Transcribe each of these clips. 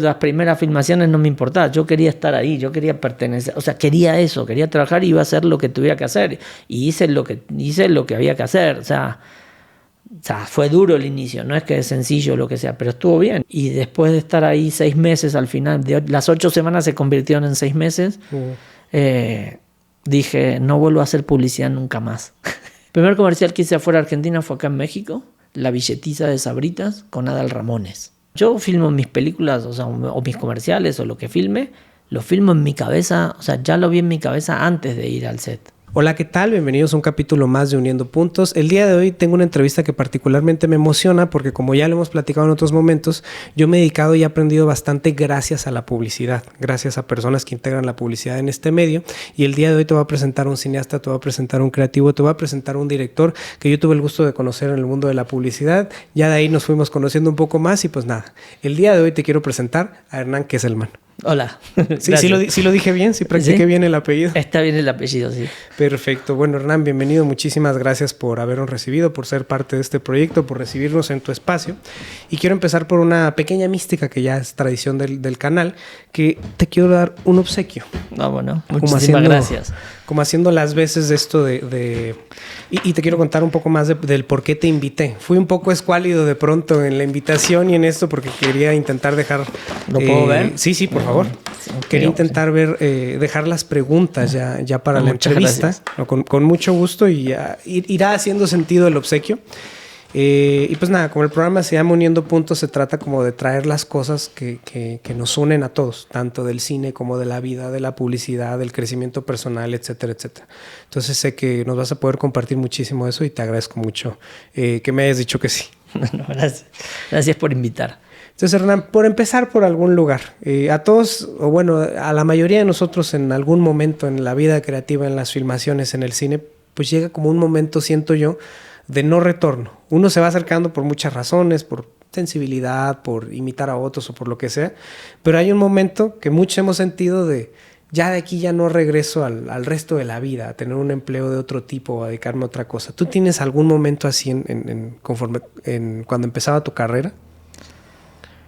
Las primeras filmaciones no me importaba, yo quería estar ahí, yo quería pertenecer, o sea, quería eso, quería trabajar y iba a hacer lo que tuviera que hacer. Y hice lo que había que hacer, o sea, fue duro el inicio, no es que es sencillo lo que sea, pero estuvo bien. Y después de estar ahí 6 meses al final, las 8 semanas se convirtieron en 6 meses, dije, no vuelvo a hacer publicidad nunca más. El primer comercial que hice afuera de Argentina fue acá en México, La Billetiza de Sabritas con Adal Ramones. Yo filmo mis películas, o sea, o mis comerciales o lo que filme, lo filmo en mi cabeza, o sea, ya lo vi en mi cabeza antes de ir al set. Hola, ¿qué tal? Bienvenidos a un capítulo más de Uniendo Puntos. El día de hoy tengo una entrevista que particularmente me emociona porque, como ya lo hemos platicado en otros momentos, yo me he dedicado y he aprendido bastante gracias a la publicidad, gracias a personas que integran la publicidad en este medio. Y el día de hoy te voy a presentar a un cineasta, te voy a presentar a un creativo, te voy a presentar a un director que yo tuve el gusto de conocer en el mundo de la publicidad. Ya de ahí nos fuimos conociendo un poco más y pues nada, el día de hoy te quiero presentar a Hernán Kesselman. Hola. Sí lo dije bien, sí practiqué ¿Sí? bien el apellido. Está bien el apellido, sí. Perfecto. Bueno, Hernán, bienvenido. Muchísimas gracias por habernos recibido, por ser parte de este proyecto, por recibirnos en tu espacio. Y quiero empezar por una pequeña mística que ya es tradición del canal, que te quiero dar un obsequio. Bueno, muchísimas gracias. Como haciendo las veces de esto y te quiero contar un poco más del por qué te invité. Fui un poco escuálido de pronto en la invitación y en esto porque quería intentar dejar... ¿Lo puedo ver? Sí, por favor. Quería intentar ver, dejar las preguntas ya para la entrevista. No, con mucho gusto y irá haciendo sentido el obsequio. Y pues nada, como el programa se llama Uniendo Puntos, se trata como de traer las cosas que nos unen a todos, tanto del cine como de la vida, de la publicidad, del crecimiento personal, etcétera, etcétera. Entonces sé que nos vas a poder compartir muchísimo eso y te agradezco mucho que me hayas dicho que sí. Bueno, gracias. Gracias por invitar. Entonces, Hernán, por empezar por algún lugar, a todos, o bueno, a la mayoría de nosotros en algún momento en la vida creativa, en las filmaciones, en el cine, pues llega como un momento, siento yo, de no retorno. Uno se va acercando por muchas razones, por sensibilidad, por imitar a otros o por lo que sea, pero hay un momento que muchos hemos sentido de ya de aquí ya no regreso al resto de la vida, a tener un empleo de otro tipo o a dedicarme a otra cosa. ¿Tú tienes algún momento así cuando empezaba tu carrera?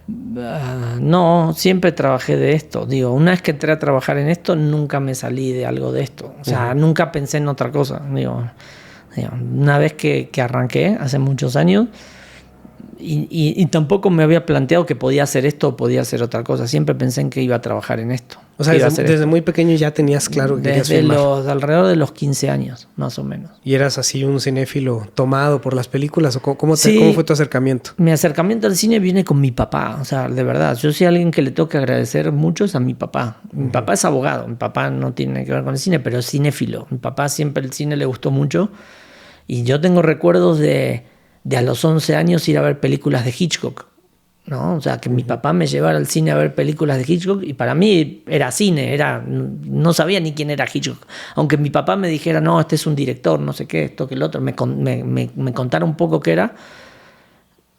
No, siempre trabajé de esto. Digo, una vez que entré a trabajar en esto, nunca me salí de algo de esto. O sea, nunca pensé en otra cosa. Digo, una vez que arranqué, hace muchos años, y tampoco me había planteado que podía hacer esto o podía hacer otra cosa. Siempre pensé en que iba a trabajar en esto. O sea, desde muy pequeño ya tenías claro que querías filmar. Alrededor de los 15 años, más o menos. ¿Y eras así un cinéfilo tomado por las películas? ¿O cómo fue tu acercamiento? Mi acercamiento al cine viene con mi papá. O sea, de verdad, yo soy alguien que le tengo que agradecer mucho es a mi papá. Mi papá es abogado. Mi papá no tiene que ver con el cine, pero es cinéfilo. Mi papá siempre el cine le gustó mucho. Y yo tengo recuerdos de a los 11 años ir a ver películas de Hitchcock, ¿no? O sea, que mi papá me llevara al cine a ver películas de Hitchcock y para mí era cine, no sabía ni quién era Hitchcock. Aunque mi papá me dijera, no, este es un director, no sé qué, esto que el otro, me contara un poco qué era.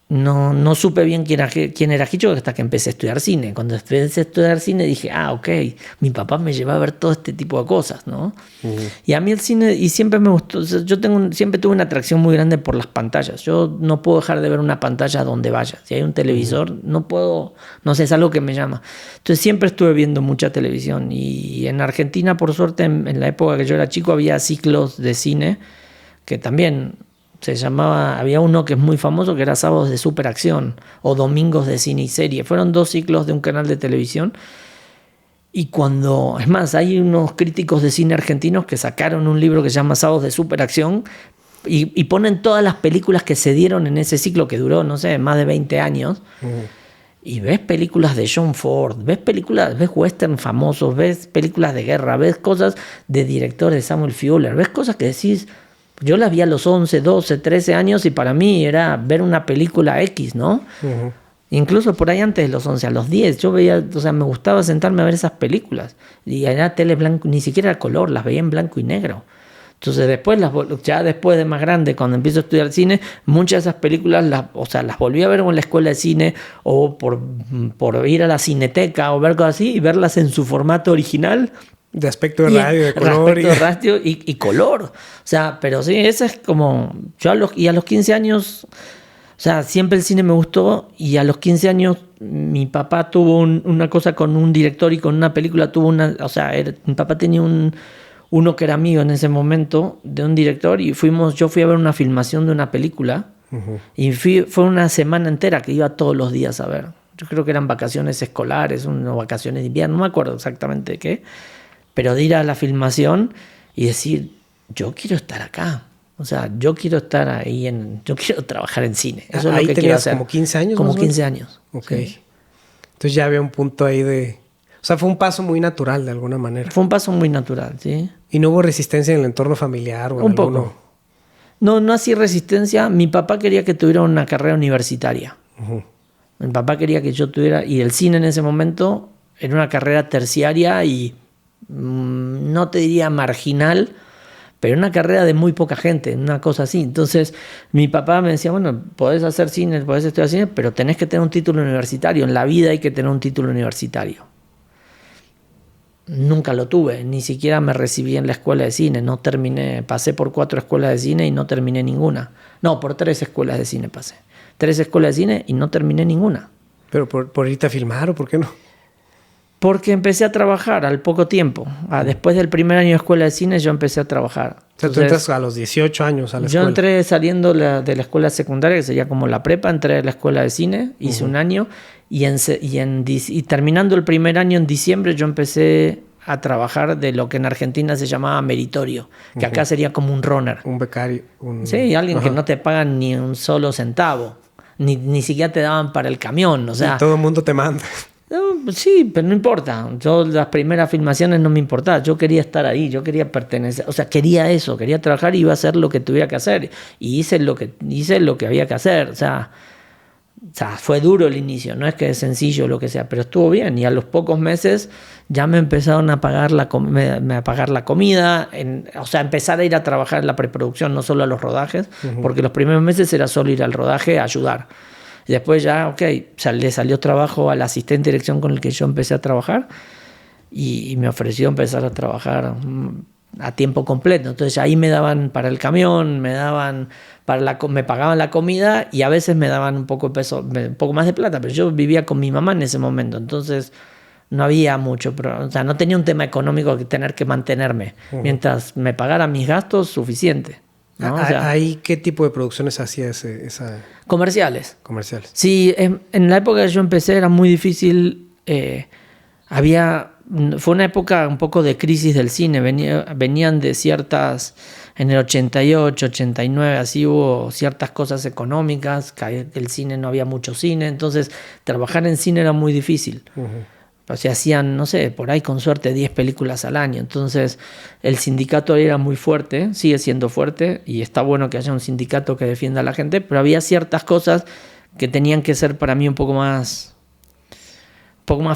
No supe bien quién era Hitchcock hasta que empecé a estudiar cine. Cuando empecé a estudiar cine dije, ok, mi papá me lleva a ver todo este tipo de cosas, ¿no? Y a mí el cine, y siempre me gustó, o sea, siempre tuve una atracción muy grande por las pantallas. Yo no puedo dejar de ver una pantalla donde vaya. Si hay un televisor, no puedo, no sé, es algo que me llama. Entonces siempre estuve viendo mucha televisión. Y en Argentina, por suerte, en la época que yo era chico, había ciclos de cine que también... había uno que es muy famoso que era Sábados de Superacción o Domingos de Cine y Serie. Fueron 2 ciclos de un canal de televisión. Y es más, hay unos críticos de cine argentinos que sacaron un libro que se llama Sábados de Superacción y ponen todas las películas que se dieron en ese ciclo que duró, no sé, más de 20 años. Y ves películas de John Ford, ves western famosos, ves películas de guerra, ves cosas de directores de Samuel Fuller, ves cosas que decís... Yo las vi a los 11, 12, 13 años y para mí era ver una película X, ¿no? Incluso por ahí antes de los 11, a los 10, yo veía, o sea, me gustaba sentarme a ver esas películas. Y era tele blanco, ni siquiera era color, las veía en blanco y negro. Entonces después, ya después de más grande, cuando empiezo a estudiar cine, muchas de esas películas las volví a ver en la escuela de cine o por ir a la cineteca o ver cosas así y verlas en su formato original. De aspecto de radio, de color. De radio y color. O sea, pero sí, esa es como... A los 15 años O sea, siempre el cine me gustó y a los 15 años mi papá tuvo una cosa con un director y con una película o sea, mi papá tenía uno que era amigo en ese momento de un director y yo fui a ver una filmación de una película y fue una semana entera que iba todos los días a ver. Yo creo que eran vacaciones escolares, vacaciones de invierno, no me acuerdo exactamente de qué, pero de ir a la filmación y decir, yo quiero estar acá. O sea, yo quiero estar ahí, yo quiero trabajar en cine. Eso es lo que quiero hacer. ¿Como 15 años? Como 15 años. Ok. Sí. Entonces ya había un punto ahí de... O sea, fue un paso muy natural de alguna manera. Fue un paso muy natural, sí. ¿Y no hubo resistencia en el entorno familiar? O en un poco. No así resistencia. Mi papá quería que tuviera una carrera universitaria. Mi papá quería que yo tuviera... Y el cine en ese momento era una carrera terciaria y no te diría marginal, pero una carrera de muy poca gente, una cosa así. Entonces mi papá me decía, bueno, podés hacer cine, podés estudiar cine, pero tenés que tener un título universitario. En la vida hay que tener un título universitario. Nunca lo tuve, ni siquiera me recibí en la escuela de cine. No terminé, pasé por 4 escuelas de cine y no terminé ninguna. No, por 3 escuelas de cine pasé. 3 escuelas de cine y no terminé ninguna. ¿Pero por irte a filmar o por qué no? Porque empecé a trabajar al poco tiempo. Después del primer año de escuela de cine yo empecé a trabajar. O sea, tú entras a los 18 años a la escuela. Yo entré saliendo de la escuela secundaria, que sería como la prepa, entré a la escuela de cine, hice un año y terminando el primer año en diciembre yo empecé a trabajar de lo que en Argentina se llamaba meritorio, que acá sería como un runner. Un becario. Sí, alguien que no te pagan ni un solo centavo, ni siquiera te daban para el camión, o sea... Y todo el mundo te manda. Sí, pero no importa. Yo las primeras filmaciones no me importaba. Yo quería estar ahí, yo quería pertenecer. O sea, quería eso, quería trabajar y iba a hacer lo que tuviera que hacer. Y hice lo que había que hacer. O sea, fue duro el inicio. No es que es sencillo lo que sea, pero estuvo bien. Y a los pocos meses ya me empezaron a pagar la comida. O sea, empezar a ir a trabajar en la preproducción, no solo a los rodajes, porque los primeros meses era solo ir al rodaje a ayudar. Y después ya, le salió trabajo al asistente de dirección con el que yo empecé a trabajar y me ofreció empezar a trabajar a tiempo completo. Entonces ahí me daban para el camión, me pagaban la comida y a veces me daban un poco más de plata, pero yo vivía con mi mamá en ese momento, entonces no había mucho, o sea, no tenía un tema económico que tener que mantenerme. Mientras me pagaran mis gastos, suficiente. ¿No? O sea, ¿Ahí qué tipo de producciones hacía esa? Comerciales. Comerciales. Sí, en la época que yo empecé era muy difícil. Fue una época un poco de crisis del cine. Venían de ciertas... En el 88, 89, así hubo ciertas cosas económicas, que el cine no había mucho cine. Entonces, trabajar en cine era muy difícil. O sea, hacían, no sé, por ahí con suerte 10 películas al año. Entonces, el sindicato era muy fuerte, sigue siendo fuerte, y está bueno que haya un sindicato que defienda a la gente, pero había ciertas cosas que tenían que ser para mí un poco más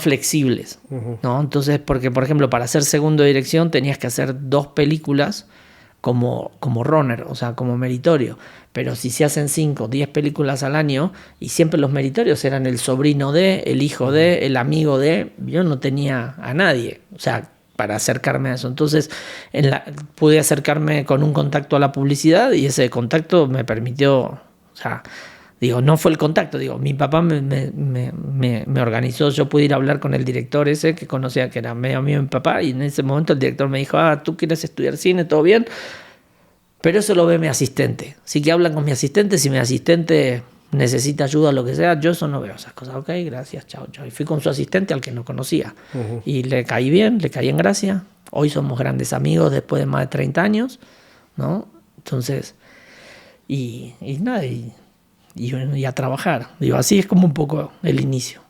flexibles, ¿no? Entonces, porque, por ejemplo, para hacer segundo de dirección tenías que hacer 2 películas como runner, o sea, como meritorio. Pero si se hacen 5 o 10 películas al año, y siempre los meritorios eran el sobrino de, el hijo de, el amigo de, yo no tenía a nadie, o sea, para acercarme a eso. Entonces pude acercarme con un contacto a la publicidad y ese contacto me permitió, o sea, no fue el contacto, mi papá me organizó, yo pude ir a hablar con el director ese que conocía, que era medio amigo de mi papá, y en ese momento el director me dijo, ¿tú quieres estudiar cine? ¿Todo bien? Pero eso lo ve mi asistente. Así que hablan con mi asistente, si mi asistente necesita ayuda o lo que sea, yo eso no veo esas cosas. Ok, gracias, chao. Y fui con su asistente al que no conocía. Y le caí bien, le caí en gracia. Hoy somos grandes amigos después de más de 30 años, ¿no? Entonces, y nada, y a trabajar. Así es como un poco el inicio.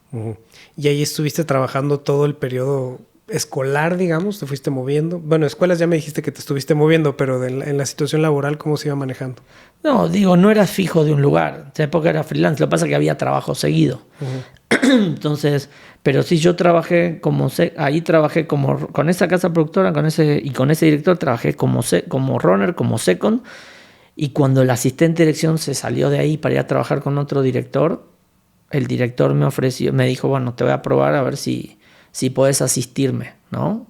Y ahí estuviste trabajando todo el periodo escolar, digamos, te fuiste moviendo. Bueno, escuelas ya me dijiste que te estuviste moviendo, pero en la situación laboral, ¿cómo se iba manejando? No, no era fijo de un lugar. En esa época era freelance. Lo que pasa es que había trabajo seguido. Entonces, pero sí, yo trabajé ahí trabajé con esa casa productora, con ese director, trabajé como runner, como second. Y cuando el asistente de dirección se salió de ahí para ir a trabajar con otro director, el director me dijo, bueno, te voy a probar a ver si podés asistirme, ¿no?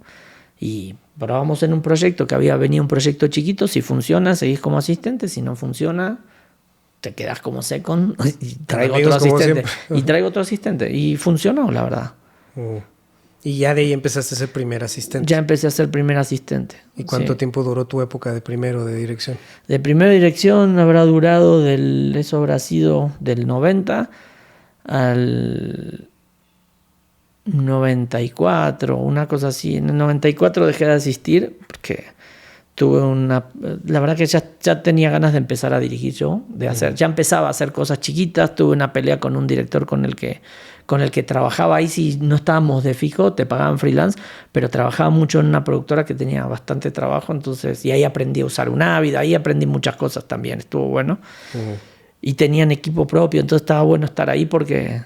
Y probamos en un proyecto que había venido un proyecto chiquito, si funciona, seguís como asistente, si no funciona, te quedas como second y traigo Amigos otro como asistente. siempre. Y traigo otro asistente. Y funcionó, la verdad. Y ya de ahí empezaste a ser primer asistente. Ya empecé a ser primer asistente. ¿Y cuánto Sí. tiempo duró tu época de primero de dirección? De primera dirección habrá durado eso habrá sido del 90 al 94, una cosa así. En el 94 dejé de asistir porque la verdad que ya tenía ganas de empezar a dirigir yo, ya empezaba a hacer cosas chiquitas. Tuve una pelea con un director con el que trabajaba. Ahí sí no estábamos de fijo, te pagaban freelance, pero trabajaba mucho en una productora que tenía bastante trabajo, entonces, y ahí aprendí a usar un Avid, ahí aprendí muchas cosas también, estuvo bueno. Y tenían equipo propio, entonces estaba bueno estar ahí porque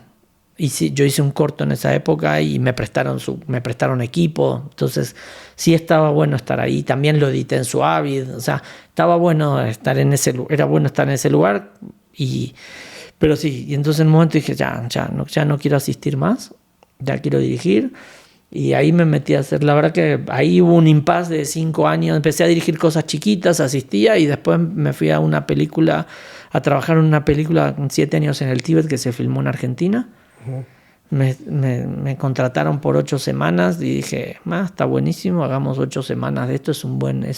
yo hice un corto en esa época y me prestaron equipo, entonces sí estaba bueno estar ahí. También lo edité en su Avid, o sea, estaba bueno estar era bueno estar en ese lugar. Pero sí, y entonces en un momento dije, ya no quiero asistir más, ya quiero dirigir. Y ahí me metí a hacer, la verdad que ahí hubo un impasse de 5 años. Empecé a dirigir cosas chiquitas, asistía, y después me fui a trabajar en una película con 7 años en el Tíbet que se filmó en Argentina. Me contrataron por 8 semanas y dije, está buenísimo, hagamos 8 semanas de esto, es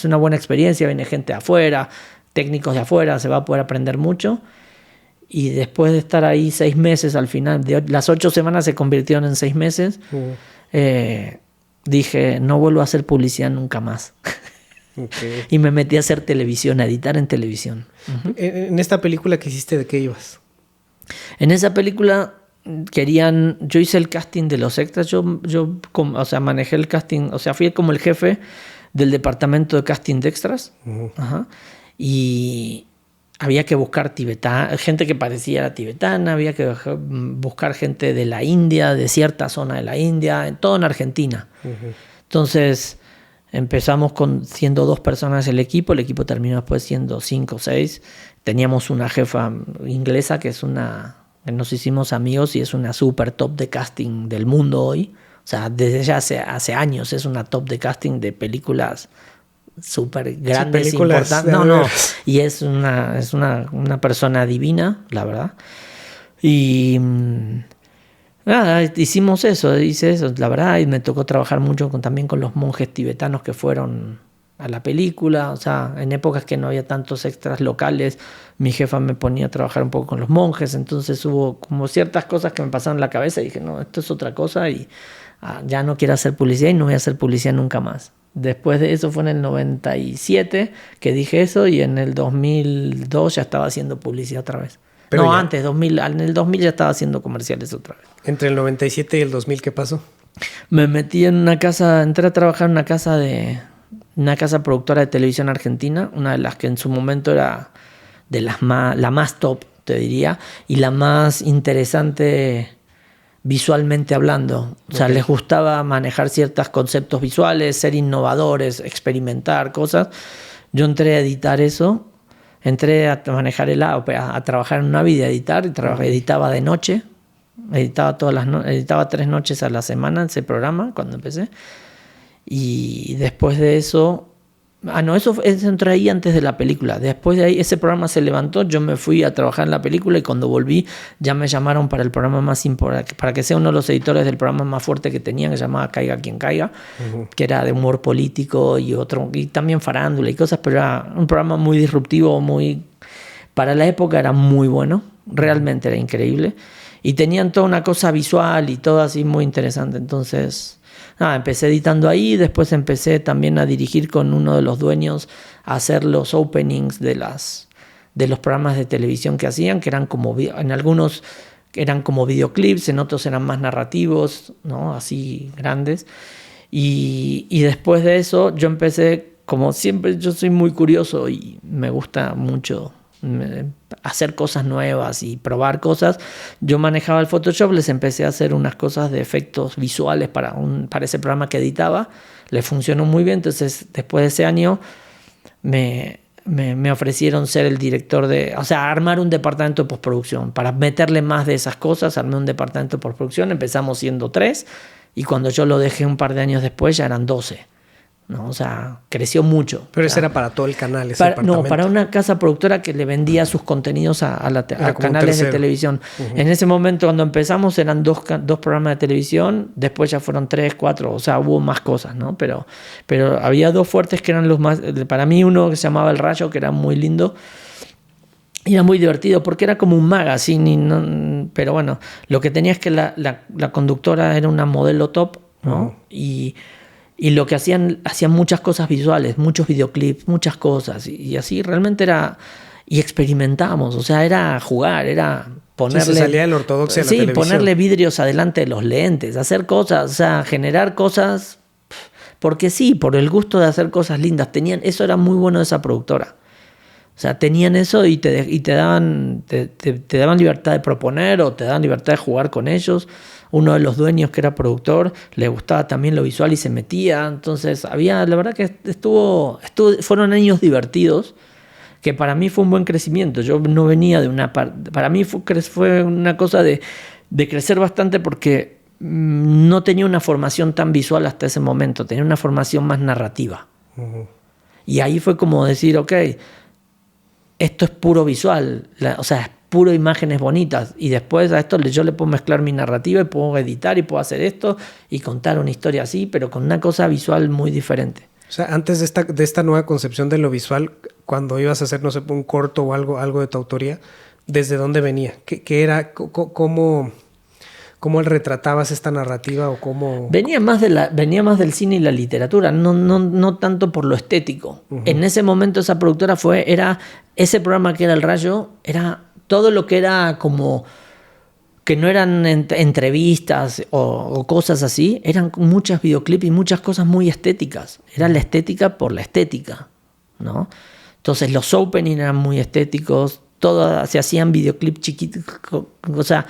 una buena experiencia, viene gente de afuera, técnicos de afuera, se va a poder aprender mucho. Y después de estar ahí 6 meses, al final, las 8 semanas se convirtieron en 6 meses, dije, no vuelvo a hacer publicidad nunca más. Okay. Y me metí a hacer televisión, a editar en televisión. En esta película que hiciste, ¿de qué ibas? En esa película yo hice el casting de los extras, o sea, manejé el casting, o sea, fui como el jefe del departamento de casting de extras. Ajá. Y había que buscar gente que parecía tibetana, había que buscar gente de la India, de cierta zona de la India, todo en Argentina. Entonces empezamos siendo 2 personas el equipo terminó después siendo 5 o 6. Teníamos una jefa inglesa que nos hicimos amigos y es una super top de casting del mundo hoy. O sea, desde ya hace años es una top de casting de películas súper grandes, sí, importantes. Y es una persona divina, la verdad. Y nada, hice eso, la verdad, y me tocó trabajar mucho también con los monjes tibetanos que fueron a la película. O sea, en épocas que no había tantos extras locales, mi jefa me ponía a trabajar un poco con los monjes, entonces hubo como ciertas cosas que me pasaron en la cabeza y dije, no, esto es otra cosa y ya no quiero hacer publicidad y no voy a hacer publicidad nunca más. Después de eso fue en el 97 que dije eso, y en el 2002 ya estaba haciendo publicidad otra vez. Pero antes, en el 2000 ya estaba haciendo comerciales otra vez. Entre el 97 y el 2000, ¿qué pasó? Me metí en entré a trabajar en una casa productora de televisión argentina, una de las que en su momento era la más top, te diría, y la más interesante visualmente hablando. O sea, les gustaba manejar ciertos conceptos visuales, ser innovadores, experimentar cosas. Yo entré a editar eso, entré a manejar a trabajar en una vida, editar, editaba de noche, editaba 3 noches a la semana ese programa cuando empecé. Y después de eso, eso entré ahí antes de la película. Después de ahí ese programa se levantó, yo me fui a trabajar en la película y cuando volví ya me llamaron para el programa más importante, para que sea uno de los editores del programa más fuerte que tenían, que se llamaba Caiga Quien Caiga, que era de humor político y también farándula y cosas, pero era un programa muy disruptivo, para la época era muy bueno, realmente era increíble, y tenían toda una cosa visual y todo así muy interesante. Entonces empecé editando ahí, después empecé también a dirigir con uno de los dueños, a hacer los openings de los programas de televisión que hacían, que eran en algunos eran como videoclips, en otros eran más narrativos, ¿no? Así grandes. Y después de eso yo empecé, como siempre, yo soy muy curioso y me gusta mucho hacer cosas nuevas y probar cosas. Yo manejaba el Photoshop, les empecé a hacer unas cosas de efectos visuales para ese programa que editaba, le funcionó muy bien. Entonces después de ese año me ofrecieron ser el director armar un departamento de postproducción, para meterle más de esas cosas. Armé un departamento de postproducción, empezamos siendo 3 y cuando yo lo dejé un par de años después ya eran 12. ¿no? O sea, creció mucho. Pero o ese sea, era para todo el canal, ese departamento. No, para una casa productora que le vendía sus contenidos a canales de televisión. En ese momento, cuando empezamos, eran dos programas de televisión, después ya fueron 3, 4, o sea, hubo más cosas, ¿no? Pero había dos fuertes que eran los más... Para mí, uno que se llamaba El Rayo, que era muy lindo, y era muy divertido porque era como un magazine, pero bueno, lo que tenía es que la conductora era una modelo top, ¿no? Y lo que hacían muchas cosas visuales, muchos videoclips, muchas cosas. Y así realmente era... Y experimentamos, o sea, era jugar, era ponerle... Sí, se salía de la ortodoxia de la televisión. Ponerle vidrios adelante de los lentes, hacer cosas, o sea, generar cosas... Porque sí, por el gusto de hacer cosas lindas. Eso era muy bueno de esa productora. O sea, tenían eso y te daban libertad de proponer o te daban libertad de jugar con ellos. Uno de los dueños, que era productor, le gustaba también lo visual y se metía. Entonces, la verdad que fueron años divertidos, que para mí fue un buen crecimiento. Yo no venía de una parte... Para mí fue una cosa de crecer bastante porque no tenía una formación tan visual hasta ese momento. Tenía una formación más narrativa. Uh-huh. Y ahí fue como decir, ok, esto es puro visual, o sea, es puro imágenes bonitas, y después a esto yo le puedo mezclar mi narrativa y puedo editar y puedo hacer esto y contar una historia así, pero con una cosa visual muy diferente. O sea, antes de esta nueva concepción de lo visual, cuando ibas a hacer, no sé, un corto o algo de tu autoría, ¿desde dónde venía? ¿Qué era? ¿Cómo retratabas esta narrativa o cómo...? Venía más del cine y la literatura, no tanto por lo estético. Uh-huh. En ese momento esa productora era ese programa que era El Rayo, era todo lo que era como que no eran entrevistas o cosas así, eran muchas videoclips y muchas cosas muy estéticas. Era la estética por la estética, ¿no? Entonces los openings eran muy estéticos, se hacían videoclips chiquitos, o sea,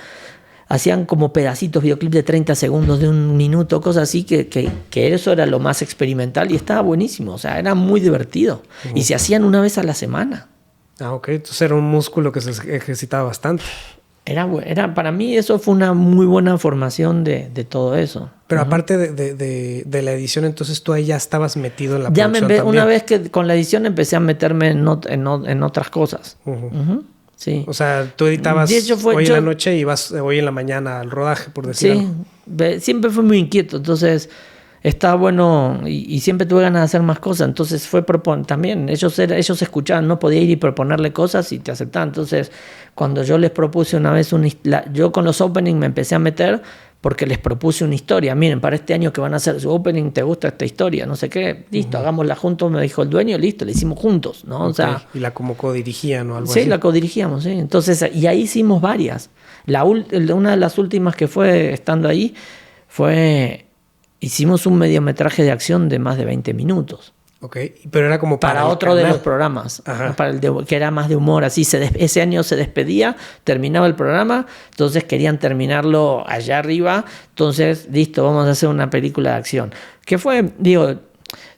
hacían como pedacitos, videoclips de 30 segundos, de 1 minuto, cosas así, que eso era lo más experimental y estaba buenísimo, o sea, era muy divertido. Uh-huh. Y se hacían una vez a la semana. Ah, ok, entonces era un músculo que se ejercitaba bastante. Para mí eso fue una muy buena formación de todo eso. Pero uh-huh. Aparte de la edición, entonces tú ahí ya estabas metido en la producción también. Una vez que con la edición empecé a meterme en otras cosas. Uh-huh. Uh-huh. Sí. O sea, tú editabas hoy en la noche y vas hoy en la mañana al rodaje, por decirlo. Sí, siempre fui muy inquieto, entonces estaba bueno y siempre tuve ganas de hacer más cosas, entonces fue también, ellos escuchaban, no podía ir y proponerle cosas y te aceptaban. Entonces, cuando yo les propuse una vez yo con los openings me empecé a meter porque les propuse una historia. Miren, para este año que van a hacer su opening, ¿te gusta esta historia? No sé qué, listo, uh-huh. Hagámosla juntos, me dijo el dueño, listo, la hicimos juntos, ¿no? Okay. O sea, y la como codirigían o algo sí, así. Sí, la codirigíamos, sí. Entonces, y ahí hicimos varias. Una de las últimas que fue estando ahí hicimos un mediometraje de acción de más de 20 minutos. Ok, pero era como para otro canal de los programas, que era más de humor, así ese año se despedía, terminaba el programa, entonces querían terminarlo allá arriba, entonces listo, vamos a hacer una película de acción. Que fue,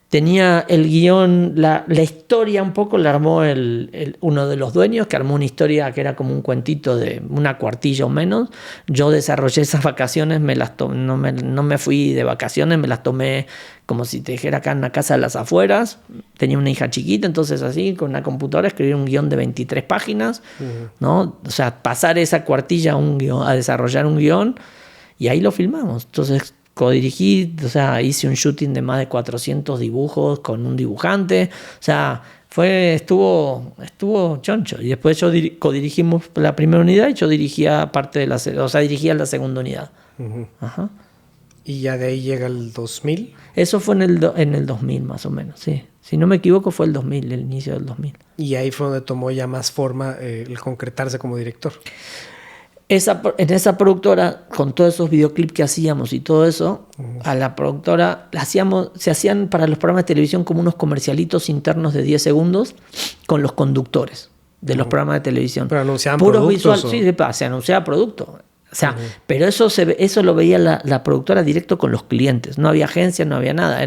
tenía el guión, la historia un poco la armó uno de los dueños, que armó una historia que era como un cuentito de una cuartilla o menos. Yo desarrollé esas vacaciones, no me fui de vacaciones, me las tomé como si te dijera acá en la casa de las afueras. Tenía una hija chiquita, entonces así, con una computadora, escribí un guión de 23 páginas, uh-huh. ¿no? O sea, pasar esa cuartilla a desarrollar un guión, y ahí lo filmamos. Entonces codirigí, o sea, hice un shooting de más de 400 dibujos con un dibujante, o sea, estuvo choncho. Y después codirigimos la primera unidad y yo dirigía dirigía la segunda unidad. Uh-huh. Ajá. ¿Y ya de ahí llega el 2000? Eso fue en el 2000 más o menos, sí. Si no me equivoco fue el 2000, el inicio del 2000. Y ahí fue donde tomó ya más forma el concretarse como director. En esa productora, con todos esos videoclips que hacíamos y todo eso, uh-huh. A la productora se hacían para los programas de televisión como unos comercialitos internos de 10 segundos con los conductores de los programas de televisión. Pero anunciaban productos. Visual, sí, se anunciaba producto. O sea, uh-huh. Pero eso lo veía la productora directo con los clientes. No había agencia, no había nada.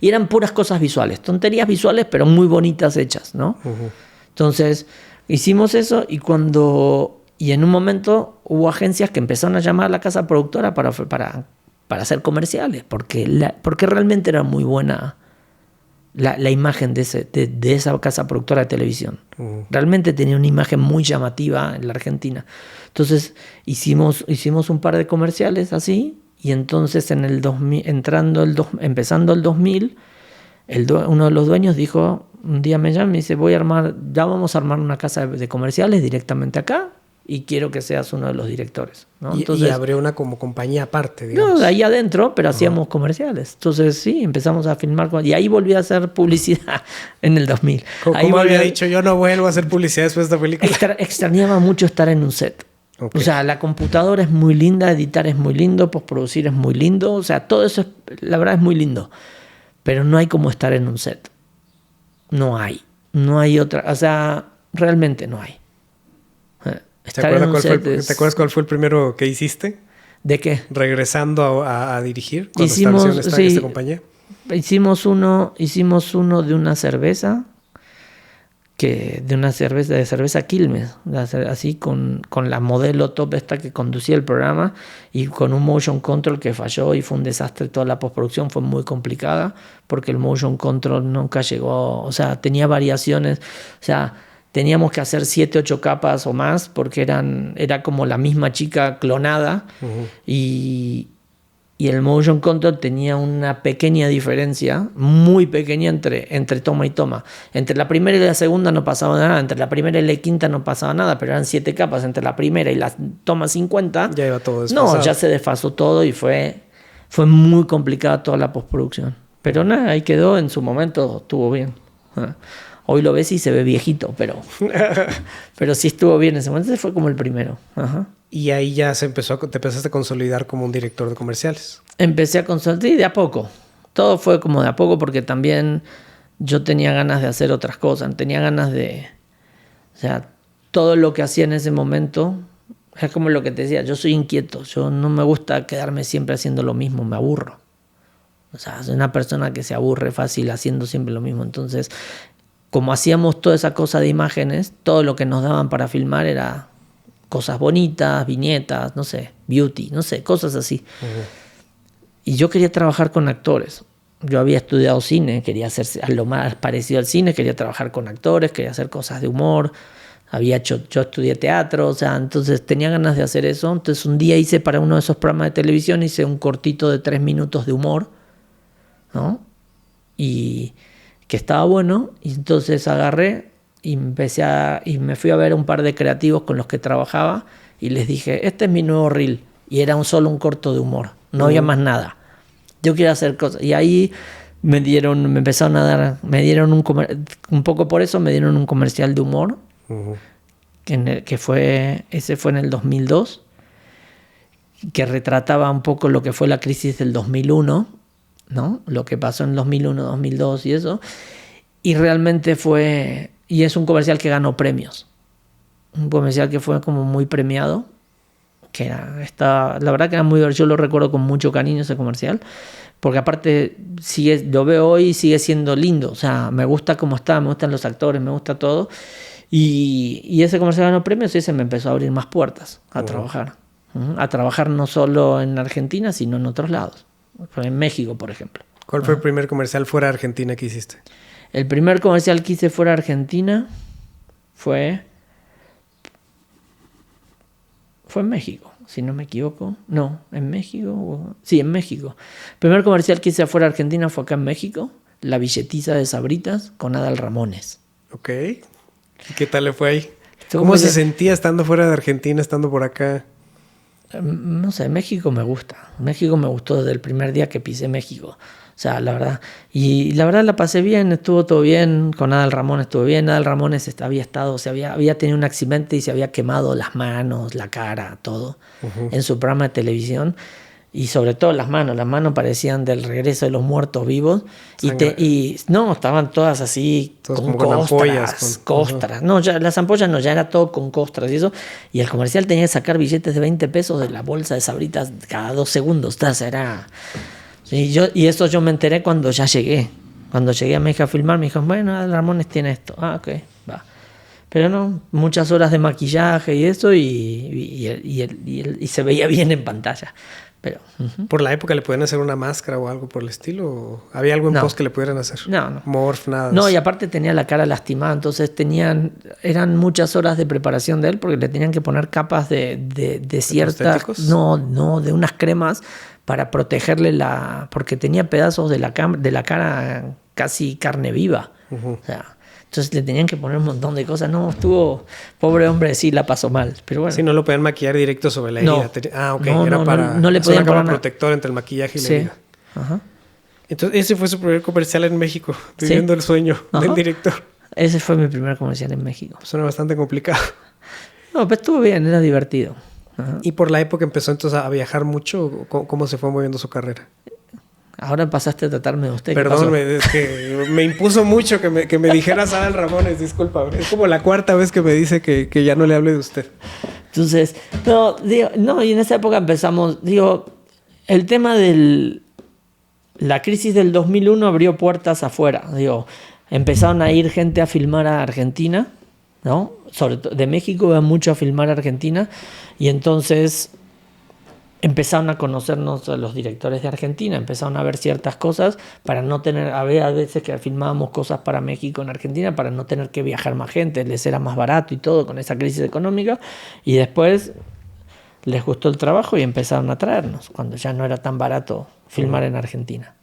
Eran puras cosas visuales, tonterías visuales, pero muy bonitas hechas, ¿no? Uh-huh. Entonces, hicimos eso y en un momento hubo agencias que empezaron a llamar a la casa productora para hacer comerciales, porque realmente era muy buena la imagen de esa casa productora de televisión. Realmente tenía una imagen muy llamativa en la Argentina. Entonces hicimos un par de comerciales así, y entonces en el 2000, empezando el 2000, uno de los dueños dijo, un día me llama y me dice, vamos a armar una casa de comerciales directamente acá, y quiero que seas uno de los directores, ¿no? Entonces, y abrió una como compañía aparte, digamos. No, de ahí adentro, pero hacíamos comerciales. Entonces sí, empezamos a filmar. Y ahí volví a hacer publicidad en el 2000. ¿Cómo había dicho? Yo no vuelvo a hacer publicidad después de esta película. Extrañaba mucho estar en un set. Okay. O sea, la computadora es muy linda, editar es muy lindo, postproducir es muy lindo. O sea, todo eso, la verdad, es muy lindo. Pero no hay como estar en un set. No hay. No hay otra. O sea, realmente no hay. ¿Te acuerdas cuál fue el primero que hiciste? ¿De qué? Regresando a dirigir cuando establecieron esta compañía. Hicimos uno de una cerveza, de cerveza Quilmes, así con la modelo top esta que conducía el programa, y con un motion control que falló y fue un desastre. Toda la postproducción fue muy complicada porque el motion control nunca llegó, o sea, tenía variaciones, o sea, teníamos que hacer 7, 8 capas o más porque era como la misma chica clonada. Y el motion control tenía una pequeña diferencia, muy pequeña entre toma y toma. Entre la primera y la segunda no pasaba nada, entre la primera y la quinta no pasaba nada, pero eran 7 capas. Entre la primera y la toma 50 ya iba todo desfasado. No, ya se desfasó todo y fue muy complicada toda la postproducción. Pero nada, ahí quedó. En su momento estuvo bien. Hoy lo ves y se ve viejito, pero sí estuvo bien en ese momento. Ese fue como el primero. Ajá. Y ahí ya te empezaste a consolidar como un director de comerciales. Empecé a consolidar de a poco. Todo fue como de a poco porque también yo tenía ganas de hacer otras cosas. Tenía ganas de... O sea, todo lo que hacía en ese momento... Es como lo que te decía, yo soy inquieto. Yo no me gusta quedarme siempre haciendo lo mismo, me aburro. O sea, soy una persona que se aburre fácil haciendo siempre lo mismo. Entonces... Como hacíamos toda esa cosa de imágenes, todo lo que nos daban para filmar era cosas bonitas, viñetas, no sé, beauty, no sé, cosas así. Y yo quería trabajar con actores. Yo había estudiado cine, quería hacer lo más parecido al cine, quería trabajar con actores, quería hacer cosas de humor. Yo estudié teatro, o sea, entonces tenía ganas de hacer eso. Entonces un día hice para uno de esos programas de televisión, hice un cortito de 3 minutos de humor, ¿no? Y que estaba bueno, y entonces agarré y me fui a ver un par de creativos con los que trabajaba y les dije, este es mi nuevo reel, y era solo un corto de humor, no había más nada, yo quiero hacer cosas. Y ahí me dieron un poco por eso me dieron un comercial de humor, ese fue en el 2002, que retrataba un poco lo que fue la crisis del 2001, ¿no? Lo que pasó en 2001, 2002 y eso. Y realmente es un comercial que ganó premios. Un comercial que fue como muy premiado. La verdad que era muy divertido. Yo lo recuerdo con mucho cariño ese comercial. Porque aparte lo veo hoy y sigue siendo lindo. O sea, me gusta cómo está, me gustan los actores, me gusta todo. Y ese comercial ganó premios y ese me empezó a abrir más puertas a trabajar. A trabajar no solo en Argentina, sino en otros lados. En México, por ejemplo. ¿Cuál fue el primer comercial fuera de Argentina que hiciste? El primer comercial que hice fuera de Argentina fue en México, si no me equivoco. No, en México. Sí, en México. El primer comercial que hice fuera de Argentina fue acá en México. La billetiza de Sabritas con Adal Ramones. Ok. ¿Y qué tal le fue ahí? ¿Cómo se sentía estando fuera de Argentina, estando por acá? No sé, México me gusta. México me gustó desde el primer día que pisé México. O sea, la verdad. Y la verdad la pasé bien, estuvo todo bien. Con Adal Ramones estuvo bien. Adal Ramones había tenido un accidente y se había quemado las manos, la cara, todo, en su programa de televisión. Y sobre todo las manos parecían del regreso de los muertos vivos. Estaban todas así, con costras. No, ya las ampollas no, ya era todo con costras y eso. Y el comercial tenía que sacar billetes de 20 pesos de la bolsa de Sabritas cada 2 segundos. O sea, era... Y eso yo me enteré cuando ya llegué. Cuando llegué a México a filmar, me dijeron, bueno, Ramones tiene esto. Ah, ok, va. Pero no, muchas horas de maquillaje y eso, y se veía bien en pantalla. Pero, ¿Por la época le podían hacer una máscara o algo por el estilo? ¿O había algo en post que le pudieran hacer? No. Morph, nada. No, y aparte tenía la cara lastimada, entonces eran muchas horas de preparación de él porque le tenían que poner capas de ciertas... No, de unas cremas para protegerle porque tenía pedazos de la cara casi carne viva. O sea, entonces le tenían que poner un montón de cosas. No, pobre hombre, sí la pasó mal. Pero bueno. Sí, no lo podían maquillar directo sobre la herida. Ok. No le podían poner poner protector entre el maquillaje y la herida. Ajá. Entonces, ese fue su primer comercial en México, viviendo el sueño del director. Ese fue mi primer comercial en México. Suena bastante complicado. No, pero estuvo bien, era divertido. Ajá. ¿Y por la época empezó entonces a viajar mucho? ¿Cómo se fue moviendo su carrera? Ahora pasaste a tratarme de usted. Perdón, es que me impuso mucho que me dijeras Adal Ramones, disculpa. Es como la cuarta vez que me dice que ya no le hable de usted. Entonces, y en esa época empezamos, el tema la crisis del 2001 abrió puertas afuera. Empezaron a ir gente a filmar a Argentina, ¿no? Sobre todo de México iban mucho a filmar a Argentina, y entonces empezaron a conocernos a los directores de Argentina, empezaron a ver ciertas cosas para no tener, había veces que filmábamos cosas para México en Argentina para no tener que viajar más gente, les era más barato y todo con esa crisis económica, y después les gustó el trabajo y empezaron a traernos cuando ya no era tan barato filmar en Argentina.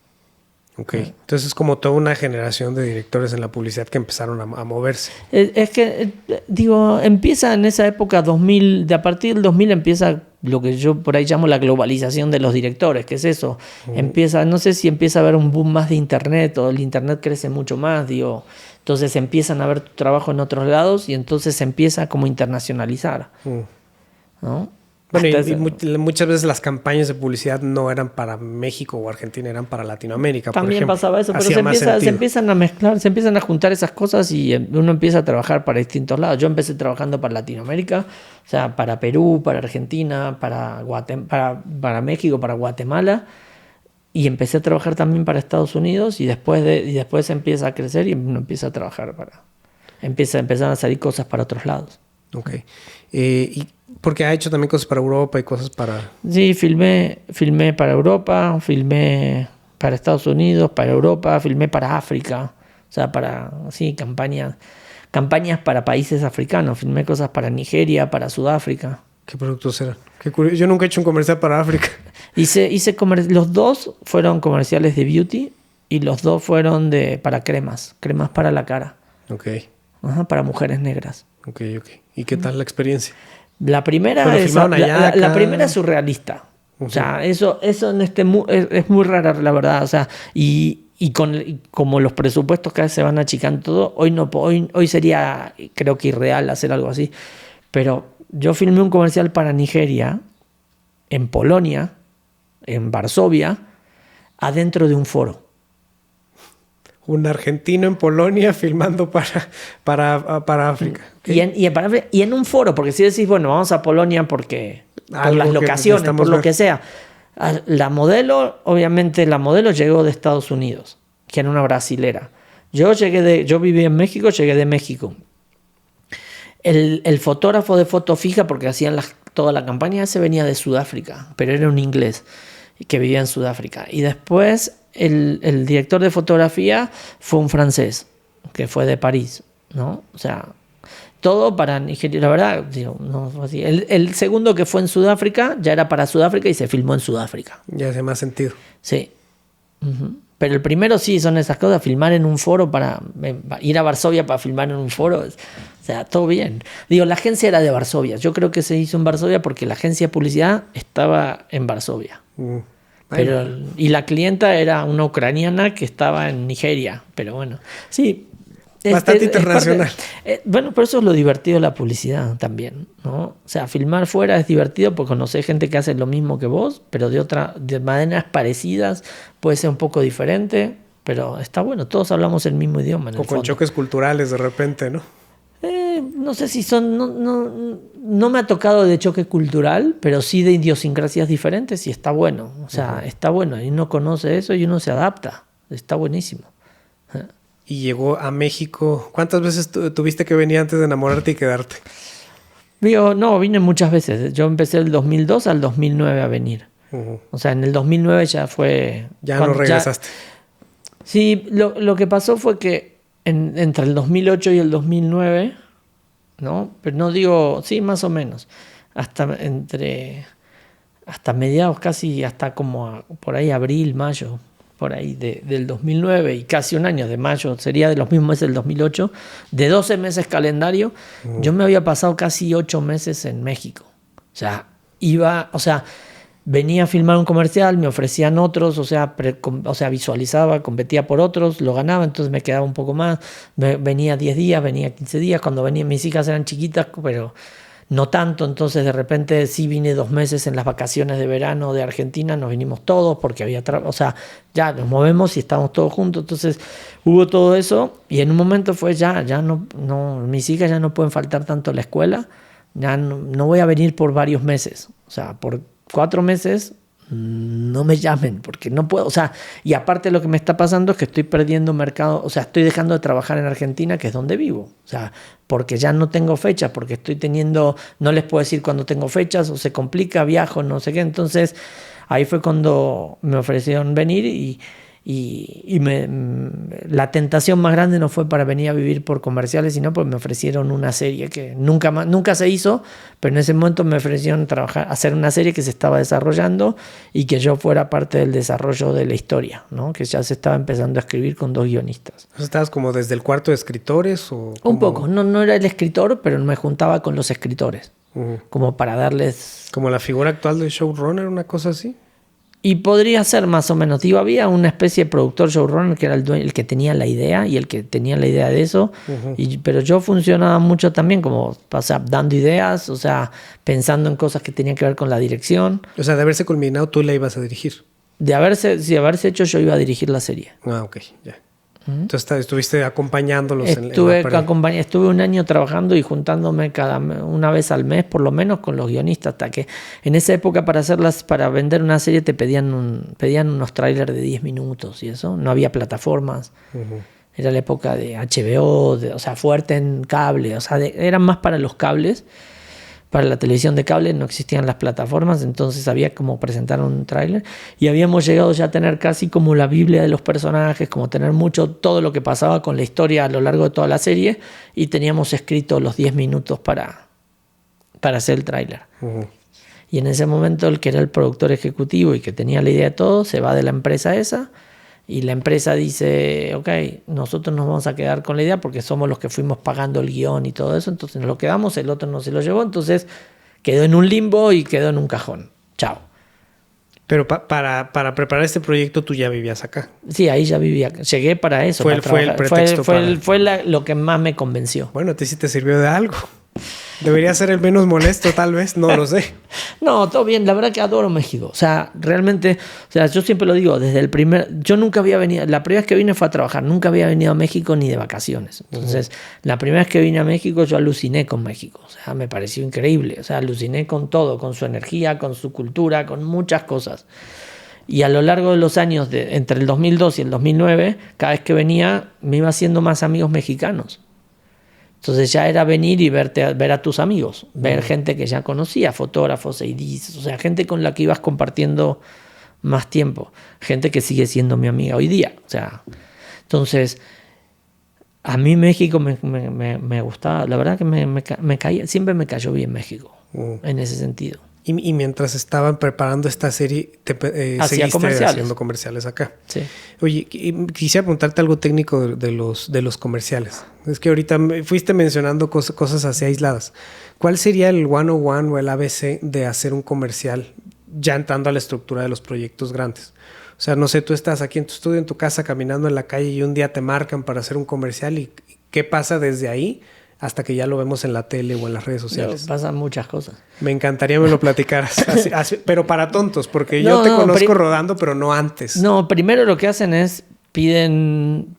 Ok, entonces es como toda una generación de directores en la publicidad que empezaron a moverse. Es que, empieza en esa época 2000, de a partir del 2000 empieza lo que yo por ahí llamo la globalización de los directores, que es eso. No sé si empieza a haber un boom más de internet o el internet crece mucho más, entonces empiezan a ver tu trabajo en otros lados y entonces se empieza como a internacionalizar, ¿no? Bueno, y muchas veces las campañas de publicidad no eran para México o Argentina, eran para Latinoamérica. También por ejemplo. pasaba eso, pero se empiezan a mezclar, se empiezan a juntar esas cosas y uno empieza a trabajar para distintos lados. Yo empecé trabajando para Latinoamérica, o sea, para Perú, para Argentina, para México, para Guatemala, y empecé a trabajar también para Estados Unidos y después empieza a crecer y uno empieza a trabajar empiezan a salir cosas para otros lados. Ok. ¿Y porque ha hecho también cosas para Europa y cosas para...? Sí, filmé para Europa, filmé para Estados Unidos, para Europa, filmé para África, o sea, campañas para países africanos, filmé cosas para Nigeria, para Sudáfrica. ¿Qué productos eran? Qué curioso. Yo nunca he hecho un comercial para África. Los dos fueron comerciales de beauty y los dos fueron para cremas para la cara. Ok. Ajá, para mujeres negras. Ok. ¿Y qué tal la experiencia? La primera la primera es surrealista. O sea, eso es muy rara, la verdad. O sea, y como los presupuestos cada vez se van achicando todo, hoy sería, creo que irreal hacer algo así. Pero yo filmé un comercial para Nigeria, en Polonia, en Varsovia, adentro de un foro. Un argentino en Polonia filmando para África. Okay. Y en un foro, porque si decís, bueno, vamos a Polonia por las locaciones, por lo que sea. Obviamente la modelo llegó de Estados Unidos, que era una brasilera. Yo viví en México, llegué de México. El fotógrafo de foto fija, porque hacían toda la campaña, se venía de Sudáfrica, pero era un inglés que vivía en Sudáfrica. Y después el director de fotografía fue un francés, que fue de París, ¿no? O sea, todo para Nigeria. La verdad, no fue así. El segundo que fue en Sudáfrica ya era para Sudáfrica y se filmó en Sudáfrica. Ya hace más sentido. Sí. Uh-huh. Pero el primero sí son esas cosas, filmar en un foro ir a Varsovia para filmar en un foro. O sea, todo bien. La agencia era de Varsovia. Yo creo que se hizo en Varsovia porque la agencia de publicidad estaba en Varsovia. Y la clienta era una ucraniana que estaba en Nigeria. Pero bueno, sí. Bastante internacional. Pero eso es lo divertido de la publicidad también, ¿no? O sea, filmar fuera es divertido porque conocés gente que hace lo mismo que vos, pero de maneras parecidas, puede ser un poco diferente, pero está bueno, todos hablamos el mismo idioma. O con choques culturales de repente, ¿no? No sé si no me ha tocado de choque cultural, pero sí de idiosincrasias diferentes y está bueno. O sea, está bueno. Y uno conoce eso y uno se adapta. Está buenísimo. Y llegó a México. ¿Cuántas veces tuviste que venir antes de enamorarte y quedarte? No, vine muchas veces. Yo empecé del 2002 al 2009 a venir. O sea, en el 2009 ya fue... Ya no regresaste. Sí, lo que pasó fue que entre el 2008 y el 2009, ¿no? Pero no digo, sí, más o menos, hasta mediados casi, hasta como por ahí abril, mayo, por ahí del 2009 y casi un año de mayo, sería de los mismos meses del 2008, de 12 meses calendario, yo me había pasado casi 8 meses en México. O sea, venía a filmar un comercial, me ofrecían otros, o sea, visualizaba, competía por otros, lo ganaba, entonces me quedaba un poco más, venía 10 días, venía 15 días, cuando venían mis hijas eran chiquitas, pero no tanto, entonces de repente sí vine 2 meses en las vacaciones de verano de Argentina, nos vinimos todos porque había o sea, ya nos movemos y estamos todos juntos, entonces hubo todo eso y en un momento fue ya no, mis hijas ya no pueden faltar tanto a la escuela, ya no voy a venir por varios meses, o sea, por 4 meses no me llamen porque no puedo, o sea, y aparte lo que me está pasando es que estoy perdiendo mercado, o sea, estoy dejando de trabajar en Argentina, que es donde vivo, o sea, porque ya no tengo fechas, porque no les puedo decir cuándo tengo fechas, o se complica, viajo, no sé qué, entonces ahí fue cuando me ofrecieron venir y la tentación más grande no fue para venir a vivir por comerciales, sino porque me ofrecieron una serie que nunca se hizo, pero en ese momento me ofrecieron hacer una serie que se estaba desarrollando y que yo fuera parte del desarrollo de la historia, ¿no? Que ya se estaba empezando a escribir con 2 guionistas. ¿Estabas como desde el cuarto de escritores? O un poco, no era el escritor, pero me juntaba con los escritores, como para darles... ¿Como la figura actual del showrunner, una cosa así? Y podría ser más o menos. Había una especie de productor showrunner que era el que tenía la idea y el que tenía la idea de eso. Pero yo funcionaba mucho también como, o sea, dando ideas, o sea, pensando en cosas que tenían que ver con la dirección. O sea, de haberse culminado, tú la ibas a dirigir. De haberse hecho, yo iba a dirigir la serie. Ah, ok, ya. Entonces estuviste acompañándolos Estuve un año trabajando y juntándome una vez al mes por lo menos con los guionistas, hasta que en esa época para vender una serie te pedían unos trailers de 10 minutos y eso, no había plataformas. Era la época de HBO, o sea, fuerte en cable, o sea, eran más para los cables. Para la televisión de cable no existían las plataformas, entonces había como presentar un tráiler y habíamos llegado ya a tener casi como la Biblia de los personajes, como tener todo lo que pasaba con la historia a lo largo de toda la serie y teníamos escrito los 10 minutos para hacer el tráiler. Y en ese momento el que era el productor ejecutivo y que tenía la idea de todo se va de la empresa esa y la empresa dice, ok, nosotros nos vamos a quedar con la idea porque somos los que fuimos pagando el guión y todo eso, entonces nos lo quedamos, el otro no se lo llevó, entonces quedó en un limbo y quedó en un cajón. Chao. Pero para preparar este proyecto tú ya vivías acá. Sí, ahí ya vivía. Llegué para eso. Fue el pretexto. Fue lo que más me convenció. Bueno, a ti sí te sirvió de algo. Debería ser el menos molesto, tal vez, no lo sé. No, todo bien, la verdad que adoro México. O sea, realmente, o sea, yo siempre lo digo, yo nunca había venido, la primera vez que vine fue a trabajar, nunca había venido a México ni de vacaciones. Entonces, la primera vez que vine a México, yo aluciné con México. O sea, me pareció increíble. O sea, aluciné con todo, con su energía, con su cultura, con muchas cosas. Y a lo largo de los años, entre el 2002 y el 2009, cada vez que venía, me iba haciendo más amigos mexicanos. Entonces ya era venir y ver a tus amigos, ver gente que ya conocía, fotógrafos, ADs, o sea, gente con la que ibas compartiendo más tiempo, gente que sigue siendo mi amiga hoy día. O sea, entonces, a mí México me gustaba, la verdad que siempre me cayó bien México, en ese sentido. Y mientras estaban preparando esta serie, seguiste haciendo comerciales acá. Sí. Oye, quisiera preguntarte algo técnico de los comerciales. Es que ahorita fuiste mencionando cosas así aisladas. ¿Cuál sería el 101 o el ABC de hacer un comercial ya entrando a la estructura de los proyectos grandes? O sea, no sé, tú estás aquí en tu estudio, en tu casa, caminando en la calle y un día te marcan para hacer un comercial y ¿qué pasa desde ahí hasta que ya lo vemos en la tele o en las redes sociales? Pasan muchas cosas. Me encantaría me lo platicaras, así, pero para tontos, porque yo te conozco rodando, pero no antes. No, primero lo que hacen es piden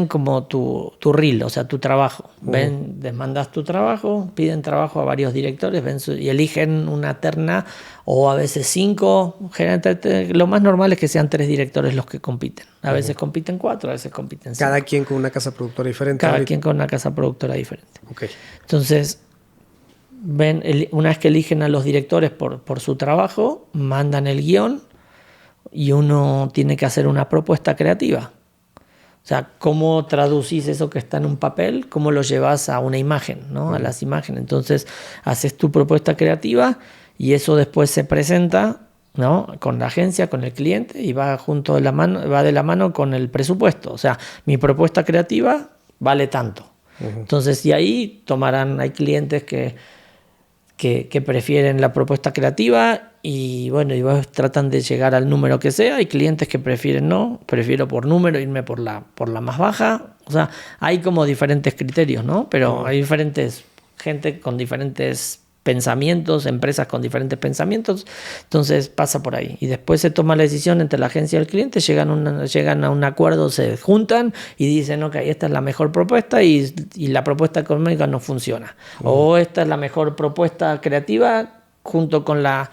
como tu reel, o sea, tu trabajo. Les mandas tu trabajo, piden trabajo a varios directores y eligen una terna o a veces 5. Generalmente, lo más normal es que sean 3 directores los que compiten. A veces compiten 4, a veces compiten 5. Cada quien con una casa productora diferente. Cada quien con una casa productora diferente. Okay. Entonces, una vez que eligen a los directores por su trabajo, mandan el guión y uno tiene que hacer una propuesta creativa. O sea, ¿cómo traducís eso que está en un papel? ¿Cómo lo llevas a una imagen, ¿no? A las imágenes. Entonces, haces tu propuesta creativa y eso después se presenta, ¿no? Con la agencia, con el cliente y va de la mano con el presupuesto. O sea, mi propuesta creativa vale tanto. Entonces, y ahí hay clientes que prefieren la propuesta creativa y bueno, y tratan de llegar al número que sea. Hay clientes que prefiero por número irme por la más baja. O sea, hay como diferentes criterios, ¿no? Pero hay gente con diferentes pensamientos, empresas con diferentes pensamientos, entonces pasa por ahí. Y después se toma la decisión entre la agencia y el cliente, llegan a un acuerdo, se juntan y dicen, ok, esta es la mejor propuesta y la propuesta económica no funciona. O esta es la mejor propuesta creativa, junto con la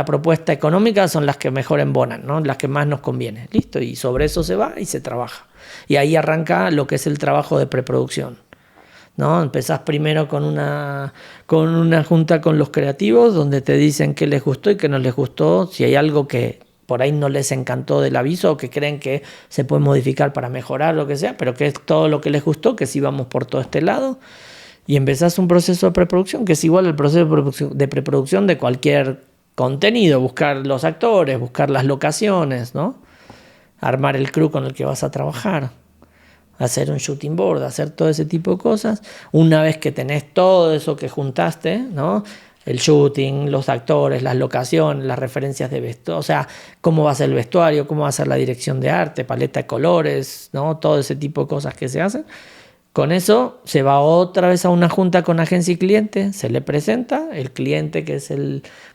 propuesta económica son las que mejor embonan, ¿no? Las que más nos conviene. Listo, y sobre eso se va y se trabaja. Y ahí arranca lo que es el trabajo de preproducción, ¿no? Empezás primero con una junta con los creativos donde te dicen qué les gustó y qué no les gustó, si hay algo que por ahí no les encantó del aviso o que creen que se puede modificar para mejorar, lo que sea, pero que es todo lo que les gustó, que sí vamos por todo este lado. Y empezás un proceso de preproducción que es igual al proceso de preproducción de cualquier contenido, buscar los actores, buscar las locaciones, ¿no? Armar el crew con el que vas a trabajar, hacer un shooting board, hacer todo ese tipo de cosas. Una vez que tenés todo eso que juntaste, ¿no? El shooting, los actores, las locaciones, las referencias de vestuario, o sea, cómo va a ser el vestuario, cómo va a ser la dirección de arte, paleta de colores, ¿no? Todo ese tipo de cosas que se hacen. Con eso se va otra vez a una junta con agencia y cliente, se le presenta, el cliente que es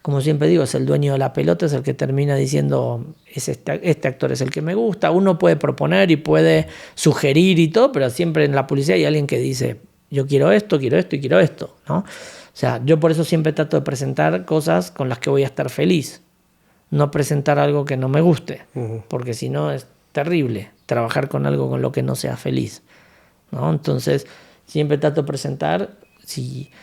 como siempre digo, es el dueño de la pelota, es el que termina diciendo, este actor es el que me gusta. Uno puede proponer y puede sugerir y todo, pero siempre en la publicidad hay alguien que dice, yo quiero esto y quiero esto, ¿no? O sea, yo por eso siempre trato de presentar cosas con las que voy a estar feliz, no presentar algo que no me guste, porque si no es terrible trabajar con algo con lo que no sea feliz, ¿no? Entonces siempre trato de presentar,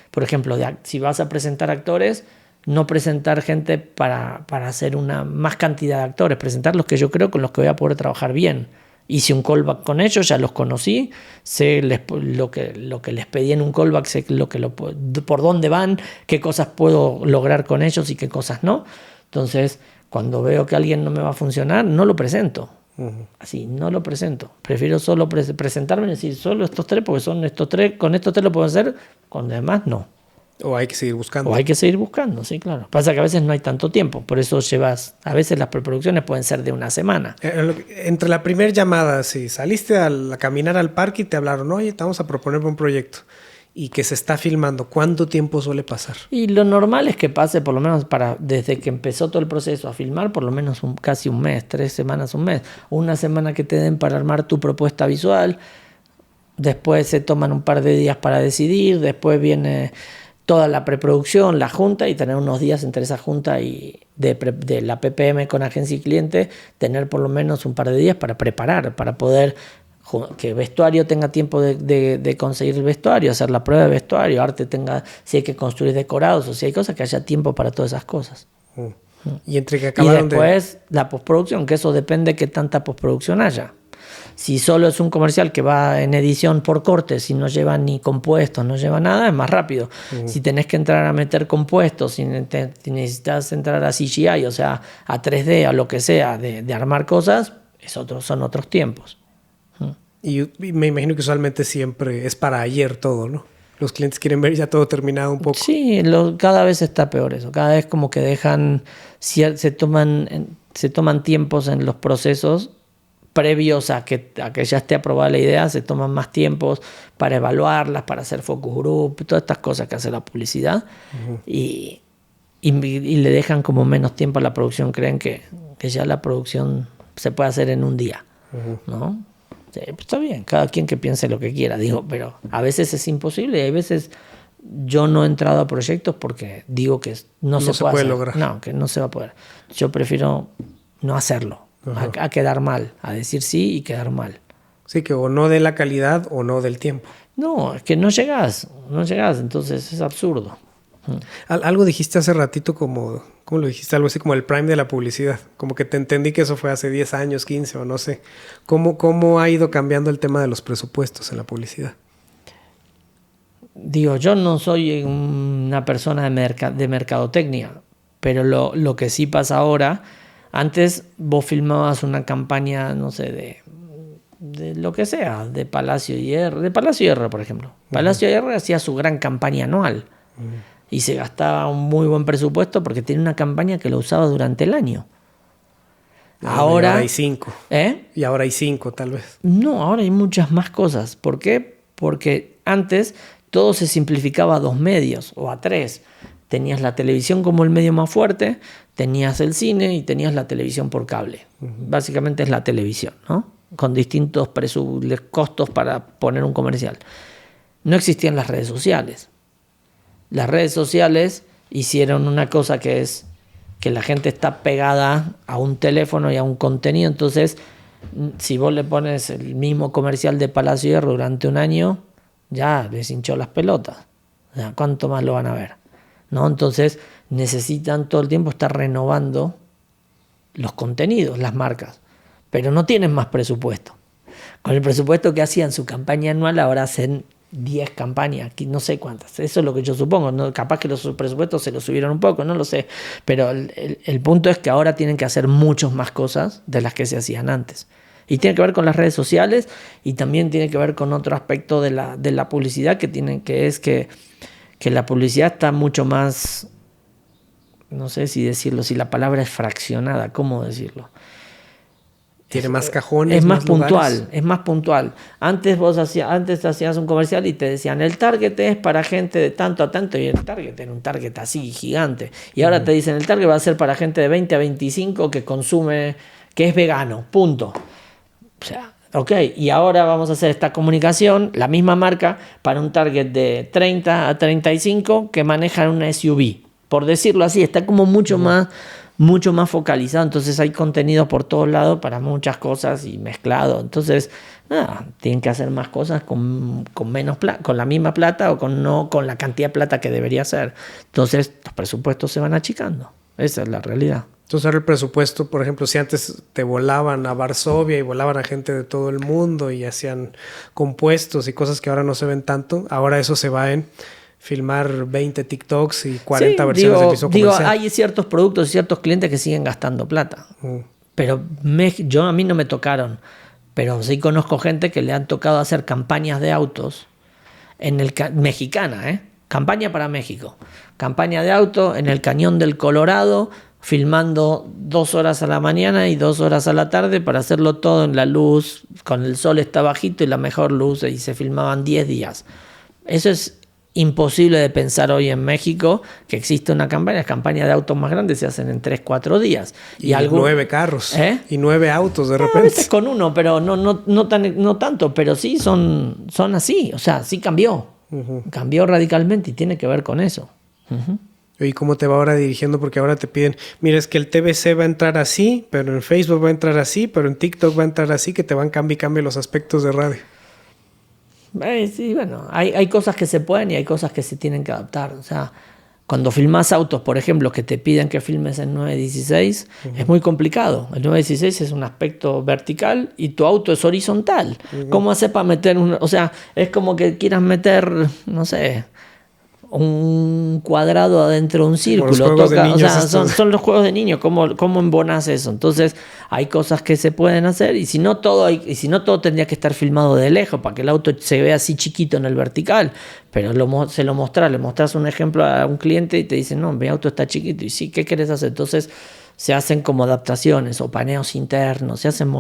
por ejemplo, si vas a presentar actores, no presentar gente para hacer una más cantidad de actores, presentar los que yo creo con los que voy a poder trabajar bien. Hice un callback con ellos, ya los conocí, sé lo que les pedí en un callback, sé por dónde van, qué cosas puedo lograr con ellos y qué cosas no. Entonces, cuando veo que alguien no me va a funcionar, no lo presento. Así, no lo presento. Prefiero solo presentarme y decir solo estos tres, porque son estos tres, con estos tres lo puedo hacer, con los demás no. O hay que seguir buscando. Sí, claro. Pasa que a veces no hay tanto tiempo, por eso a veces las preproducciones pueden ser de una semana. Entre la primera llamada, si saliste a caminar al parque y te hablaron, oye, te vamos a proponer un proyecto, y que se está filmando, ¿cuánto tiempo suele pasar? Y lo normal es que pase por lo menos desde que empezó todo el proceso a filmar, por lo menos casi un mes, 3 semanas, un mes. Una semana que te den para armar tu propuesta visual, después se toman un par de días para decidir, después viene toda la preproducción, la junta, y tener unos días entre esa junta y de la PPM con agencia y cliente, tener por lo menos un par de días para preparar, para poder que vestuario tenga tiempo de conseguir el vestuario, hacer la prueba de vestuario, arte si hay que construir decorados o si hay cosas, que haya tiempo para todas esas cosas. Y entre que acabaron después la postproducción, que eso depende de qué tanta postproducción haya. Si solo es un comercial que va en edición por cortes, si no lleva ni compuestos, no lleva nada, es más rápido. Si tenés que entrar a meter compuestos, si necesitas entrar a CGI, o sea, a 3D, a lo que sea, de armar cosas, son otros tiempos. Y me imagino que usualmente siempre es para ayer todo, ¿no? Los clientes quieren ver ya todo terminado un poco. Sí, cada vez está peor eso. Cada vez como que se toman tiempos en los procesos previos a que ya esté aprobada la idea, se toman más tiempos para evaluarlas, para hacer focus group, todas estas cosas que hace la publicidad. Y le dejan como menos tiempo a la producción. Creen que ya la producción se puede hacer en un día, ¿no? Está bien, cada quien que piense lo que quiera, digo, pero a veces es imposible y hay veces yo no he entrado a proyectos porque digo que no se puede lograr. No, que no se va a poder. Yo prefiero no hacerlo, a quedar mal, a decir sí y quedar mal. Sí, que o no de la calidad o no del tiempo. No, es que no llegas, entonces es absurdo. Algo dijiste hace ratito como... ¿Cómo lo dijiste? Algo así como el prime de la publicidad. Como que te entendí que eso fue hace 10 años, 15 o no sé. ¿Cómo ha ido cambiando el tema de los presupuestos en la publicidad? Digo, yo no soy una persona de mercadotecnia, pero lo que sí pasa ahora, antes vos filmabas una campaña, no sé, de lo que sea, de Palacio Hierro, por ejemplo. Palacio Hierro hacía su gran campaña anual y se gastaba un muy buen presupuesto porque tiene una campaña que lo usaba durante el año. Ahora hay 5. ¿Eh? Y ahora hay 5, tal vez. No, ahora hay muchas más cosas. ¿Por qué? Porque antes todo se simplificaba a 2 medios o a 3. Tenías la televisión como el medio más fuerte, tenías el cine y tenías la televisión por cable. Básicamente es la televisión, ¿no? Con distintos costos para poner un comercial. No existían las redes sociales. Las redes sociales hicieron una cosa que es que la gente está pegada a un teléfono y a un contenido. Entonces, si vos le pones el mismo comercial de Palacio Hierro durante un año, ya les hinchó las pelotas. O sea, ¿cuánto más lo van a ver? ¿No? Entonces, necesitan todo el tiempo estar renovando los contenidos, las marcas. Pero no tienen más presupuesto. Con el presupuesto que hacían su campaña anual, ahora hacen 10 campañas, no sé cuántas. Eso es lo que yo supongo. ¿No? Capaz que los presupuestos se los subieron un poco, no lo sé. Pero el punto es que ahora tienen que hacer muchas más cosas de las que se hacían antes. Y tiene que ver con las redes sociales y también tiene que ver con otro aspecto de la publicidad que es que la publicidad está mucho más, no sé si decirlo, si la palabra es fraccionada, ¿cómo decirlo? Tiene más cajones, es más puntual, lugares. Es más puntual. Antes hacías un comercial y te decían, el target es para gente de tanto a tanto, y el target era un target así, gigante. Y ahora te dicen, el target va a ser para gente de 20 a 25 que consume, que es vegano, punto. O sea, ok, y ahora vamos a hacer esta comunicación, la misma marca, para un target de 30 a 35 que manejan una SUV. Por decirlo así, está como mucho más focalizado. Entonces hay contenido por todos lados para muchas cosas y mezclado. Entonces, tienen que hacer más cosas con menos plata, con la misma plata o no con la cantidad de plata que debería ser. Entonces, los presupuestos se van achicando. Esa es la realidad. Entonces ahora el presupuesto, por ejemplo, si antes te volaban a Varsovia y volaban a gente de todo el mundo y hacían compuestos y cosas que ahora no se ven tanto, ahora eso se va en filmar 20 TikToks y 40 versiones de piso comercial. Hay ciertos productos y ciertos clientes que siguen gastando plata. Pero a mí no me tocaron. Pero sí conozco gente que le han tocado hacer campañas de autos mexicana, campaña para México. Campaña de auto en el Cañón del Colorado, filmando 2 horas a la mañana y 2 horas a la tarde para hacerlo todo en la luz, con el sol está bajito y la mejor luz, y se filmaban 10 días. Eso es imposible de pensar hoy en México, que existe una campaña. Las campañas de autos más grandes se hacen en 3-4 días. Y 9 carros. Y 9 autos de repente. A veces con uno, pero no tanto, pero sí son así. O sea, sí cambió. Cambió radicalmente y tiene que ver con eso. ¿Y cómo te va ahora dirigiendo? Porque ahora te piden, mira, es que el TVC va a entrar así, pero en Facebook va a entrar así, pero en TikTok va a entrar así, que te van cambie los aspectos de radio. Sí, bueno, hay cosas que se pueden y hay cosas que se tienen que adaptar. O sea, cuando filmas autos, por ejemplo, que te piden que filmes en 9:16, es muy complicado. El 9:16 es un aspecto vertical y tu auto es horizontal. ¿Cómo haces para meter o sea, es como que quieras meter, no sé, un cuadrado adentro de un círculo. Son los juegos de niños. ¿Cómo embonas eso? Entonces hay cosas que se pueden hacer y si no todo tendría que estar filmado de lejos para que el auto se vea así chiquito en el vertical. Pero le mostrás un ejemplo a un cliente y te dice, no, mi auto está chiquito. Y sí, ¿qué querés hacer? Entonces se hacen como adaptaciones o paneos internos, se hacen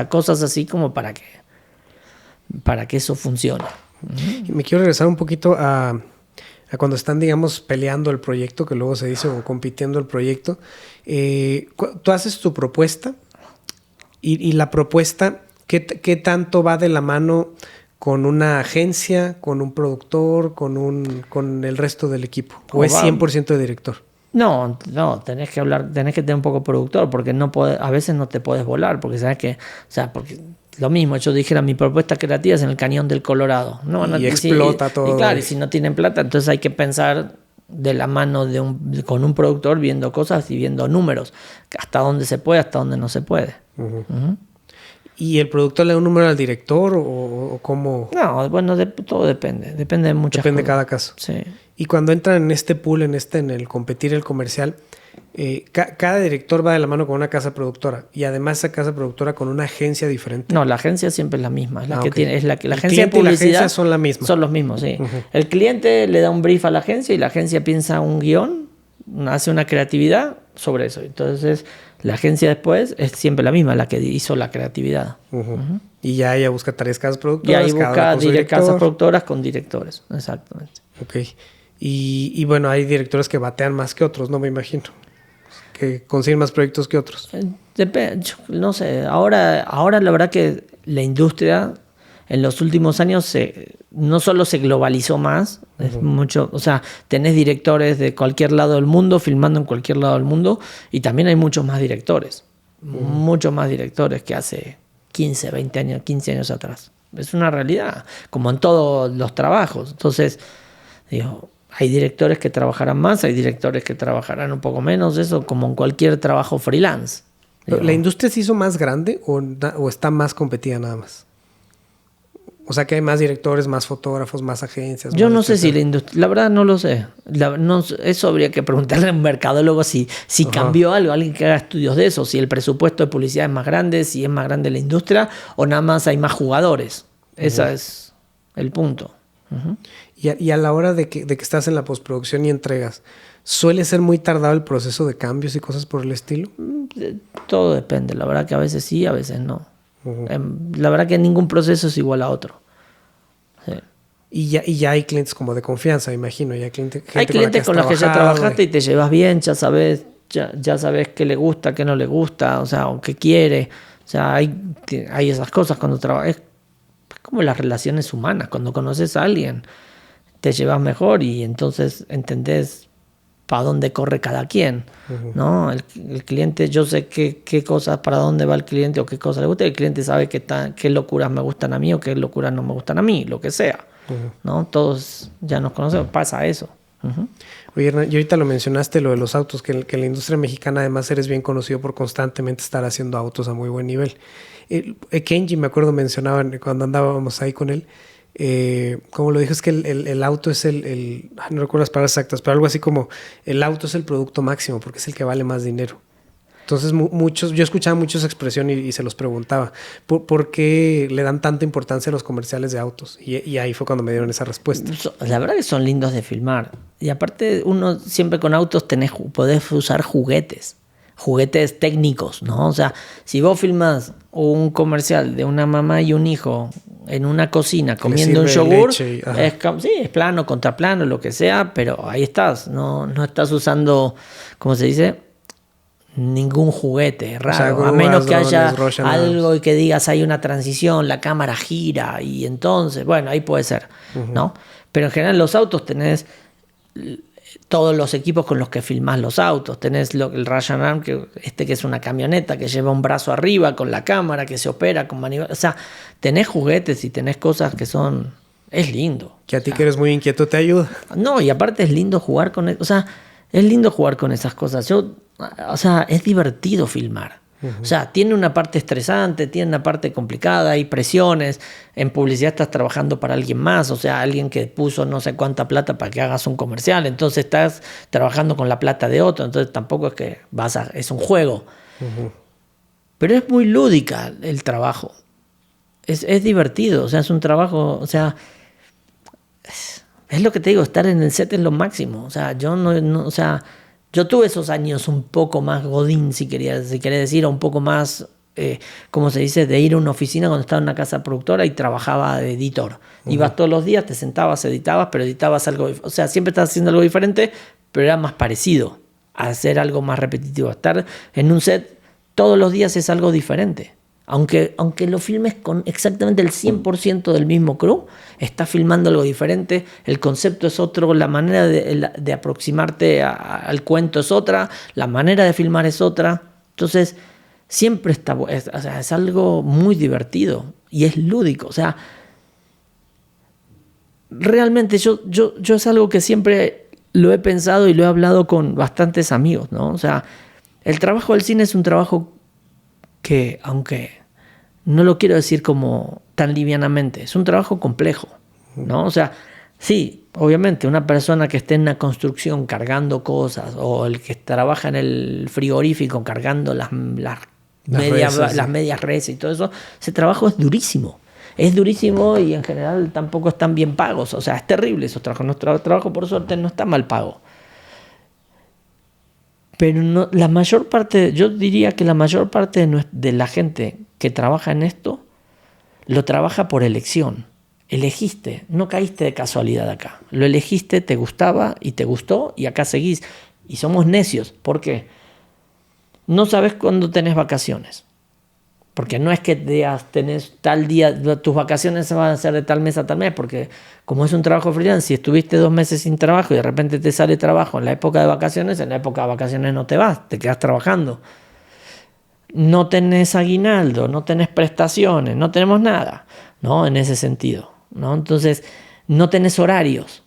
cosas así como para que eso funcione. Y me quiero regresar un poquito a cuando están, digamos, peleando el proyecto, que luego se dice, o compitiendo el proyecto. Tú haces tu propuesta y la propuesta, ¿qué tanto va de la mano con una agencia, con un productor, con el resto del equipo? ¿O es 100% de director? No, tenés que tener un poco productor, porque a veces no te puedes volar, porque sabes que, porque lo mismo, yo dijera, mi propuesta creativa es en el Cañón del Colorado. Y explota todo. Y claro, y si no tienen plata, entonces hay que pensar de la mano con un productor viendo cosas y viendo números, hasta dónde se puede, hasta dónde no se puede. ¿Y el productor le da un número al director o cómo? No, bueno, todo depende de muchas Depende de cosas. cada caso. Sí. Y cuando entran en este pool, en el competir el comercial, cada director va de la mano con una casa productora y además esa casa productora con una agencia diferente. No, la agencia siempre es la misma. Es la que ok. tiene, la El agencia de cliente y la publicidad agencia son la misma. Son los mismos, sí. El cliente le da un brief a la agencia y la agencia piensa un guión, hace una creatividad sobre eso. Entonces, la agencia después es siempre la misma, la que hizo la creatividad. Y ya ella busca tareas casas Y productoras. ahí cada busca una con su director. casas productoras con directores. Exactamente. Ok. Y bueno, hay directores que batean más que otros, no me imagino. Que consiguen más proyectos que otros. Depende, no sé. Ahora la verdad que la industria en los últimos años no solo se globalizó más, es mucho, o sea, tenés directores de cualquier lado del mundo filmando en cualquier lado del mundo y también hay muchos más directores. Muchos más directores que hace 15, 20 años, 15 años atrás. Es una realidad, como en todos los trabajos. Entonces, digo, hay directores que trabajarán más, hay directores que trabajarán un poco menos, eso como en cualquier trabajo freelance. Digo, ¿la industria se hizo más grande o está más competida nada más? O sea, que hay más directores, más fotógrafos, más agencias. Yo más no sé si etcétera. la industria, la verdad no lo sé. Eso habría que preguntarle a un mercadólogo si cambió algo, alguien que haga estudios de eso, si el presupuesto de publicidad es más grande, si es más grande la industria o nada más hay más jugadores. Ese es el punto. Y a la hora de que estás en la postproducción y entregas, ¿suele ser muy tardado el proceso de cambios y cosas por el estilo? Todo depende, la verdad que a veces sí, a veces no. La verdad que ningún proceso es igual a otro. Sí. Y ya hay clientes como de confianza, me imagino. Ya gente Hay clientes con los que ya trabajado, trabajaste y te llevas bien, ya sabes qué le gusta, qué no le gusta, o sea, o qué quiere. O sea, hay esas cosas cuando trabajas. Es como las relaciones humanas. Cuando conoces a alguien, te llevas mejor y entonces entendés para dónde corre cada quien, ¿no? El cliente, yo sé qué cosas, para dónde va el cliente o qué cosas le gusta. El cliente sabe qué locuras me gustan a mí o qué locuras no me gustan a mí, lo que sea, ¿no? Todos ya nos conocemos, pasa eso. Oye, Hernán, y ahorita lo mencionaste, lo de los autos, que en la industria mexicana además eres bien conocido por constantemente estar haciendo autos a muy buen nivel. Kenji, me acuerdo, mencionaba cuando andábamos ahí con él, como lo dijo, es que el auto es no recuerdo las palabras exactas, pero algo así como el auto es el producto máximo porque es el que vale más dinero. Entonces yo escuchaba mucho esa expresión y se los preguntaba, ¿por qué le dan tanta importancia a los comerciales de autos? Y ahí fue cuando me dieron esa respuesta. La verdad que son lindos de filmar. Y aparte uno siempre con autos podés usar juguetes técnicos, ¿no? O sea, si vos filmás un comercial de una mamá y un hijo en una cocina comiendo un yogur, es plano, contraplano, lo que sea, pero ahí estás, no estás usando, ¿cómo se dice? Ningún juguete raro, o sea, grúas, a menos que haya algo y que digas hay una transición, la cámara gira y entonces, bueno, ahí puede ser, ¿no? Pero en general los autos tenés todos los equipos con los que filmás los autos. Tenés el Russian Arm, que es una camioneta que lleva un brazo arriba con la cámara, que se opera con manivela. O sea, tenés juguetes y tenés cosas que son... Es lindo. Que a ti que eres muy inquieto te ayuda. No, y aparte es lindo jugar con... O sea, es lindo jugar con esas cosas. O sea, es divertido filmar. O sea, tiene una parte estresante, tiene una parte complicada, hay presiones. En publicidad estás trabajando para alguien más, o sea, alguien que puso no sé cuánta plata para que hagas un comercial. Entonces estás trabajando con la plata de otro. Entonces tampoco es que es un juego. Pero es muy lúdica el trabajo. Es divertido, o sea, es un trabajo, o sea... Es lo que te digo, estar en el set es lo máximo. O sea, yo tuve esos años un poco más godín, si querés decir, o un poco más, ¿cómo se dice?, de ir a una oficina cuando estaba en una casa productora y trabajaba de editor. Ibas todos los días, te sentabas, editabas, pero editabas algo, o sea, siempre estabas haciendo algo diferente, pero era más parecido a hacer algo más repetitivo. Estar en un set todos los días es algo diferente. Aunque lo filmes con exactamente el 100% del mismo crew, estás filmando algo diferente, el concepto es otro, la manera de aproximarte al cuento es otra, la manera de filmar es otra. Entonces, siempre es algo muy divertido y es lúdico. O sea, realmente yo es algo que siempre lo he pensado y lo he hablado con bastantes amigos, ¿no? O sea, el trabajo del cine es un trabajo que, aunque no lo quiero decir como tan livianamente, es un trabajo complejo, ¿no? O sea, sí, obviamente una persona que esté en una construcción cargando cosas, o el que trabaja en el frigorífico cargando las medias res y todo eso, ese trabajo es durísimo. Es durísimo y en general tampoco están bien pagos. O sea, es terrible esos trabajos. Nuestro trabajo, por suerte, no está mal pago. Pero no, la mayor parte, yo diría que la mayor parte de la gente que trabaja en esto, lo trabaja por elección. Elegiste, no caíste de casualidad acá. Lo elegiste, te gustaba y te gustó y acá seguís. Y somos necios. ¿Por qué? No sabes cuándo tenés vacaciones. Porque no es que tenés tal día, tus vacaciones se van a hacer de tal mes a tal mes, porque como es un trabajo freelance, si estuviste 2 meses sin trabajo y de repente te sale trabajo en la época de vacaciones, en la época de vacaciones no te vas, te quedas trabajando. No tenés aguinaldo, no tenés prestaciones, no tenemos nada, ¿no? En ese sentido, ¿no? Entonces, no tenés horarios.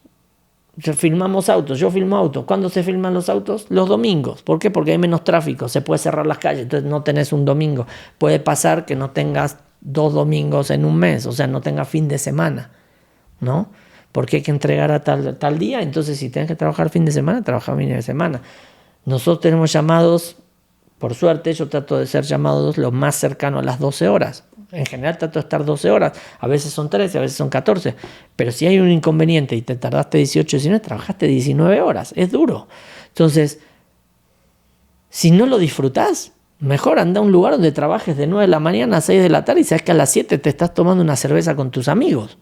Filmamos autos, yo filmo autos. ¿Cuándo se filman los autos? Los domingos. ¿Por qué? Porque hay menos tráfico, se puede cerrar las calles, entonces no tenés un domingo. Puede pasar que no tengas 2 domingos en un mes, o sea, no tengas fin de semana, ¿no? Porque hay que entregar a tal día, entonces si tienes que trabajar fin de semana, trabaja fin de semana. Nosotros tenemos llamados, por suerte, yo trato de ser llamados lo más cercano a las 12 horas. En general trato de estar 12 horas, a veces son 13, a veces son 14, pero si hay un inconveniente y te tardaste 18, 19, trabajaste 19 horas, es duro. Entonces, si no lo disfrutás, mejor anda a un lugar donde trabajes de 9 de la mañana a 6 de la tarde y sabes que a las 7 te estás tomando una cerveza con tus amigos,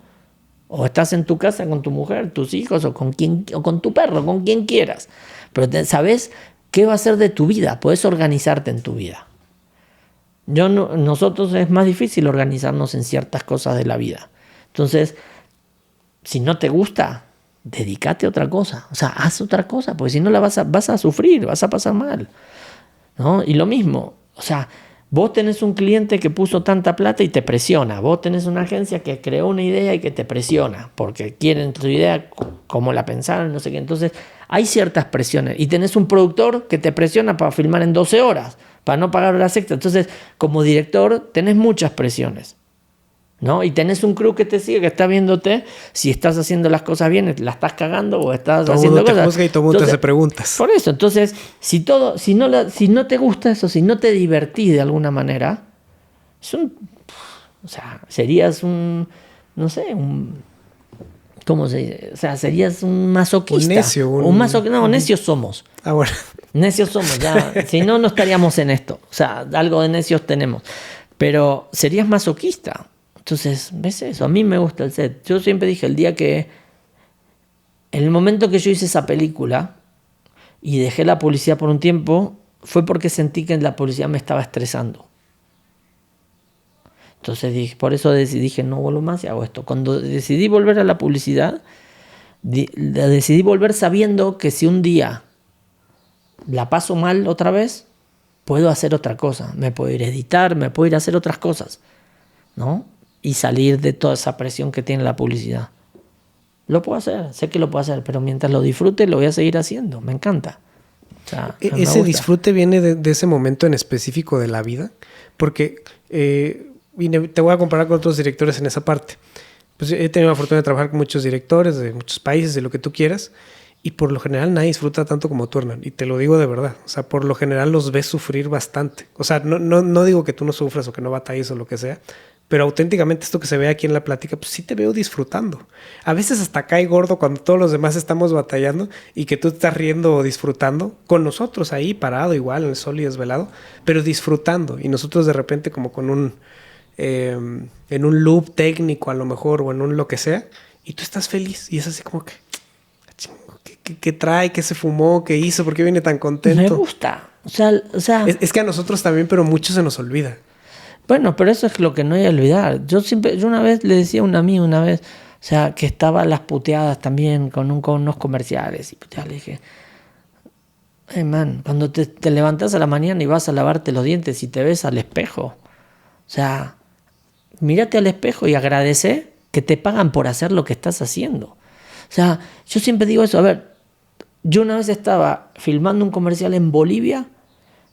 o estás en tu casa con tu mujer, tus hijos, o con tu perro, con quien quieras, pero sabes qué va a ser de tu vida, podés organizarte en tu vida. Nosotros es más difícil organizarnos en ciertas cosas de la vida. Entonces, si no te gusta, dedícate a otra cosa. O sea, haz otra cosa, porque si no vas a sufrir, vas a pasar mal, ¿no? Y lo mismo, o sea, vos tenés un cliente que puso tanta plata y te presiona. Vos tenés una agencia que creó una idea y que te presiona, porque quieren tu idea como la pensaron, no sé qué. Entonces, hay ciertas presiones. Y tenés un productor que te presiona para filmar en 12 horas, para no pagar las extras. Entonces, como director, tenés muchas presiones, ¿no? Y tenés un crew que te sigue, que está viéndote si estás haciendo las cosas bien, la estás cagando o estás haciendo cosas. Todo el mundo te juzga y todo el mundo te hace preguntas. Por eso, entonces, si no te gusta eso, si no te divertís de alguna manera, serías un, no sé, ¿cómo se dice? O sea, serías un masoquista. Un necio. No, necios somos. Ah, bueno. Necios somos, ya. Si no, no estaríamos en esto. O sea, algo de necios tenemos. Pero serías masoquista. Entonces, ¿ves eso? A mí me gusta el set. Yo siempre dije, en el momento que yo hice esa película y dejé la publicidad por un tiempo, fue porque sentí que la publicidad me estaba estresando. Entonces por eso dije, no vuelvo más y hago esto. Cuando decidí volver a la publicidad, decidí volver sabiendo que si un día la paso mal otra vez, puedo hacer otra cosa. Me puedo ir a editar, me puedo ir a hacer otras cosas, ¿no? Y salir de toda esa presión que tiene la publicidad. Lo puedo hacer, sé que lo puedo hacer, pero mientras lo disfrute lo voy a seguir haciendo. Me encanta. O sea, ¿Ese disfrute viene de ese momento en específico de la vida? Porque te voy a comparar con otros directores en esa parte. Pues he tenido la fortuna de trabajar con muchos directores de muchos países, de lo que tú quieras, y por lo general nadie disfruta tanto como tú, Hernán. Y te lo digo de verdad. O sea, por lo general los ves sufrir bastante. O sea, no digo que tú no sufras o que no batalles o lo que sea, pero auténticamente esto que se ve aquí en la plática, pues sí te veo disfrutando. A veces hasta cae gordo cuando todos los demás estamos batallando y que tú estás riendo o disfrutando con nosotros ahí parado igual en el sol y desvelado, pero disfrutando. Y nosotros de repente como con en un loop técnico a lo mejor o en un lo que sea, y tú estás feliz y es así como que ¿qué trae? ¿Qué se fumó? ¿Qué hizo? ¿Por qué viene tan contento? Me gusta. O sea es que a nosotros también, pero mucho se nos olvida. Bueno, pero eso es lo que no hay que olvidar. Yo una vez le decía a un amigo, o sea, que estaba las puteadas también con unos comerciales. Y puteadas, le dije, man, cuando te levantás a la mañana y vas a lavarte los dientes y te ves al espejo, o sea, mírate al espejo y agradece que te pagan por hacer lo que estás haciendo. O sea, yo siempre digo eso, a ver, Yo una vez estaba filmando un comercial en Bolivia,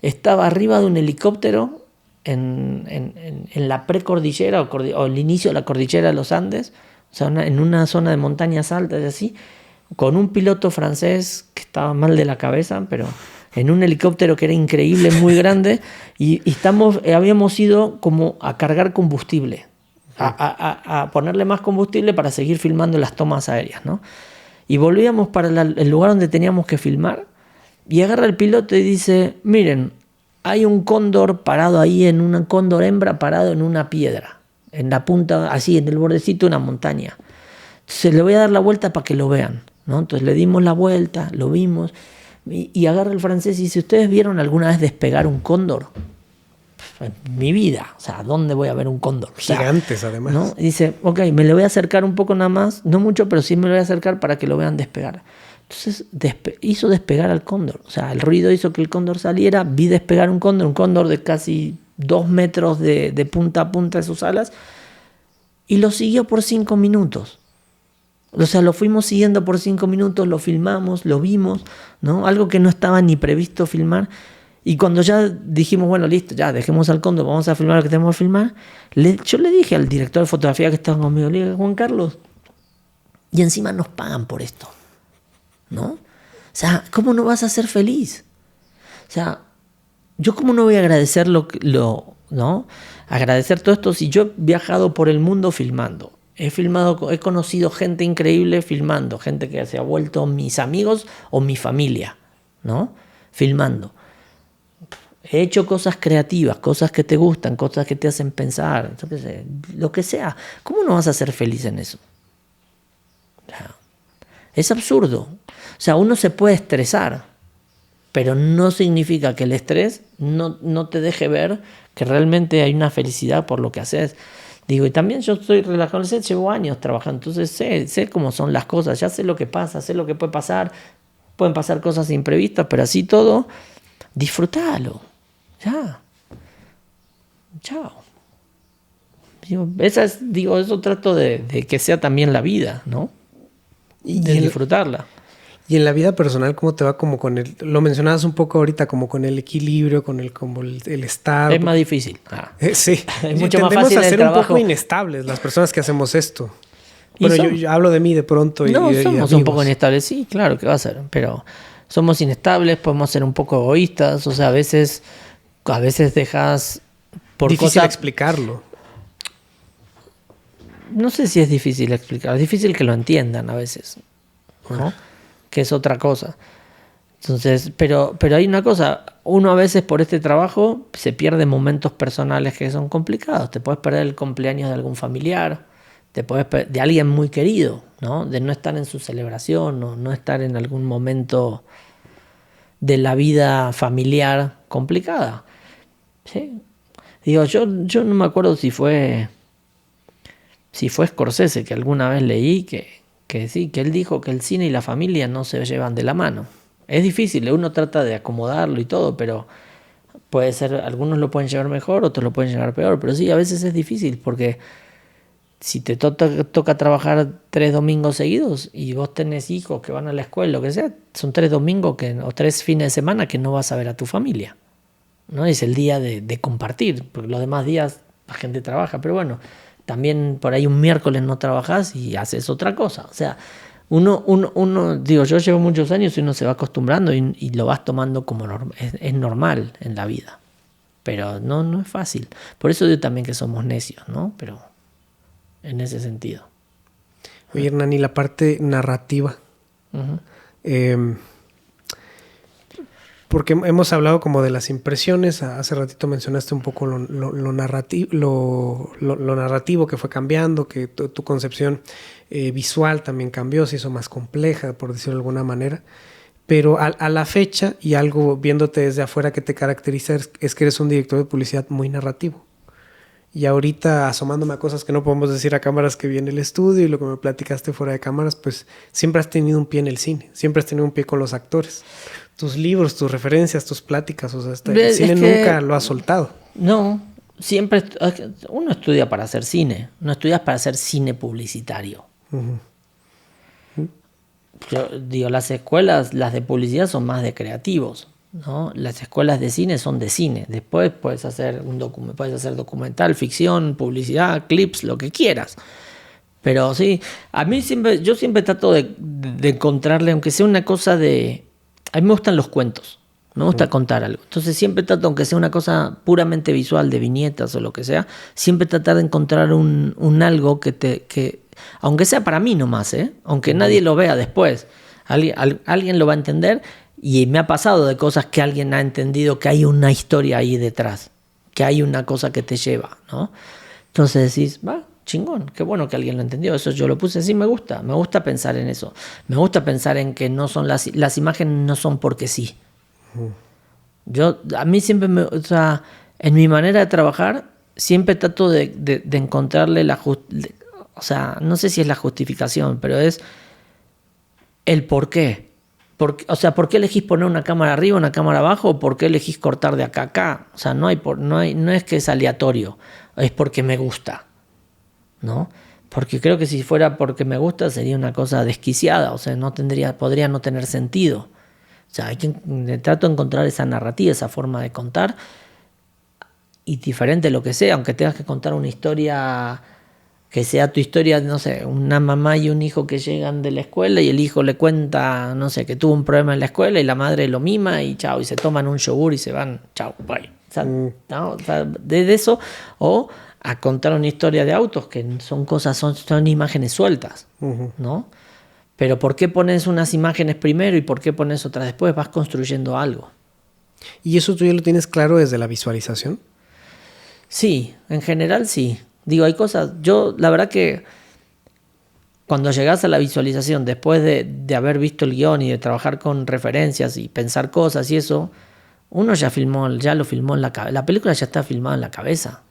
estaba arriba de un helicóptero en la precordillera o el inicio de la cordillera de los Andes, o sea, en una zona de montañas altas y así, con un piloto francés que estaba mal de la cabeza, pero en un helicóptero que era increíble, muy grande, y habíamos ido como a cargar combustible, a ponerle más combustible para seguir filmando las tomas aéreas, ¿no? Y volvíamos para el lugar donde teníamos que filmar, y agarra el piloto y dice, miren, hay un cóndor parado ahí, un cóndor hembra parado en una piedra, en la punta, así, en el bordecito de una montaña. Entonces le voy a dar la vuelta para que lo vean, ¿no? Entonces le dimos la vuelta, lo vimos, y agarra el francés y dice, ¿ustedes vieron alguna vez despegar un cóndor? En mi vida, o sea, ¿dónde voy a ver un cóndor? O sea, gigantes además. ¿no? Y dice, ok, me le voy a acercar un poco nada más, no mucho, pero sí me lo voy a acercar para que lo vean despegar. Entonces hizo despegar al cóndor, o sea, el ruido hizo que el cóndor saliera, vi despegar un cóndor de casi 2 metros de punta a punta de sus alas, y lo siguió por 5 minutos. O sea, lo fuimos siguiendo por 5 minutos, lo filmamos, lo vimos, ¿no? Algo que no estaba ni previsto filmar. Y cuando ya dijimos, bueno, listo, ya dejemos al cóndor, vamos a filmar lo que tenemos que filmar, yo le dije al director de fotografía que estaba conmigo, le dije, Juan Carlos, y encima nos pagan por esto, ¿no? O sea, ¿cómo no vas a ser feliz? O sea, ¿yo cómo no voy a agradecer ¿no? Agradecer todo esto si yo he viajado por el mundo filmando? He conocido gente increíble filmando, gente que se ha vuelto mis amigos o mi familia, ¿no? Filmando. He hecho cosas creativas, cosas que te gustan, cosas que te hacen pensar, yo qué sé, lo que sea. ¿Cómo no vas a ser feliz en eso? O sea, es absurdo. O sea, uno se puede estresar, pero no significa que el estrés no te deje ver que realmente hay una felicidad por lo que haces. Digo, y también yo estoy relajado, llevo años trabajando, entonces sé cómo son las cosas, ya sé lo que pasa, sé lo que puede pasar, pueden pasar cosas imprevistas, pero así todo, disfrútalo, ya, chao. Eso trato de que sea también la vida, ¿no? De disfrutarla. Y en la vida personal, ¿cómo te va como con lo mencionabas un poco ahorita, como con el equilibrio, con el estar? Es más difícil. Sí. Es mucho más fácil a ser el trabajo. Un poco inestables las personas que hacemos esto. Bueno, yo hablo de mí de pronto. Somos un poco inestables, sí, claro que va a ser, pero somos inestables, podemos ser un poco egoístas, o sea, a veces dejas por difícil explicarlo. No sé si es difícil explicar, es difícil que lo entiendan a veces, ¿no? Que es otra cosa. Entonces, pero hay una cosa, uno a veces por este trabajo se pierde momentos personales que son complicados. Te puedes perder el cumpleaños de algún familiar, de alguien muy querido, ¿no? De no estar en su celebración o no estar en algún momento de la vida familiar complicada. ¿Sí? Digo, yo no me acuerdo si fue Scorsese, que alguna vez leí que sí, que él dijo que el cine y la familia no se llevan de la mano. Es difícil, uno trata de acomodarlo y todo, pero puede ser, algunos lo pueden llevar mejor, otros lo pueden llevar peor, pero sí, a veces es difícil, porque si te toca trabajar 3 domingos seguidos y vos tenés hijos que van a la escuela, lo que sea, son 3 domingos o 3 fines de semana que no vas a ver a tu familia, ¿no? Es el día de compartir, porque los demás días la gente trabaja, pero bueno, también por ahí un miércoles no trabajas y haces otra cosa. O sea, digo, yo llevo muchos años y uno se va acostumbrando y lo vas tomando como es normal en la vida. Pero no es fácil. Por eso digo también que somos necios, ¿no? Pero en ese sentido. Oye, Hernán, y la parte narrativa. Uh-huh. Porque hemos hablado como de las impresiones. Hace ratito mencionaste un poco lo narrativo que fue cambiando, que tu concepción visual también cambió, se hizo más compleja, por decirlo de alguna manera. Pero a la fecha, y algo viéndote desde afuera que te caracteriza, es que eres un director de publicidad muy narrativo. Y ahorita, asomándome a cosas que no podemos decir a cámaras que vi en el estudio y lo que me platicaste fuera de cámaras, pues siempre has tenido un pie en el cine, siempre has tenido un pie con los actores. Tus libros, tus referencias, tus pláticas, o sea, el cine nunca lo has soltado. No, siempre uno estudia para hacer cine, no estudias para hacer cine publicitario. Uh-huh. yo digo, las escuelas, las de publicidad son más de creativos, ¿no? Las escuelas de cine son de cine. Después puedes hacer puedes hacer documental, ficción, publicidad, clips, lo que quieras. Pero sí, yo siempre trato de encontrarle, aunque sea una cosa de... A mí me gustan los cuentos, me gusta contar algo. Entonces siempre trato, aunque sea una cosa puramente visual, de viñetas o lo que sea, siempre tratar de encontrar un algo que aunque sea para mí nomás, aunque nadie lo vea después, alguien lo va a entender. Y me ha pasado de cosas que alguien ha entendido que hay una historia ahí detrás, que hay una cosa que te lleva, ¿no? Entonces decís, va, chingón, qué bueno que alguien lo entendió. Eso yo lo puse así, me gusta pensar en eso. Me gusta pensar en que no son las imágenes no son porque sí. A mí siempre o sea, en mi manera de trabajar, siempre trato de encontrarle o sea, no sé si es la justificación, pero es el por qué. O sea, ¿por qué elegís poner una cámara arriba, una cámara abajo? ¿O por qué elegís cortar de acá a acá? O sea, no es que es aleatorio, es porque me gusta, ¿no? Porque creo que si fuera porque me gusta sería una cosa desquiciada, o sea, podría no tener sentido. O sea, trato de encontrar esa narrativa, esa forma de contar, y diferente de lo que sea, aunque tengas que contar una historia que sea tu historia, no sé, una mamá y un hijo que llegan de la escuela y el hijo le cuenta, no sé, que tuvo un problema en la escuela y la madre lo mima y chao, y se toman un yogur y se van, chao, bye. O sea, ¿no? O sea, desde eso, o a contar una historia de autos, que son cosas, son imágenes sueltas, ¿no? Pero ¿por qué pones unas imágenes primero y por qué pones otras después? Vas construyendo algo. ¿Y eso tú ya lo tienes claro desde la visualización? Sí, en general sí. Digo, hay cosas, la verdad que cuando llegas a la visualización, después de haber visto el guión y de trabajar con referencias y pensar cosas y eso, uno ya lo filmó en la cabeza. La película ya está filmada en la cabeza.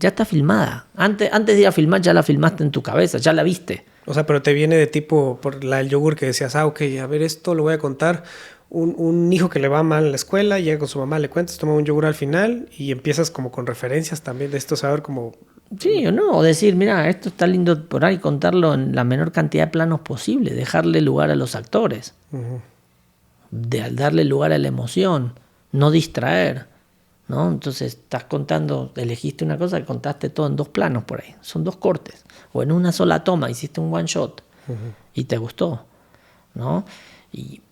Ya está filmada. Antes de ir a filmar ya la filmaste en tu cabeza, ya la viste. O sea, pero te viene de tipo, por el yogur que decías, ok, a ver, esto lo voy a contar. Un hijo que le va mal en la escuela, llega con su mamá, le cuentas, toma un yogur al final y empiezas como con referencias también de esto, saber como... Sí o no, o decir, mira, esto está lindo por ahí, contarlo en la menor cantidad de planos posible, dejarle lugar a los actores, darle lugar a la emoción, no distraer, ¿no? Entonces estás contando, elegiste una cosa, contaste todo en 2 planos por ahí, son 2 cortes, o en una sola toma, hiciste un one shot y te gustó, ¿no? Y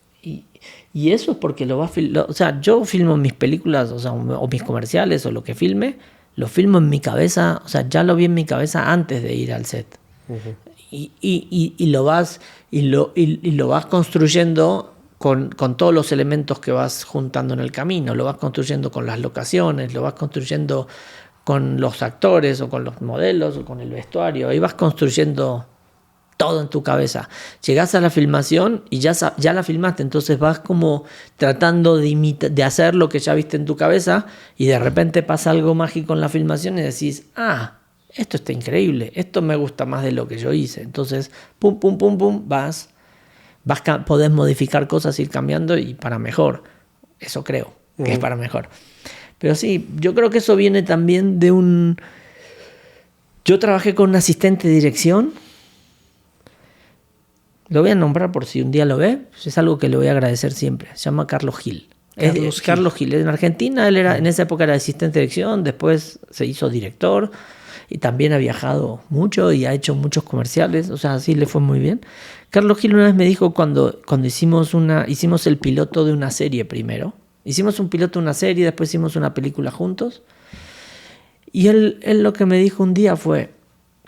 eso es porque o sea, yo filmo mis películas, o sea, o mis comerciales o lo que filme, lo filmo en mi cabeza, o sea, ya lo vi en mi cabeza antes de ir al set. Y lo vas construyendo con todos los elementos que vas juntando en el camino. Lo vas construyendo con las locaciones, lo vas construyendo con los actores o con los modelos o con el vestuario. Ahí vas construyendo todo en tu cabeza. Llegás a la filmación y ya la filmaste, entonces vas como tratando de hacer lo que ya viste en tu cabeza y de repente pasa algo mágico en la filmación y decís, esto está increíble, esto me gusta más de lo que yo hice. Entonces, pum, pum, pum, pum, podés modificar cosas, ir cambiando y para mejor. Eso creo que es para mejor. Pero sí, yo creo que eso viene también de Yo trabajé con un asistente de dirección. Lo voy a nombrar por si un día lo ve. Es algo que le voy a agradecer siempre. Se llama Carlos Gil. Carlos Gil. En Argentina, él en esa época era asistente de dirección, después se hizo director y también ha viajado mucho y ha hecho muchos comerciales. O sea, así le fue muy bien. Carlos Gil una vez me dijo cuando hicimos el piloto de una serie primero. Hicimos un piloto de una serie, después hicimos una película juntos. Y él lo que me dijo un día fue,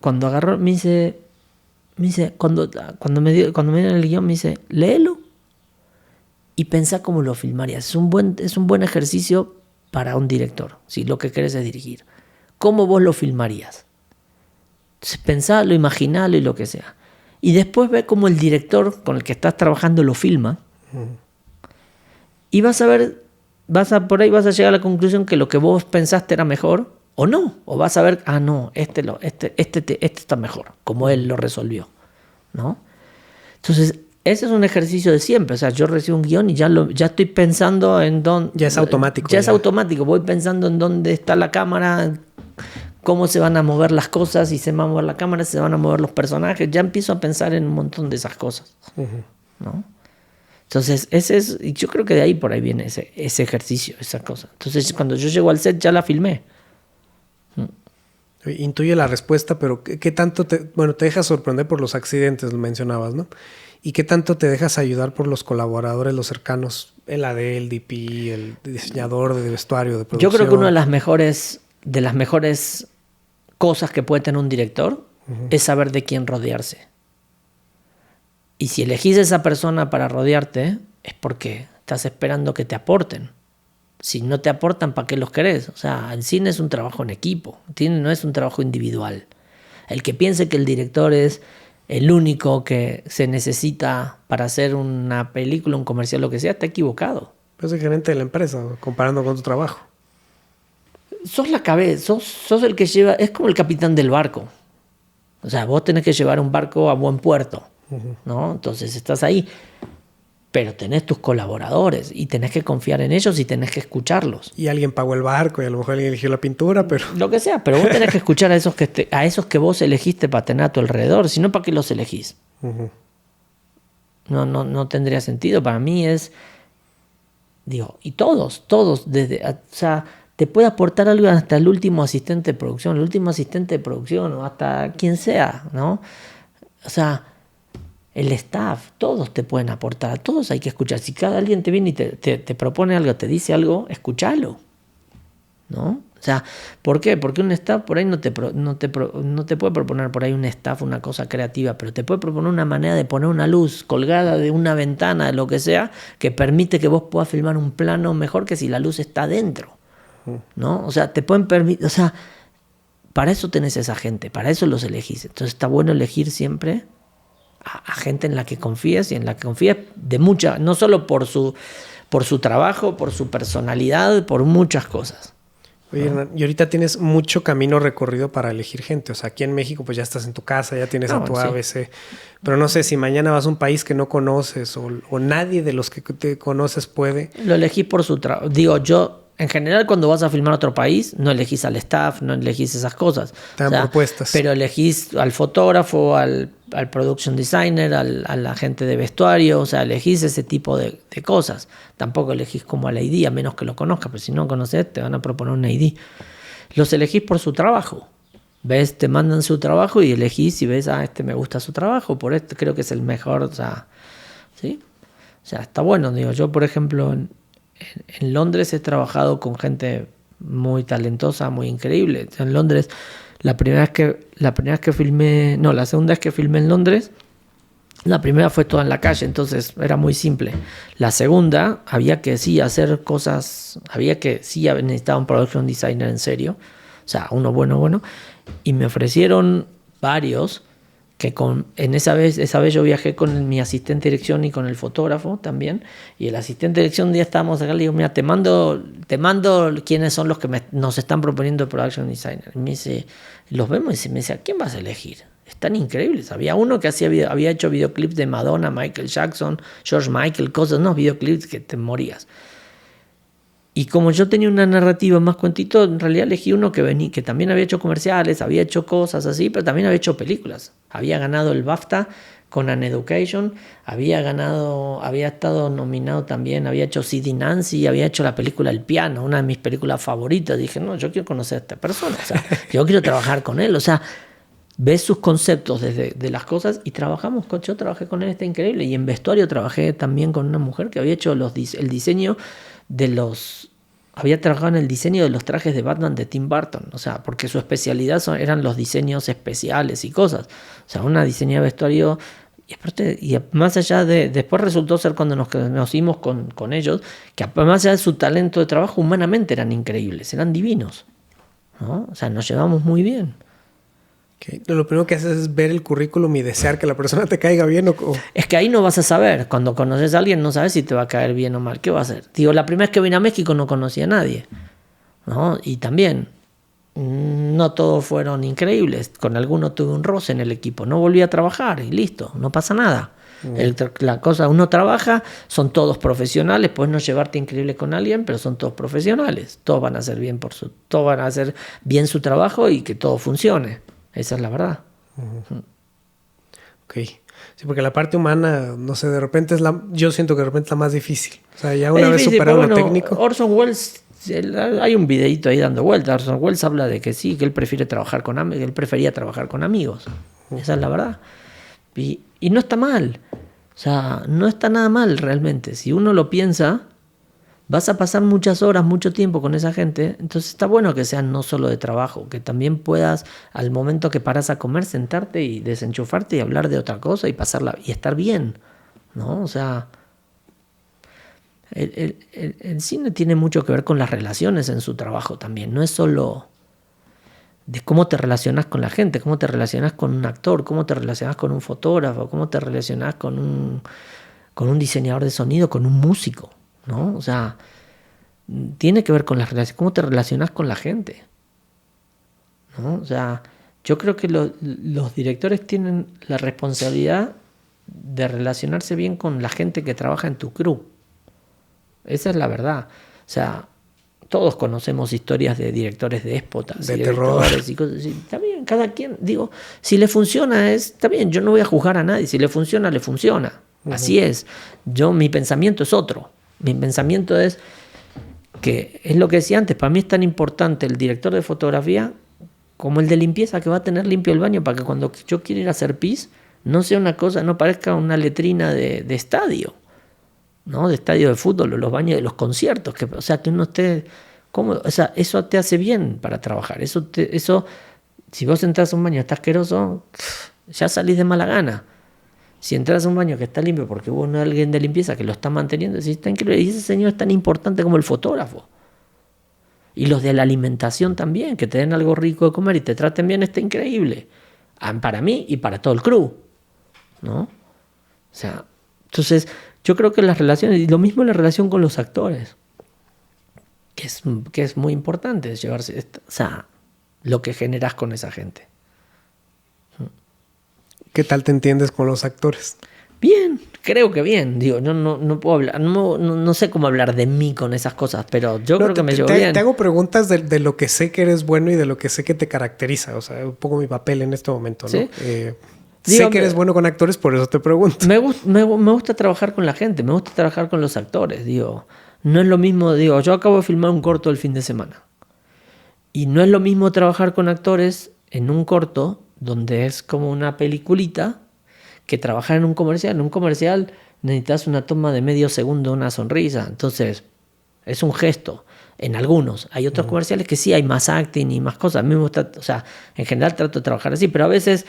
cuando agarró, me dice, cuando me dieron el guión, me dice, léelo y pensá cómo lo filmarías. Es un buen ejercicio para un director, si lo que querés es dirigir. ¿Cómo vos lo filmarías? Entonces, pensalo, imaginalo y lo que sea. Y después ve cómo el director con el que estás trabajando lo filma. Y vas a ver, por ahí vas a llegar a la conclusión que lo que vos pensaste era mejor o no. O vas a ver, no, este está mejor, como él lo resolvió, ¿no? Entonces, ese es un ejercicio de siempre. O sea, yo recibo un guión y ya estoy pensando en dónde... Ya es automático. Ya es automático. Voy pensando en dónde está la cámara, cómo se van a mover las cosas, si se va a mover la cámara, si se van a mover los personajes. Ya empiezo a pensar en un montón de esas cosas, ¿no? Entonces, yo creo que de ahí por ahí viene ese ejercicio, esa cosa. Entonces, cuando yo llego al set ya la filmé. Intuye la respuesta, pero ¿qué tanto te dejas sorprender por los accidentes, lo mencionabas, ¿no? ¿Y qué tanto te dejas ayudar por los colaboradores, los cercanos, el AD, el DP, el diseñador de vestuario, de producción? Yo creo que una de las mejores cosas que puede tener un director es saber de quién rodearse. Y si elegís a esa persona para rodearte, es porque estás esperando que te aporten. Si no te aportan, ¿para qué los querés? O sea, el cine es un trabajo en equipo, no es un trabajo individual. El que piense que el director es el único que se necesita para hacer una película, un comercial, lo que sea, está equivocado. Es el gerente de la empresa, comparando con tu trabajo. Sos la cabeza, sos el que lleva, es como el capitán del barco. O sea, vos tenés que llevar un barco a buen puerto, ¿no? Entonces estás ahí. Pero tenés tus colaboradores y tenés que confiar en ellos y tenés que escucharlos. Y alguien pagó el barco y a lo mejor alguien eligió la pintura, pero... Lo que sea, pero vos tenés que escuchar a esos que vos elegiste para tener a tu alrededor, si no, ¿para qué los elegís? No tendría sentido. Para mí es... y todos, o sea, te puede aportar algo hasta el último asistente de producción, o hasta quien sea, ¿no? O sea... El staff, todos te pueden aportar, a todos hay que escuchar. Si cada alguien te viene y te propone algo, te dice algo, escúchalo, ¿no? O sea, ¿por qué? Porque un staff por ahí no te puede proponer por ahí un staff una cosa creativa, pero te puede proponer una manera de poner una luz colgada de una ventana, de lo que sea, que permite que vos puedas filmar un plano mejor que si la luz está dentro, ¿no? O sea, te pueden permitir, o sea, para eso tenés esa gente, para eso los elegís. Entonces está bueno elegir siempre a gente en la que confíes y en la que confíes de mucha, no solo por su trabajo, por su personalidad, por muchas cosas. Oye, Hernán, y ahorita tienes mucho camino recorrido para elegir gente. O sea, aquí en México pues ya estás en tu casa, ya tienes a tu ABC. Pero no sé, si mañana vas a un país que no conoces o nadie de los que te conoces puede. Lo elegí por su trabajo. Yo, en general, cuando vas a filmar a otro país, no elegís al staff, no elegís esas cosas. Te dan propuestas. Pero elegís al fotógrafo, al production designer, al agente de vestuario, o sea, elegís ese tipo de cosas. Tampoco elegís como al ID, a menos que lo conozcas, pero si no conoces, te van a proponer un ID. Los elegís por su trabajo. ¿Ves? Te mandan su trabajo y elegís y ves, me gusta su trabajo, por esto creo que es el mejor, o sea, ¿sí? O sea, está bueno, yo, por ejemplo, en Londres he trabajado con gente muy talentosa, muy increíble. En Londres, la segunda vez que filmé en Londres, la primera fue toda en la calle, entonces era muy simple. La segunda, había que hacer cosas, necesitaba un production designer en serio, o sea, uno bueno, y me ofrecieron varios, que esa vez yo viajé con mi asistente de dirección y con el fotógrafo también, y el asistente de dirección un día estábamos acá, le digo, mira, te mando quiénes son los que nos están proponiendo el production designer. Y me dice, los vemos y me dice, ¿a quién vas a elegir? Están increíbles. Había uno que había hecho videoclips de Madonna, Michael Jackson, George Michael, videoclips que te morías. Y como yo tenía una narrativa más cuentito, en realidad elegí uno que también había hecho comerciales, había hecho cosas así, pero también había hecho películas. Había ganado el BAFTA con An Education, había estado nominado también, había hecho Sid & Nancy, había hecho la película El Piano, una de mis películas favoritas. Dije, no, yo quiero conocer a esta persona, o sea, yo quiero trabajar con él, o sea, ves sus conceptos de las cosas y yo trabajé con él, está increíble. Y en vestuario trabajé también con una mujer que había hecho el diseño había trabajado en el diseño de los trajes de Batman de Tim Burton, o sea, porque su especialidad eran los diseños especiales y cosas, o sea, una diseñadora de vestuario, y más allá después resultó ser cuando nos conocimos con ellos, que más allá de su talento de trabajo, humanamente eran increíbles, eran divinos, ¿no? O sea, nos llevamos muy bien. Okay. Lo primero que haces es ver el currículum y desear que la persona te caiga bien o... Es que ahí no vas a saber. Cuando conoces a alguien no sabes si te va a caer bien o mal. ¿Qué va a hacer? La primera vez que vine a México no conocía a nadie, ¿no? Y también no todos fueron increíbles. Con alguno tuve un roce en el equipo. No volví a trabajar y listo. No pasa nada. La cosa, uno trabaja, son todos profesionales. Puedes no llevarte increíble con alguien, pero son todos profesionales. Todos van a hacer bien su trabajo y que todo funcione. Esa es la verdad. Ok. Sí, porque la parte humana, no sé, de repente yo siento que de repente es la más difícil. O sea, ya una vez superado lo técnico. Orson Welles, hay un videito ahí dando vueltas. Orson Welles habla de que sí, que él prefiere trabajar con amigos, él prefería trabajar con amigos. Esa es la verdad. Y no está mal. O sea, no está nada mal realmente. Si uno lo piensa, vas a pasar muchas horas, mucho tiempo con esa gente. Entonces está bueno que sean no solo de trabajo, que también puedas, al momento que paras a comer, sentarte y desenchufarte y hablar de otra cosa y pasarla y estar bien, ¿no? O sea, el cine tiene mucho que ver con las relaciones en su trabajo también. No es solo de cómo te relacionas con la gente, cómo te relacionas con un actor, cómo te relacionas con un fotógrafo, cómo te relacionas con un diseñador de sonido, con un músico, ¿no? O sea, tiene que ver con las relaciones, cómo te relacionas con la gente, ¿no? O sea, yo creo que los directores tienen la responsabilidad de relacionarse bien con la gente que trabaja en tu crew. Esa es la verdad. O sea, todos conocemos historias de directores déspotas, de terror y cosas así. Está bien, cada quien, digo, si le funciona está bien, yo no voy a juzgar a nadie, si le funciona, le funciona. Así es. Mi pensamiento es otro. Mi pensamiento es que es lo que decía antes, para mí es tan importante el director de fotografía como el de limpieza, que va a tener limpio el baño para que cuando yo quiera ir a hacer pis no sea una cosa, no parezca una letrina de estadio, ¿no? De estadio de fútbol o los baños de los conciertos, o sea, que uno esté cómodo. O sea, eso te hace bien para trabajar. Eso, si vos entras a un baño y está asqueroso, ya salís de mala gana. Si entras a un baño que está limpio porque hubo alguien de limpieza que lo está manteniendo, decís, está increíble. Y ese señor es tan importante como el fotógrafo. Y los de la alimentación también, que te den algo rico de comer y te traten bien, está increíble. Para mí y para todo el crew, ¿no? O sea, entonces yo creo que las relaciones, y lo mismo la relación con los actores, que es muy importante, es llevarse, o sea, lo que generas con esa gente. ¿Qué tal te entiendes con los actores? Bien, creo que bien. Digo, no puedo hablar, no sé cómo hablar de mí con esas cosas, pero yo creo que me llevo bien. Te hago preguntas de lo que sé que eres bueno y de lo que sé que te caracteriza. O sea, un poco mi papel en este momento, ¿no? ¿Sí? Sé que eres bueno con actores, por eso te pregunto. Me gusta trabajar con la gente, me gusta trabajar con los actores. Digo, no es lo mismo, yo acabo de filmar un corto el fin de semana. Y no es lo mismo trabajar con actores en un corto, donde es como una peliculita, que trabajar en un comercial. En un comercial necesitas una toma de medio segundo, una sonrisa. Entonces, es un gesto. En algunos. Hay otros comerciales que sí hay más acting y más cosas. A mí me gusta, o sea, en general trato de trabajar así, pero a veces,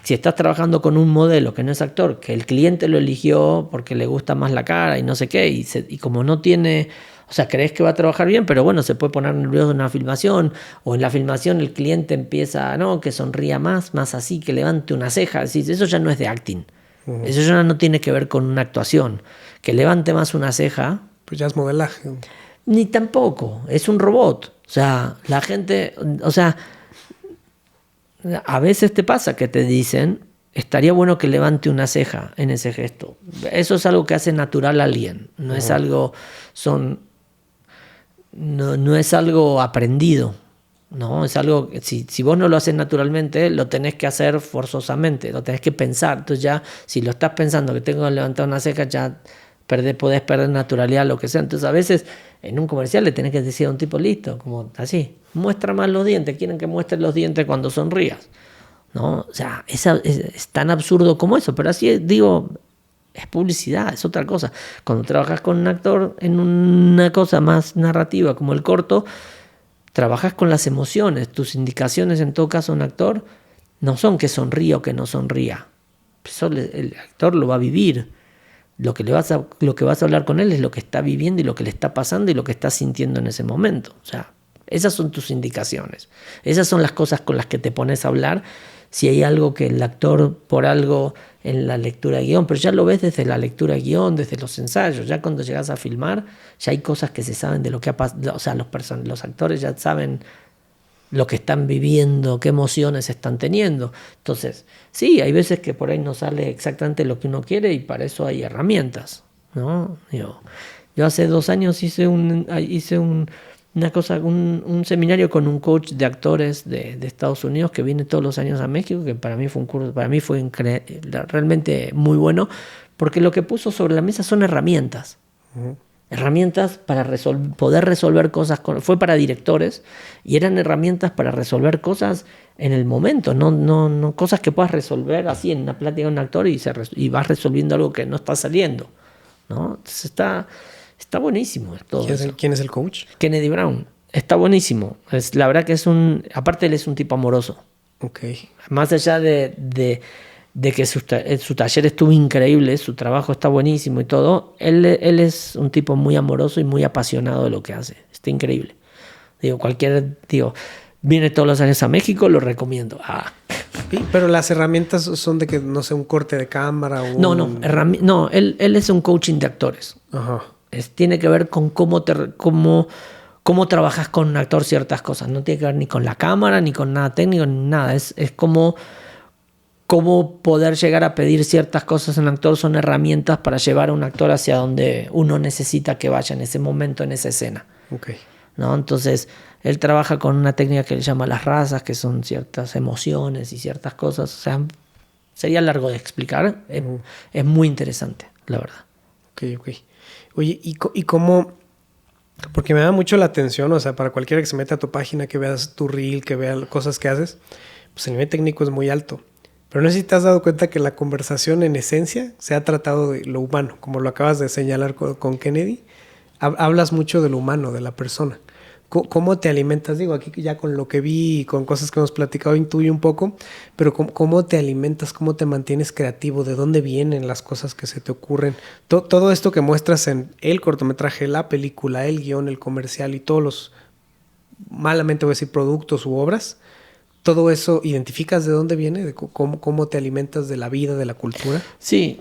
si estás trabajando con un modelo que no es actor, que el cliente lo eligió porque le gusta más la cara y no sé qué, y como no tiene... O sea, crees que va a trabajar bien, pero bueno, se puede poner nervioso en una filmación, o en la filmación el cliente empieza, no, que sonría más así, que levante una ceja. Eso ya no es de acting. Eso ya no tiene que ver con una actuación. Que levante más una ceja. Pues ya es modelaje. Ni tampoco, es un robot. O sea, la gente, o sea, a veces te pasa que te dicen, estaría bueno que levante una ceja en ese gesto. Eso es algo que hace natural a alguien. No es algo, no es algo aprendido, ¿no? Es algo que si vos no lo haces naturalmente, lo tenés que hacer forzosamente, lo tenés que pensar. Entonces ya, si lo estás pensando que tengo que levantar una ceja, ya podés perder naturalidad, lo que sea. Entonces a veces en un comercial le tenés que decir a un tipo, listo, como así, muestra más los dientes, quieren que muestres los dientes cuando sonrías, ¿no? O sea, es tan absurdo como eso, pero así digo... Es publicidad, es otra cosa. Cuando trabajas con un actor en una cosa más narrativa como el corto, trabajas con las emociones. Tus indicaciones en todo caso a un actor no son que sonría o que no sonría. Eso el actor lo va a vivir. Lo que vas a hablar con él es lo que está viviendo y lo que le está pasando y lo que está sintiendo en ese momento. O sea, esas son tus indicaciones. Esas son las cosas con las que te pones a hablar. Si hay algo que el actor por algo en la lectura de guión, pero ya lo ves desde la lectura de guión, desde los ensayos, ya cuando llegas a filmar, ya hay cosas que se saben de lo que ha pasado, o sea, los actores ya saben lo que están viviendo, qué emociones están teniendo. Entonces, sí, hay veces que por ahí no sale exactamente lo que uno quiere y para eso hay herramientas, ¿no? Yo hace 2 años hice un un seminario con un coach de actores de Estados Unidos que viene todos los años a México, que para mí fue un curso, para mí fue realmente muy bueno, porque lo que puso sobre la mesa son herramientas. Herramientas para poder resolver cosas, fue para directores y eran herramientas para resolver cosas en el momento, no cosas que puedas resolver así en una plática de un actor y vas resolviendo algo que no está saliendo, ¿no? Entonces está buenísimo todo eso. ¿Quién es el coach? Kennedy Brown. Está buenísimo. La verdad que aparte él es un tipo amoroso. Okay. Más allá de que su taller estuvo increíble, su trabajo está buenísimo y todo, él es un tipo muy amoroso y muy apasionado de lo que hace. Está increíble. Viene todos los años a México, lo recomiendo. Pero las herramientas son de que, no sé, un corte de cámara o No, él es un coaching de actores. Ajá. Tiene que ver con cómo trabajas con un actor ciertas cosas. No tiene que ver ni con la cámara, ni con nada técnico, ni nada. Es cómo poder llegar a pedir ciertas cosas en un actor. Son herramientas para llevar a un actor hacia donde uno necesita que vaya en ese momento, en esa escena. Okay. ¿No? Entonces, él trabaja con una técnica que él llama las razas, que son ciertas emociones y ciertas cosas. O sea, sería largo de explicar. Es muy interesante, la verdad. Ok. Oye, ¿y cómo? Porque me da mucho la atención, o sea, para cualquiera que se meta a tu página, que veas tu reel, que vea cosas que haces, pues el nivel técnico es muy alto. Pero no sé si te has dado cuenta que la conversación en esencia se ha tratado de lo humano, como lo acabas de señalar con Kennedy. Hablas mucho de lo humano, de la persona. ¿Cómo te alimentas? Digo, aquí ya con lo que vi y con cosas que hemos platicado intuyo un poco, pero ¿cómo te alimentas? ¿Cómo te mantienes creativo? ¿De dónde vienen las cosas que se te ocurren? Todo esto que muestras en el cortometraje, la película, el guión, el comercial y todos los, malamente voy a decir, productos u obras, todo eso, ¿identificas de dónde viene? ¿De cómo te alimentas de la vida, de la cultura? Sí,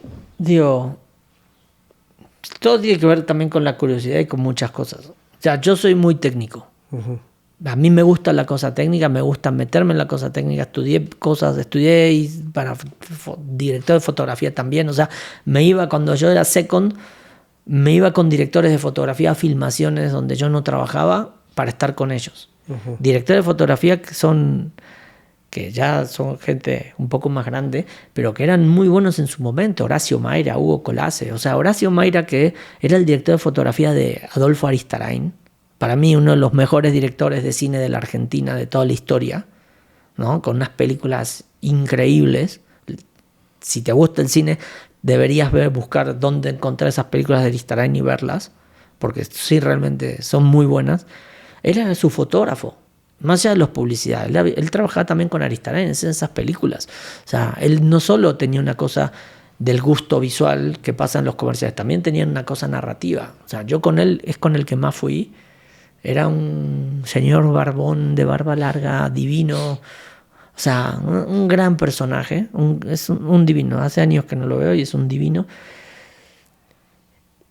todo tiene que ver también con la curiosidad y con muchas cosas. O sea, yo soy muy técnico. A mí me gusta la cosa técnica, me gusta meterme en la cosa técnica. Estudié y para director de fotografía también. O sea, cuando yo era second, me iba con directores de fotografía a filmaciones donde yo no trabajaba para estar con ellos. Directores de fotografía que ya son gente un poco más grande, pero que eran muy buenos en su momento. Horacio Mayra, Hugo Colase. O sea, Horacio Mayra, que era el director de fotografía de Adolfo Aristarain, para mí uno de los mejores directores de cine de la Argentina de toda la historia, ¿no? Con unas películas increíbles. Si te gusta el cine, deberías buscar dónde encontrar esas películas de Aristarain y verlas, porque sí, realmente son muy buenas. Él era su fotógrafo. Más allá de las publicidades, él trabajaba también con Aristarain en esas películas. O sea, él no solo tenía una cosa del gusto visual que pasa en los comerciales, también tenía una cosa narrativa. O sea, yo con él es con el que más fui. Era un señor barbón de barba larga, divino. O sea, un gran personaje. Es un divino. Hace años que no lo veo y es un divino.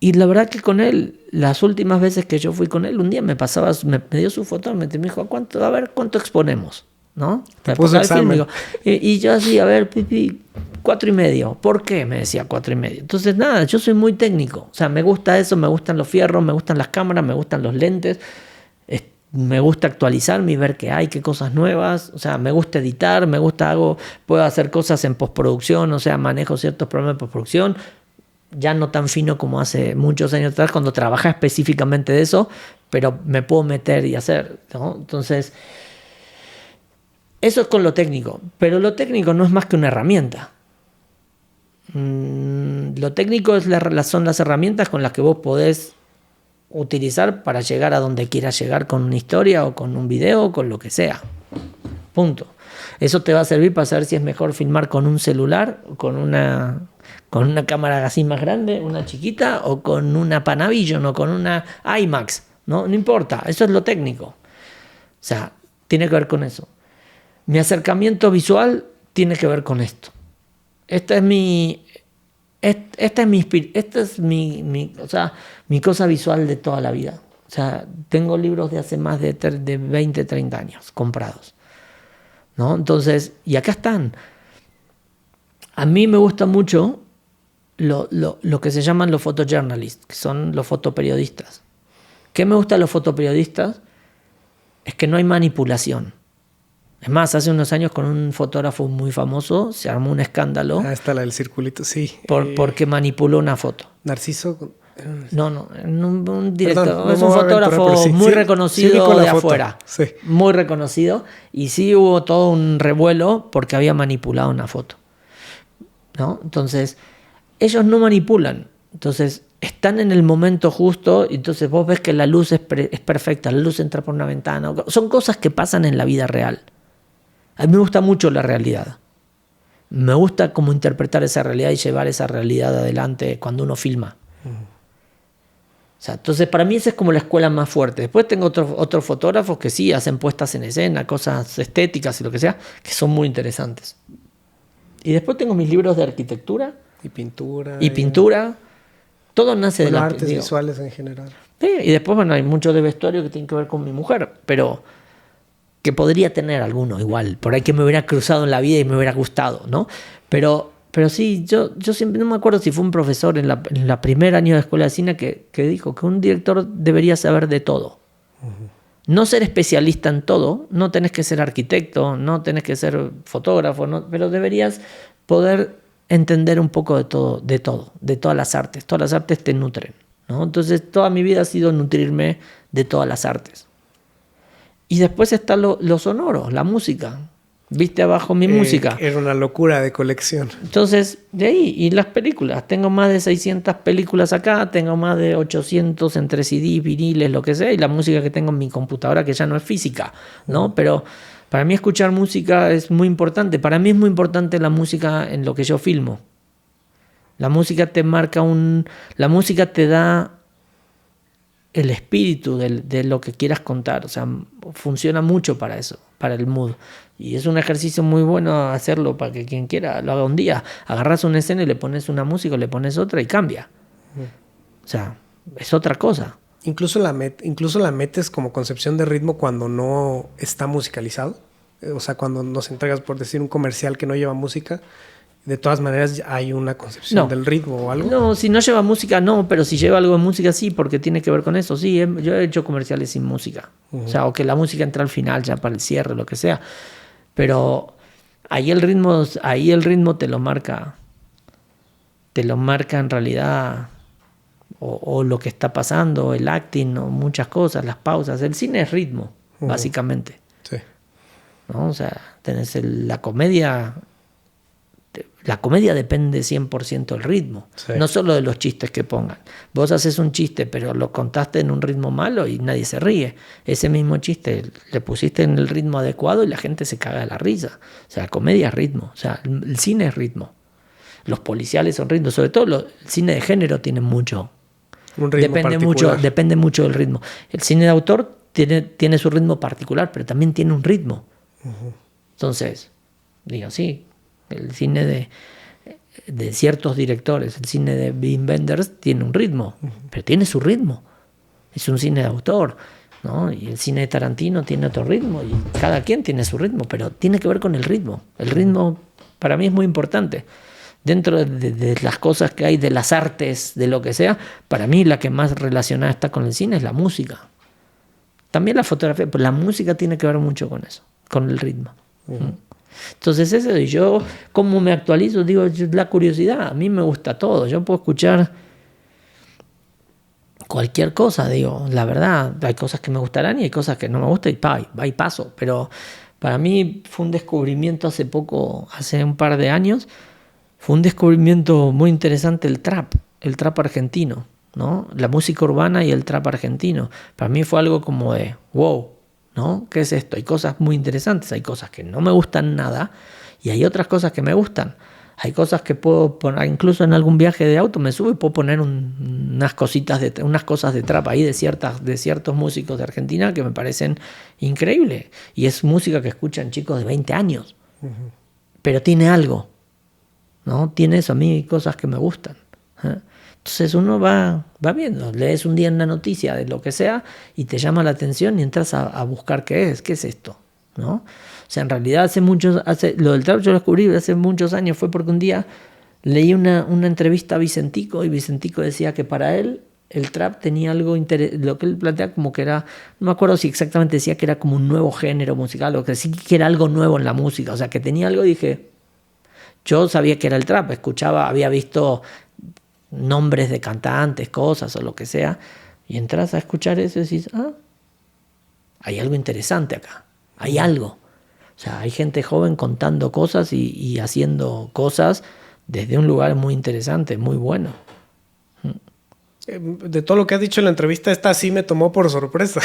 Y la verdad que con él, las últimas veces que yo fui con él, un día me dio su foto, me dijo, a ver cuánto exponemos, ¿no? Te puso examen. Y yo así, a ver, 4.5. ¿Por qué? Me decía 4.5. Entonces, nada, yo soy muy técnico. O sea, me gusta eso, me gustan los fierros, me gustan las cámaras, me gustan los lentes. Me gusta actualizarme y ver qué hay, qué cosas nuevas. O sea, me gusta editar, puedo hacer cosas en postproducción, o sea, manejo ciertos programas de postproducción. Ya no tan fino como hace muchos años atrás cuando trabajaba específicamente de eso, pero me puedo meter y hacer, ¿no? Entonces, eso es con lo técnico, pero lo técnico no es más que una herramienta. Lo técnico son las herramientas con las que vos podés utilizar para llegar a donde quieras llegar con una historia o con un video o con lo que sea. Punto. Eso te va a servir para saber si es mejor filmar con un celular o con una cámara así más grande, una chiquita, o con una Panavision o con una IMAX. No importa, eso es lo técnico. O sea, tiene que ver con eso. Mi acercamiento visual tiene que ver con esto. Esta es mi cosa visual de toda la vida. O sea, tengo libros de hace más de 20, 30 años comprados, ¿no? Entonces, y acá están. A mí me gusta mucho lo que se llaman los photojournalists, que son los fotoperiodistas. ¿Qué me gusta de los fotoperiodistas? es que no hay manipulación. Es más, hace unos años con un fotógrafo muy famoso se armó un escándalo. Ah, está la del circulito, sí. Porque manipuló una foto. Narciso. No, un director, Perdón, es un fotógrafo muy reconocido de afuera. Sí. Muy reconocido. Y sí hubo todo un revuelo porque había manipulado una foto, ¿no? Entonces, ellos no manipulan. Entonces, están en el momento justo. Y entonces vos ves que la luz es perfecta. La luz entra por una ventana. Son cosas que pasan en la vida real. A mí me gusta mucho la realidad. Me gusta cómo interpretar esa realidad y llevar esa realidad adelante cuando uno filma. O sea, entonces para mí esa es como la escuela más fuerte. Después tengo otros fotógrafos que sí hacen puestas en escena, cosas estéticas y lo que sea, que son muy interesantes. Y después tengo mis libros de arquitectura. Y pintura. Y pintura. Todo nace de las las artes visuales en general. Sí, y después, bueno, hay mucho de vestuario que tiene que ver con mi mujer, pero que podría tener alguno igual. Por ahí que me hubiera cruzado en la vida y me hubiera gustado, ¿no? Pero sí, yo siempre, no me acuerdo si fue un profesor en la primer año de escuela de cine que dijo que un director debería saber de todo. No ser especialista en todo, no tenés que ser arquitecto, no tenés que ser fotógrafo, pero deberías poder entender un poco de todo, de todas las artes. Todas las artes te nutren, ¿no? Entonces toda mi vida ha sido nutrirme de todas las artes. Y después está lo sonoro, la música. ¿Viste abajo mi música? Era una locura de colección. Entonces, de ahí, y las películas. Tengo más de 600 películas acá, tengo más de 800 entre CDs, viniles, lo que sea, y la música que tengo en mi computadora, que ya no es física, ¿no? Pero para mí escuchar música es muy importante. Para mí es muy importante la música en lo que yo filmo. La música te marca la música te da el espíritu de lo que quieras contar. O sea, funciona mucho para eso, para el mood. Y es un ejercicio muy bueno hacerlo para que quien quiera lo haga un día. Agarras una escena y le pones una música, le pones otra y cambia. O sea, es otra cosa. Incluso la metes como concepción de ritmo cuando no está musicalizado. O sea, cuando nos entregas, por decir, un comercial que no lleva música, de todas maneras hay una concepción del ritmo o algo. No, si no lleva música, no, pero si lleva algo de música, sí, porque tiene que ver con eso. Sí, yo he hecho comerciales sin música. O sea, o que la música entra al final, ya para el cierre, lo que sea. Pero ahí el ritmo te lo marca en realidad, o lo que está pasando, el acting, o muchas cosas, las pausas. El cine es ritmo, básicamente. Sí. ¿No? O sea, tenés la comedia. La comedia depende 100% del ritmo, sí. No solo de los chistes que pongan. Vos haces un chiste, pero lo contaste en un ritmo malo y nadie se ríe. Ese mismo chiste le pusiste en el ritmo adecuado y la gente se caga de la risa. O sea, la comedia es ritmo, o sea, el cine es ritmo. Los policiales son ritmo, sobre todo el cine de género tiene mucho. Un ritmo depende mucho del ritmo. El cine de autor tiene su ritmo particular, pero también tiene un ritmo. Entonces, digo, sí. El cine de ciertos directores, el cine de Wim Wenders tiene un ritmo, pero tiene su ritmo. Es un cine de autor, ¿no? Y el cine de Tarantino tiene otro ritmo, y cada quien tiene su ritmo, pero tiene que ver con el ritmo. El ritmo para mí es muy importante. Dentro de las cosas que hay, de las artes, de lo que sea, para mí la que más relacionada está con el cine es la música. También la fotografía, pero la música tiene que ver mucho con eso, con el ritmo. Entonces eso, y yo cómo me actualizo, digo, la curiosidad, a mí me gusta todo, yo puedo escuchar cualquier cosa, digo, la verdad, hay cosas que me gustarán y hay cosas que no me gustan y paso, pero para mí fue un descubrimiento hace un par de años, fue un descubrimiento muy interesante el trap argentino, ¿no? La música urbana y el trap argentino, para mí fue algo como de wow, ¿no? ¿Qué es esto? Hay cosas muy interesantes, hay cosas que no me gustan nada y hay otras cosas que me gustan. Hay cosas que puedo poner, incluso en algún viaje de auto me subo y puedo poner unas cosas de trap ahí de ciertos músicos de Argentina que me parecen increíbles. Y es música que escuchan chicos de 20 años. Pero tiene algo, ¿no? Tiene eso, a mí hay cosas que me gustan. Entonces uno va viendo, lees un día en una noticia de lo que sea y te llama la atención y entras a buscar qué es esto, ¿no? O sea, en realidad lo del trap yo lo descubrí hace muchos años, fue porque un día leí una entrevista a Vicentico y Vicentico decía que para él el trap tenía algo lo que él plantea como que era, no me acuerdo si exactamente decía que era como un nuevo género musical o que sí que era algo nuevo en la música, o sea, que tenía algo, dije, yo sabía que era el trap, escuchaba, había visto nombres de cantantes, cosas o lo que sea, y entras a escuchar eso y decís, hay algo interesante acá, hay algo. O sea, hay gente joven contando cosas y haciendo cosas desde un lugar muy interesante, muy bueno. De todo lo que has dicho en la entrevista, esta sí me tomó por sorpresa.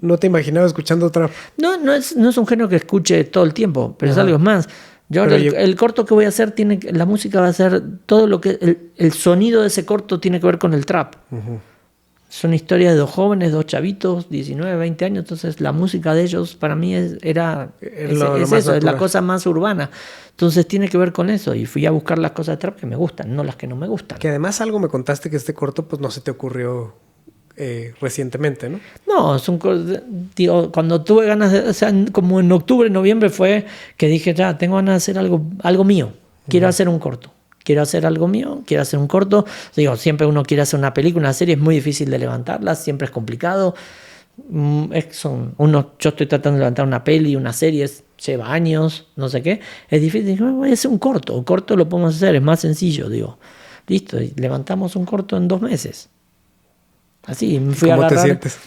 No te imaginaba escuchando trap. No es un género que escuche todo el tiempo, pero es algo más. Yo ahora el corto que voy a hacer, la música va a ser todo lo que... El sonido de ese corto tiene que ver con el trap. Son historias de dos jóvenes, dos chavitos, 19, 20 años. Entonces la música de ellos para mí es la cosa más urbana. Entonces tiene que ver con eso. Y fui a buscar las cosas de trap que me gustan, no las que no me gustan. Que además algo me contaste que este corto pues no se te ocurrió recientemente, ¿no? No, digo, cuando tuve ganas de... O sea, como en octubre, noviembre fue que dije, ya, tengo ganas de hacer algo mío. Quiero hacer un corto. Quiero hacer algo mío, quiero hacer un corto. Digo, siempre uno quiere hacer una película, una serie, es muy difícil de levantarla, siempre es complicado. Yo estoy tratando de levantar una peli, una serie, lleva años, no sé qué. Es difícil, digo, voy a hacer un corto. Un corto lo podemos hacer, es más sencillo, digo. Listo, y levantamos un corto en 2 meses. Así, me fui a agarrar. ¿Cómo te sientes?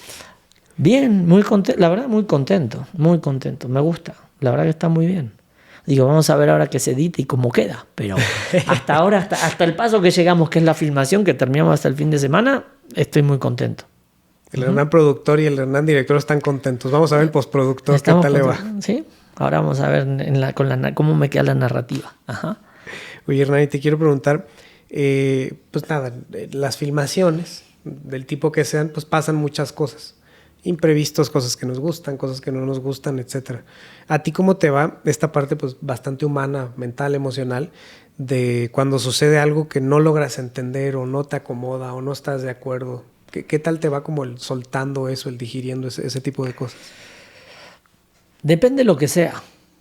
Bien, muy contento, la verdad, muy contento, me gusta. La verdad que está muy bien. Digo, vamos a ver ahora que se edite y cómo queda. Pero hasta ahora, hasta el paso que llegamos, que es la filmación, que terminamos hasta el fin de semana, estoy muy contento. El Hernán productor y el Hernán director están contentos. Vamos a ver el postproductor, ¿qué tal le va? Sí, ahora vamos a ver cómo me queda la narrativa. Ajá. Oye, Hernán, y te quiero preguntar, pues nada, las filmaciones, del tipo que sean, pues pasan muchas cosas. Imprevistos, cosas que nos gustan, cosas que no nos gustan, etcétera. ¿A ti cómo te va esta parte pues bastante humana, mental, emocional, de cuando sucede algo que no logras entender o no te acomoda o no estás de acuerdo? ¿Qué tal te va como el soltando eso, el digiriendo ese tipo de cosas? Depende de lo que sea.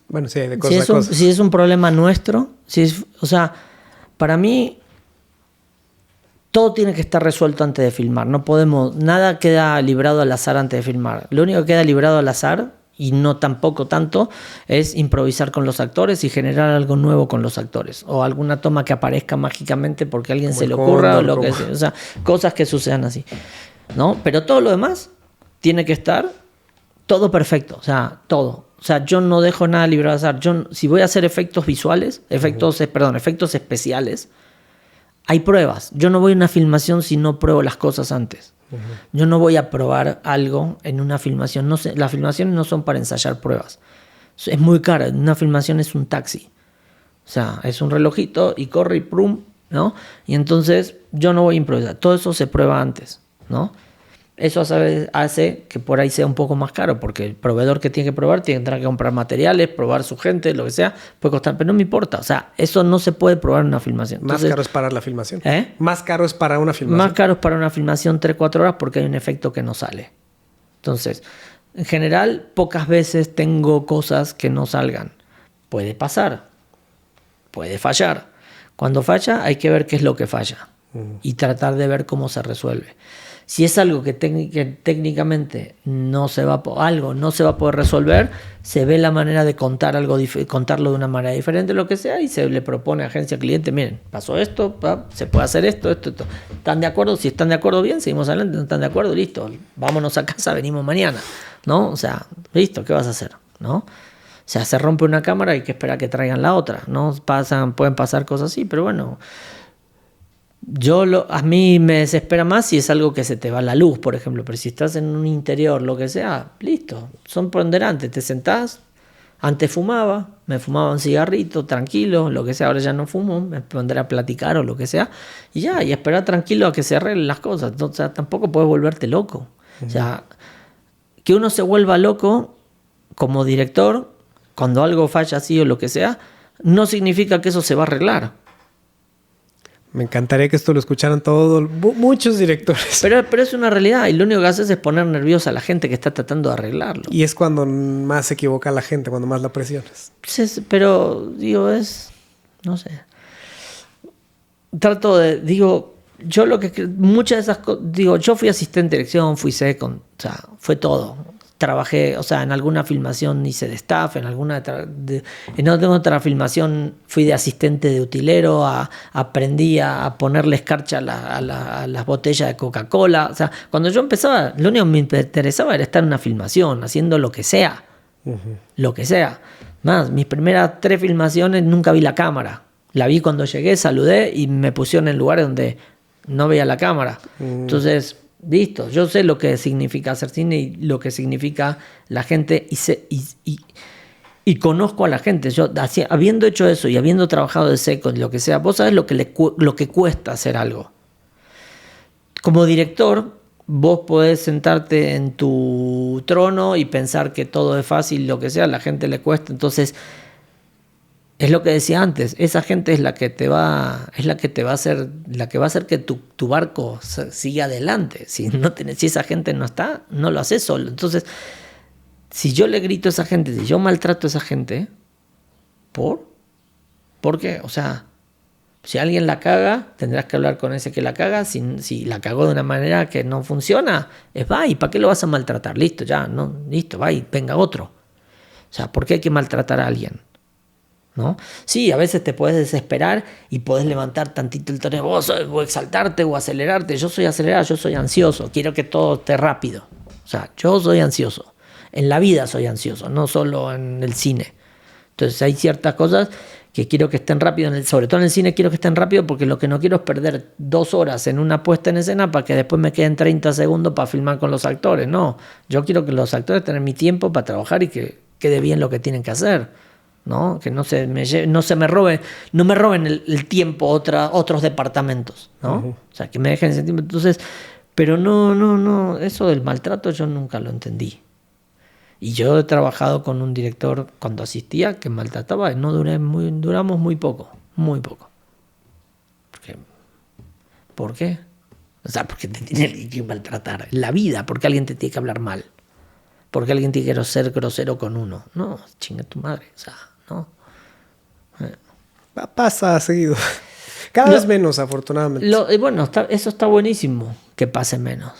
Bueno, sí, de cosas a cosas. Si es un problema nuestro, o sea, para mí todo tiene que estar resuelto antes de filmar. Nada queda librado al azar antes de filmar. Lo único que queda librado al azar, y no tampoco tanto, es improvisar con los actores y generar algo nuevo con los actores. O alguna toma que aparezca mágicamente porque a alguien se le ocurra o lo que sea. O sea, cosas que sucedan así, ¿no? Pero todo lo demás tiene que estar todo perfecto. O sea, todo. O sea, yo no dejo nada librado al azar. Si voy a hacer efectos visuales, efectos especiales, hay pruebas. Yo no voy a una filmación si no pruebo las cosas antes. Yo no voy a probar algo en una filmación. Las filmaciones no son para ensayar pruebas. Es muy cara. Una filmación es un taxi. O sea, es un relojito y corre y prum, ¿no? Y entonces yo no voy a improvisar. Todo eso se prueba antes, ¿no? Eso hace que por ahí sea un poco más caro, porque el proveedor que tiene que probar tiene que tener que comprar materiales, probar su gente, lo que sea, puede costar, pero no me importa. O sea, eso no se puede probar en una filmación. Entonces, más caro es para la filmación. ¿Eh? Más caro es para una filmación. Más caro es para una filmación 3-4 horas porque hay un efecto que no sale. Entonces, en general, pocas veces tengo cosas que no salgan. Puede pasar, puede fallar. Cuando falla, hay que ver qué es lo que falla y tratar de ver cómo se resuelve. Si es algo que técnicamente no se va a poder resolver, se ve la manera de contarlo de una manera diferente, lo que sea, y se le propone a agencia cliente, miren, pasó esto, se puede hacer esto. ¿Están de acuerdo? Si están de acuerdo, bien, seguimos adelante. ¿No están de acuerdo? Listo, vámonos a casa, venimos mañana, ¿no? O sea, listo, ¿qué vas a hacer? ¿No? O sea, se rompe una cámara, hay que esperar a que traigan la otra, ¿no? Pueden pasar cosas así, pero bueno... A mí me desespera más si es algo que se te va la luz, por ejemplo, pero si estás en un interior, lo que sea, listo, son ponderantes, te sentás, antes me fumaba un cigarrito, tranquilo, lo que sea, ahora ya no fumo, me pondré a platicar o lo que sea, y esperar tranquilo a que se arreglen las cosas. O sea, tampoco puedes volverte loco. O sea, que uno se vuelva loco como director, cuando algo falla así o lo que sea, no significa que eso se va a arreglar. Me encantaría que esto lo escucharan muchos directores. Pero es una realidad y lo único que haces es poner nerviosa a la gente que está tratando de arreglarlo. Y es cuando más se equivoca la gente, cuando más la presionas. Pero, no sé. yo lo que muchas de esas cosas, digo, yo fui asistente de dirección, fui second, o sea, fue todo. Trabajé, o sea, en alguna filmación hice de staff, en otra filmación fui de asistente de utilero, aprendí a ponerle escarcha a las botellas de Coca-Cola. O sea, cuando yo empezaba, lo único que me interesaba era estar en una filmación, haciendo lo que sea. Lo que sea. Más, mis primeras 3 filmaciones nunca vi la cámara. La vi cuando llegué, saludé y me pusieron en lugares donde no veía la cámara. Entonces, listo, yo sé lo que significa hacer cine y lo que significa la gente y conozco a la gente. Yo, habiendo hecho eso y habiendo trabajado de seco, lo que sea, vos sabés lo que cuesta hacer algo. Como director, vos podés sentarte en tu trono y pensar que todo es fácil, lo que sea, a la gente le cuesta. Entonces, es lo que decía antes, esa gente es la que va a hacer que tu barco siga adelante. Si esa gente no está, no lo haces solo. Entonces, si yo le grito a esa gente, si yo maltrato a esa gente, ¿por qué? O sea, si alguien la caga, tendrás que hablar con ese que la caga. Si la cagó de una manera que no funciona, va, ¿y para qué lo vas a maltratar? Listo, ya, no, listo, va y venga otro. O sea, ¿por qué hay que maltratar a alguien? ¿No? Sí, a veces te puedes desesperar y puedes levantar tantito el tono, o exaltarte o acelerarte. Yo soy acelerado, yo soy ansioso, quiero que todo esté rápido. O sea, yo soy ansioso. En la vida soy ansioso, no solo en el cine. Entonces hay ciertas cosas que quiero que estén rápido, sobre todo en el cine quiero que estén rápido porque lo que no quiero es perder 2 horas en una puesta en escena para que después me queden 30 segundos para filmar con los actores. No, yo quiero que los actores tengan mi tiempo para trabajar y que quede bien lo que tienen que hacer. ¿No? Que no me roben el tiempo otros departamentos, ¿no? O sea, que me dejen ese tiempo. Entonces, pero no, eso del maltrato yo nunca lo entendí. Y yo he trabajado con un director cuando asistía que maltrataba, duramos muy poco. ¿Por qué? O sea, porque te tiene que maltratar. En la vida, porque alguien te tiene que hablar mal. Porque alguien tiene que ser grosero con uno. No, chinga tu madre, o sea, no. Pasa seguido. Cada vez menos, afortunadamente. Bueno, eso está buenísimo, que pase menos.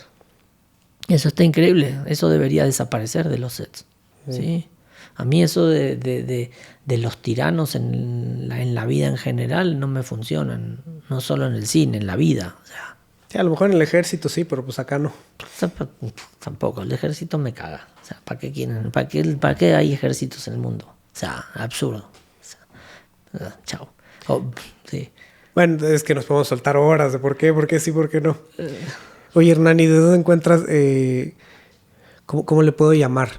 Eso está increíble. Eso debería desaparecer de los sets. ¿Sí? A mí eso de los tiranos en la vida en general no me funcionan. No solo en el cine, en la vida. O sea, sí, a lo mejor en el ejército sí, pero pues acá no. O sea, tampoco, el ejército me caga. O sea, ¿para qué quieren? ¿Para qué hay ejércitos en el mundo? O sea, absurdo. O sea, chao. Sí. Bueno, es que nos podemos soltar horas de por qué sí, por qué no. Oye, Hernán, ¿y de dónde encuentras, cómo le puedo llamar?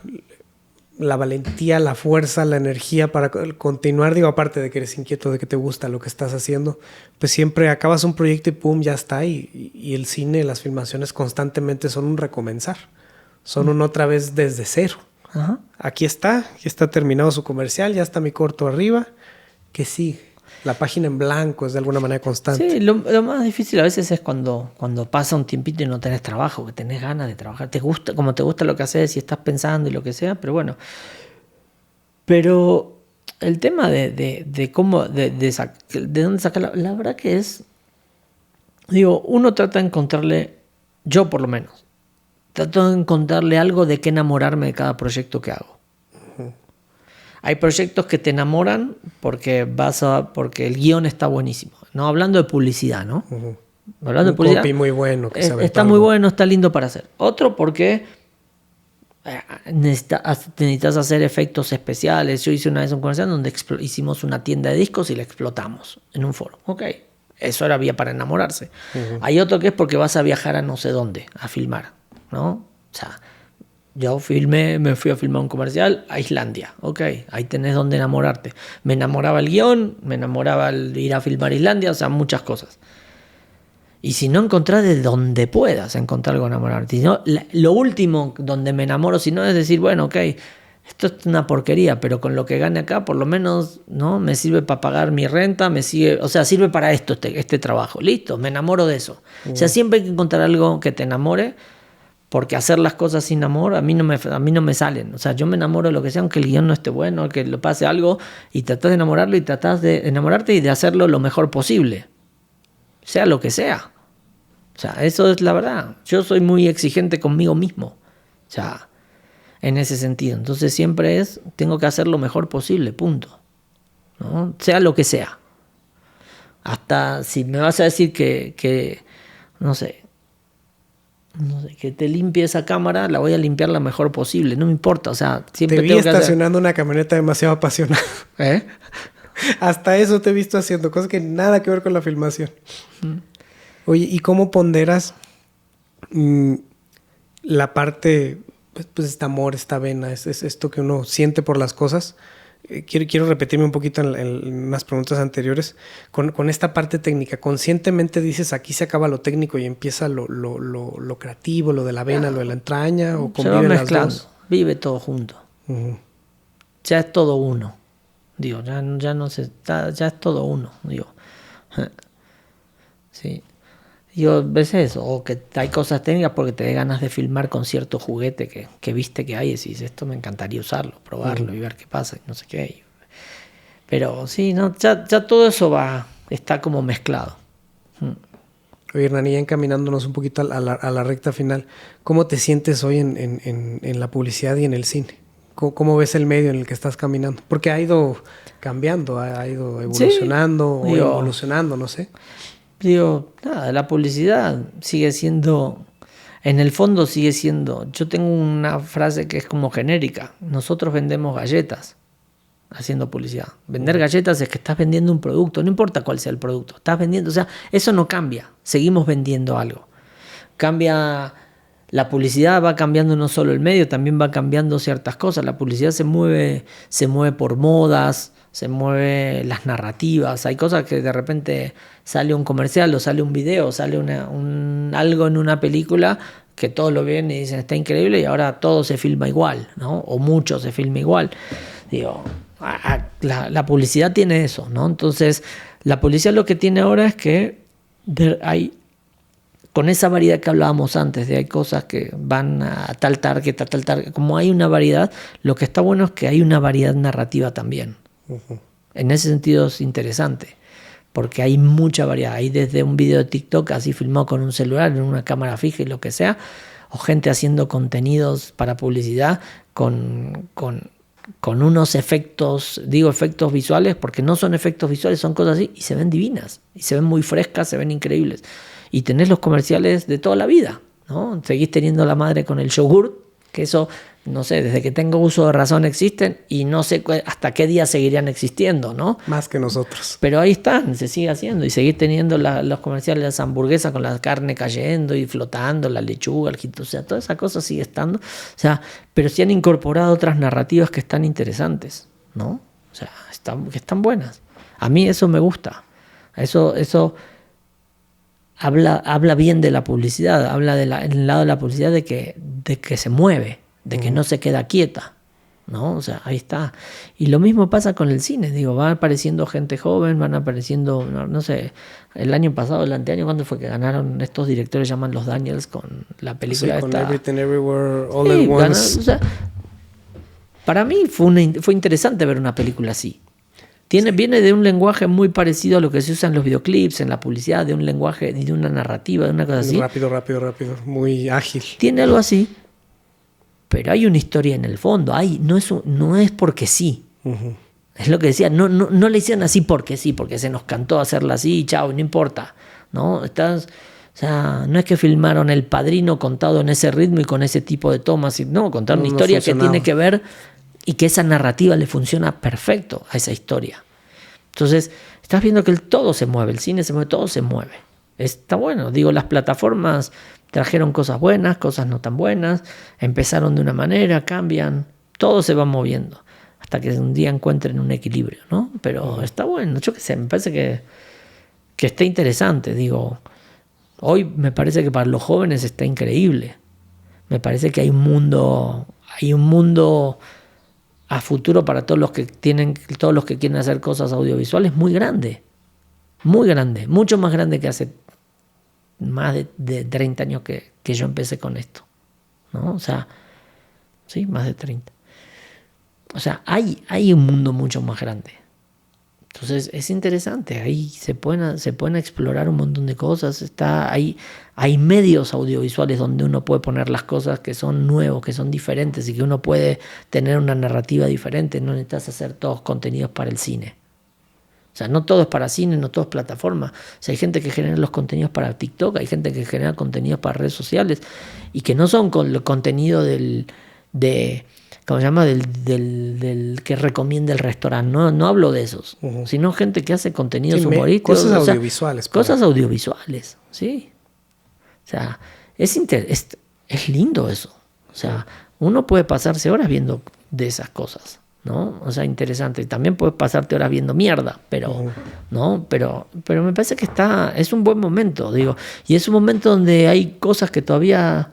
La valentía, la fuerza, la energía para continuar. Digo, aparte de que eres inquieto, de que te gusta lo que estás haciendo, pues siempre acabas un proyecto y pum, ya está. Y el cine, las filmaciones constantemente son un recomenzar. Son un otra vez desde cero. Ajá. Aquí está terminado su comercial, ya está mi corto arriba. ¿Qué sigue? La página en blanco es de alguna manera constante. Sí, lo más difícil a veces es cuando pasa un tiempito y no tenés trabajo, que tenés ganas de trabajar. Te gusta lo que haces y estás pensando y lo que sea, pero bueno. Pero el tema de cómo, de dónde sacar, la verdad que es, digo, uno trata de encontrarle, yo por lo menos, trato de encontrarle algo de qué enamorarme de cada proyecto que hago. Hay proyectos que te enamoran porque el guión está buenísimo. No hablando de publicidad, ¿no? Hablando de publicidad. Copy muy bueno. Está muy bueno, está lindo para hacer. Otro porque necesitas hacer efectos especiales. Yo hice una vez un comercial donde hicimos una tienda de discos y la explotamos en un foro. Ok, eso era vía para enamorarse. Hay otro que es porque vas a viajar a no sé dónde a filmar, ¿no? O sea, yo me fui a filmar un comercial a Islandia. Ok, ahí tenés donde enamorarte. Me enamoraba el guión, me enamoraba el ir a filmar Islandia, o sea, muchas cosas. Y si no encontrás de donde puedas encontrar algo enamorarte. Si no, lo último donde me enamoro, si no es decir, bueno, ok, esto es una porquería, pero con lo que gane acá, por lo menos, ¿no? Me sirve para pagar mi renta, sirve para esto, este trabajo. Listo, me enamoro de eso. O sea, siempre hay que encontrar algo que te enamore. Porque hacer las cosas sin amor a mí no me salen. O sea, yo me enamoro de lo que sea, aunque el guión no esté bueno, que le pase algo, y tratás de enamorarlo y tratás de enamorarte y de hacerlo lo mejor posible. Sea lo que sea. O sea, eso es la verdad. Yo soy muy exigente conmigo mismo. O sea, en ese sentido. Entonces siempre tengo que hacer lo mejor posible, punto. ¿No? Sea lo que sea. Hasta si me vas a decir que no sé, que te limpie esa cámara, la voy a limpiar lo mejor posible. No me importa, o sea, siempre te vi tengo que estacionando una camioneta demasiado apasionada. ¿Eh? Hasta eso te he visto haciendo, cosas que nada que ver con la filmación. Oye, ¿y cómo ponderas la parte, pues este amor, esta vena, es esto que uno siente por las cosas? Quiero repetirme un poquito en unas preguntas anteriores. Con esta parte técnica, ¿conscientemente dices aquí se acaba lo técnico y empieza lo creativo, lo de la vena, lo de la entraña? ¿O conviven las dos? Vive todo junto. Uh-huh. Ya es todo uno. Digo, ya no se está, ya es todo uno. Digo, sí. Yo ves eso, o que hay cosas técnicas porque te da ganas de filmar con cierto juguete que viste que hay y decís, esto me encantaría usarlo, probarlo y ver qué pasa y no sé qué. Pero sí, no, ya todo eso está como mezclado. Oye, Hernán, ya encaminándonos un poquito a la recta final, ¿cómo te sientes hoy en la publicidad y en el cine? ¿Cómo ves el medio en el que estás caminando? Porque ha ido cambiando, ha ido evolucionando, sí, o involucionando, no sé. Digo, nada, la publicidad sigue siendo, en el fondo sigue siendo, yo tengo una frase que es como genérica, nosotros vendemos galletas haciendo publicidad. Vender galletas es que estás vendiendo un producto, no importa cuál sea el producto, estás vendiendo, o sea, eso no cambia, seguimos vendiendo algo. Cambia, la publicidad va cambiando no solo el medio, también va cambiando ciertas cosas, la publicidad se mueve por modas, se mueve las narrativas, hay cosas que de repente sale un comercial o sale un video, sale algo en una película que todos lo ven y dicen está increíble y ahora todo se filma igual, ¿no? O mucho se filma igual. Digo, la publicidad tiene eso, ¿no? Entonces, la publicidad lo que tiene ahora es que hay, con esa variedad que hablábamos antes, de hay cosas que van a tal target, como hay una variedad, lo que está bueno es que hay una variedad narrativa también. Uh-huh. En ese sentido es interesante, porque hay mucha variedad. Hay desde un video de TikTok así filmado con un celular, en una cámara fija y lo que sea, o gente haciendo contenidos para publicidad con unos efectos, digo efectos visuales, porque no son efectos visuales, son cosas así, y se ven divinas, y se ven muy frescas, se ven increíbles. Y tenés los comerciales de toda la vida, ¿no? Seguís teniendo la madre con el yogur, que eso, no sé, desde que tengo uso de razón existen y no sé hasta qué día seguirían existiendo, ¿no? Más que nosotros. Pero ahí están, se sigue haciendo y seguís teniendo los comerciales de las hamburguesas con la carne cayendo y flotando, la lechuga, el jitomate, o sea, toda esa cosa sigue estando. O sea, pero sí han incorporado otras narrativas que están interesantes, ¿no? O sea, que están buenas. A mí eso me gusta. Eso habla bien de la publicidad, habla en el lado de la publicidad de que se mueve, de que no se queda quieta, ¿no? O sea, ahí está. Y lo mismo pasa con el cine, digo, va apareciendo gente joven, van apareciendo, no sé, el año pasado, el anteaño, ¿cuándo fue que ganaron estos directores llaman los Daniels con la película sí, con esta? Everything Everywhere All at Once. O sea, para mí fue interesante ver una película así. Viene de un lenguaje muy parecido a lo que se usa en los videoclips, en la publicidad, de un lenguaje, de una narrativa, de una cosa así. Rápido, muy ágil. Tiene algo así, pero hay una historia en el fondo. No es porque sí. Uh-huh. Es lo que decía, no le hicieron así porque sí, porque se nos cantó hacerla así y chao, no importa. ¿No? O sea, no es que filmaron El Padrino contado en ese ritmo y con ese tipo de tomas. No, contaron una historia que tiene que ver y que esa narrativa le funciona perfecto a esa historia. Entonces, estás viendo que todo se mueve, el cine se mueve, todo se mueve. Está bueno, digo, las plataformas trajeron cosas buenas, cosas no tan buenas, empezaron de una manera, cambian, todo se va moviendo, hasta que un día encuentren un equilibrio, ¿no? Pero está bueno, yo qué sé, me parece que está interesante, digo, hoy me parece que para los jóvenes está increíble, me parece que hay un mundo a futuro para todos los que quieren hacer cosas audiovisuales muy grande, mucho más grande que hace más de 30 años que yo empecé con esto, ¿no? O sea, sí, más de 30. O sea, hay un mundo mucho más grande Entonces es interesante, ahí se pueden explorar un montón de cosas, hay medios audiovisuales donde uno puede poner las cosas que son nuevos, que son diferentes y que uno puede tener una narrativa diferente, no necesitas hacer todos contenidos para el cine. O sea, no todo es para cine, no todo es plataforma. O sea, hay gente que genera los contenidos para TikTok, hay gente que genera contenidos para redes sociales y que no son con el contenido ¿cómo se llama? Del que recomienda el restaurante. No hablo de esos, sino gente que hace contenidos humorísticos. Cosas audiovisuales. Cosas audiovisuales, sí. O sea, es lindo eso. O sea, uno puede pasarse horas viendo de esas cosas, ¿no? O sea, interesante. También puedes pasarte horas viendo mierda, pero, ¿no? Pero me parece que es un buen momento, digo. Y es un momento donde hay cosas que todavía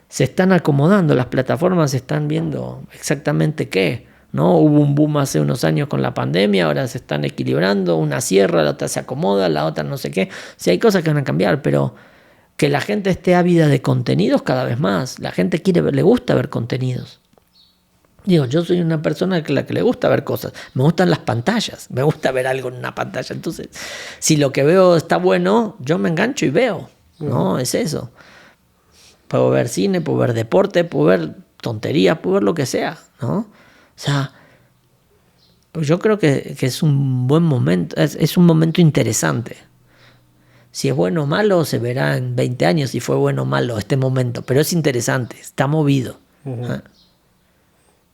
se están acomodando, las plataformas están viendo exactamente qué, ¿no? Hubo un boom hace unos años con la pandemia, ahora se están equilibrando, una cierra, la otra se acomoda, la otra no sé qué. Sí, hay cosas que van a cambiar, pero que la gente esté ávida de contenidos cada vez más. La gente le gusta ver contenidos. Digo, yo soy una persona a la que le gusta ver cosas. Me gustan las pantallas, me gusta ver algo en una pantalla. Entonces, si lo que veo está bueno, yo me engancho y veo, ¿no? Es eso. Puedo ver cine, puedo ver deporte, puedo ver tonterías, puedo ver lo que sea, ¿no? O sea, pues yo creo que es un buen momento, es un momento interesante. Si es bueno o malo, se verá en 20 años si fue bueno o malo este momento, pero es interesante, está movido.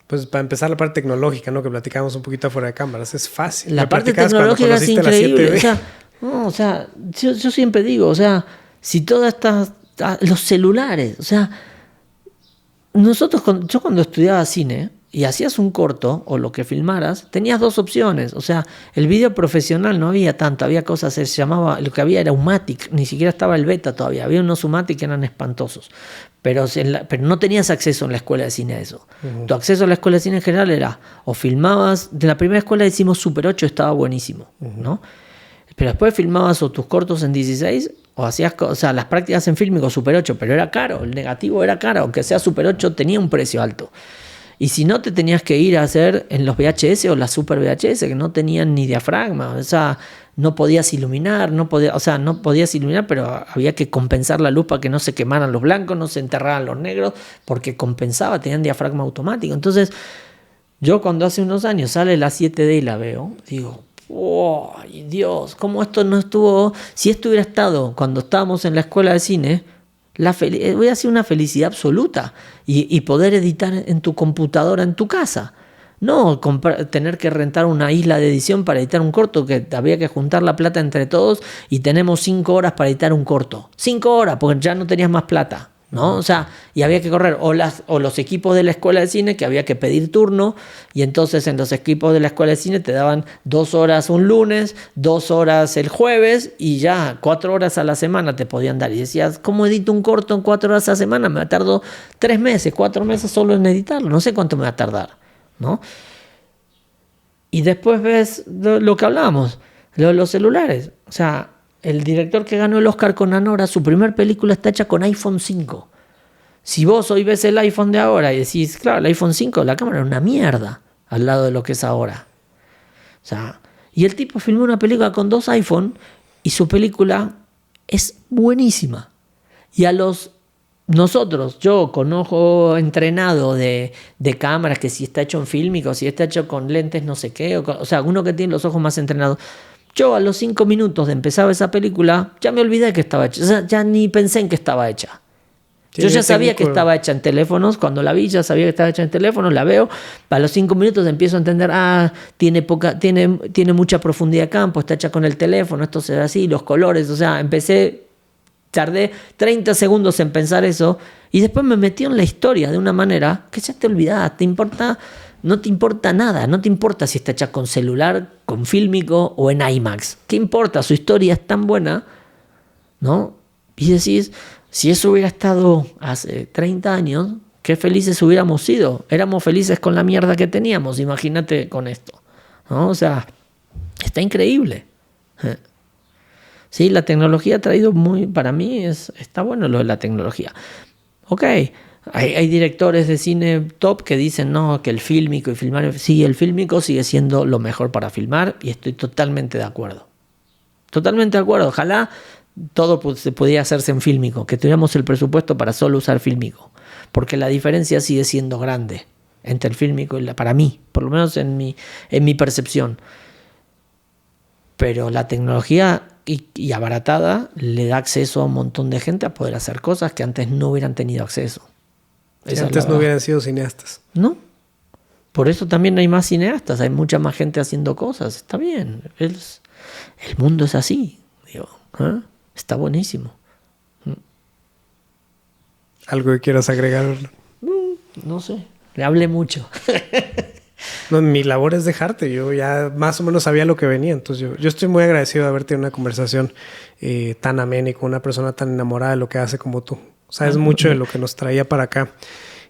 Pues para empezar la parte tecnológica, ¿no? Que platicábamos un poquito afuera de cámaras, es fácil. La parte tecnológica es increíble. O sea, yo siempre digo, o sea, si todas estas... Los celulares, o sea, yo cuando estudiaba cine y hacías un corto o lo que filmaras, tenías dos opciones. O sea, el video profesional no había tanto, había cosas, se llamaba, lo que había era Umatic, ni siquiera estaba el beta todavía, había unos Umatic que eran espantosos, pero no tenías acceso en la escuela de cine a eso. Tu acceso a la escuela de cine en general era, o filmabas, de la primera escuela hicimos Super 8, estaba buenísimo, ¿no? Pero después filmabas o tus cortos en 16 o hacías, o sea, las prácticas en fílmico Super 8, pero era caro, el negativo era caro, aunque sea Super 8 tenía un precio alto. Y si no, te tenías que ir a hacer en los VHS o las Super VHS, que no tenían ni diafragma, o sea, no podías iluminar, no podías iluminar, pero había que compensar la luz para que no se quemaran los blancos, no se enterraran los negros, porque compensaba, tenían diafragma automático. Entonces, yo cuando hace unos años sale la 7D y la veo, digo, ¡oh, Dios! ¿Cómo esto no estuvo? Si esto hubiera estado cuando estábamos en la escuela de cine, hubiera sido una felicidad absoluta. Y poder editar en tu computadora en tu casa. No tener que rentar una isla de edición para editar un corto, que había que juntar la plata entre todos y tenemos 5 horas para editar un corto. 5 horas, porque ya no tenías más plata, ¿no? O sea, y había que correr, o los equipos de la escuela de cine, que había que pedir turno, y entonces en los equipos de la escuela de cine te daban 2 horas un lunes, 2 horas el jueves, y ya 4 horas a la semana te podían dar. Y decías, ¿cómo edito un corto en 4 horas a la semana? Me tardó 3 meses, 4 meses solo en editarlo, no sé cuánto me va a tardar, ¿no? Y después ves lo que hablábamos, los celulares. O sea, el director que ganó el Oscar con Anora, su primer película está hecha con iPhone 5. Si vos hoy ves el iPhone de ahora y decís, claro, el iPhone 5, la cámara era una mierda al lado de lo que es ahora. O sea, y el tipo filmó una película con 2 iPhone y su película es buenísima. Y yo con ojo entrenado de cámaras, que si está hecho en fílmico, si está hecho con lentes no sé qué, o sea, uno que tiene los ojos más entrenados, yo a los 5 minutos de empezar esa película ya me olvidé que estaba hecha, o sea, ya ni pensé en que estaba hecha. Yo ya sabía que estaba hecha en teléfonos, cuando la vi ya sabía que estaba hecha en teléfonos, la veo, a los 5 minutos empiezo a entender, tiene mucha profundidad de campo, está hecha con el teléfono, esto se ve así, los colores, o sea, tardé 30 segundos en pensar eso y después me metí en la historia de una manera que ya te olvidás, no te importa nada, no te importa si está hecha con celular, con fílmico o en IMAX. ¿Qué importa? Su historia es tan buena, ¿no? Y decís, si eso hubiera estado hace 30 años, qué felices hubiéramos sido. Éramos felices con la mierda que teníamos, imagínate con esto, ¿no? O sea, está increíble. Sí, la tecnología ha traído para mí está bueno lo de la tecnología. Ok, Hay directores de cine top que dicen no, que el fílmico y filmar... Sí, el fílmico sigue siendo lo mejor para filmar y estoy totalmente de acuerdo. Totalmente de acuerdo. Ojalá todo se pudiera hacerse en fílmico, que tuviéramos el presupuesto para solo usar fílmico. Porque la diferencia sigue siendo grande entre el fílmico y para mí, por lo menos en mi percepción. Pero la tecnología y abaratada le da acceso a un montón de gente a poder hacer cosas que antes no hubieran tenido acceso. Si antes no hubieran sido cineastas. No. Por eso también hay más cineastas, hay mucha más gente haciendo cosas. Está bien. El mundo es así. Digo, ¿eh? Está buenísimo. ¿Algo que quieras agregar? No sé. Le hablé mucho. No, mi labor es dejarte. Yo ya más o menos sabía lo que venía. Entonces yo estoy muy agradecido de haber tenido una conversación tan amena y con una persona tan enamorada de lo que hace como tú. Sabes mucho de lo que nos traía para acá.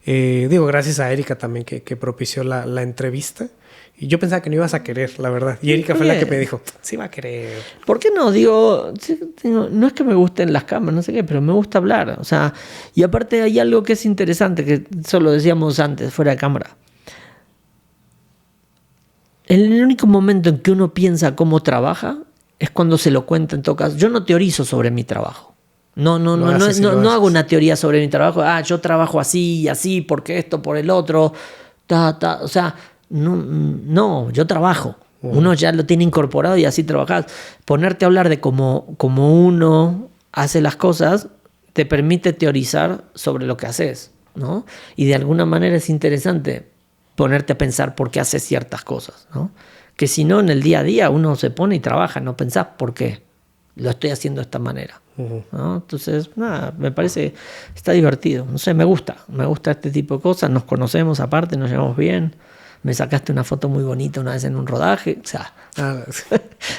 Gracias a Erika también que propició la entrevista. Y yo pensaba que no ibas a querer, la verdad. Y Erika fue la que me dijo, sí va a querer. ¿Por qué no? Digo, no es que me gusten las cámaras, no sé qué, pero me gusta hablar. O sea, y aparte hay algo que es interesante, que solo decíamos antes, fuera de cámara. El único momento en que uno piensa cómo trabaja es cuando se lo cuenta en todo caso. Yo no teorizo sobre mi trabajo. No hago una teoría sobre mi trabajo. Yo trabajo así y así, porque esto, por el otro. O sea, no, yo trabajo. Uno ya lo tiene incorporado y así trabajas. Ponerte a hablar de cómo uno hace las cosas te permite teorizar sobre lo que haces, ¿no? Y de alguna manera es interesante ponerte a pensar por qué haces ciertas cosas, ¿no? Que si no, en el día a día uno se pone y trabaja, no pensás por qué lo estoy haciendo de esta manera, ¿no? Entonces, nada, me parece, está divertido, no sé, me gusta este tipo de cosas, nos conocemos aparte, nos llevamos bien, me sacaste una foto muy bonita una vez en un rodaje, o sea,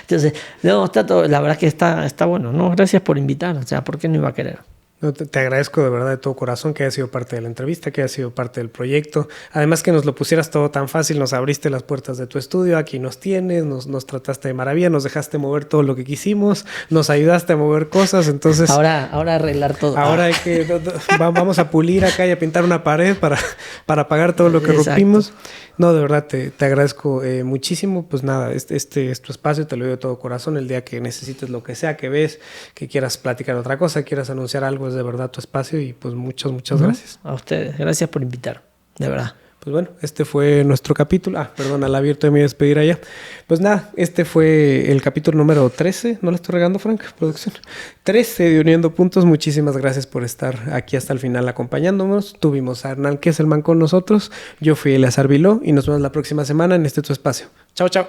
entonces, no, está todo, la verdad es que está bueno, no, gracias por invitar, o sea, ¿por qué no iba a querer? No, te agradezco de verdad de todo corazón que hayas sido parte de la entrevista, que hayas sido parte del proyecto. Además que nos lo pusieras todo tan fácil, nos abriste las puertas de tu estudio, aquí nos tienes, nos trataste de maravilla, nos dejaste mover todo lo que quisimos, nos ayudaste a mover cosas, entonces... Ahora arreglar todo. Ahora hay que... vamos a pulir acá y a pintar una pared para pagar todo lo que rompimos. No, de verdad, te agradezco muchísimo. Pues nada, este es tu espacio, te lo digo de todo corazón. El día que necesites lo que sea, que ves, que quieras platicar otra cosa, quieras anunciar algo, es de verdad tu espacio. Y pues muchas gracias. A ustedes, gracias por invitar, de verdad. Pues bueno, este fue nuestro capítulo. Al abierto de mi despedir allá. Pues nada, este fue el capítulo número 13. ¿No le estoy regando, Frank? Producción. 13 de Uniendo Puntos. Muchísimas gracias por estar aquí hasta el final acompañándonos. Tuvimos a Hernán Kesselman con nosotros. Yo fui Eleazar Viló y nos vemos la próxima semana en este tu espacio. Chao, chao.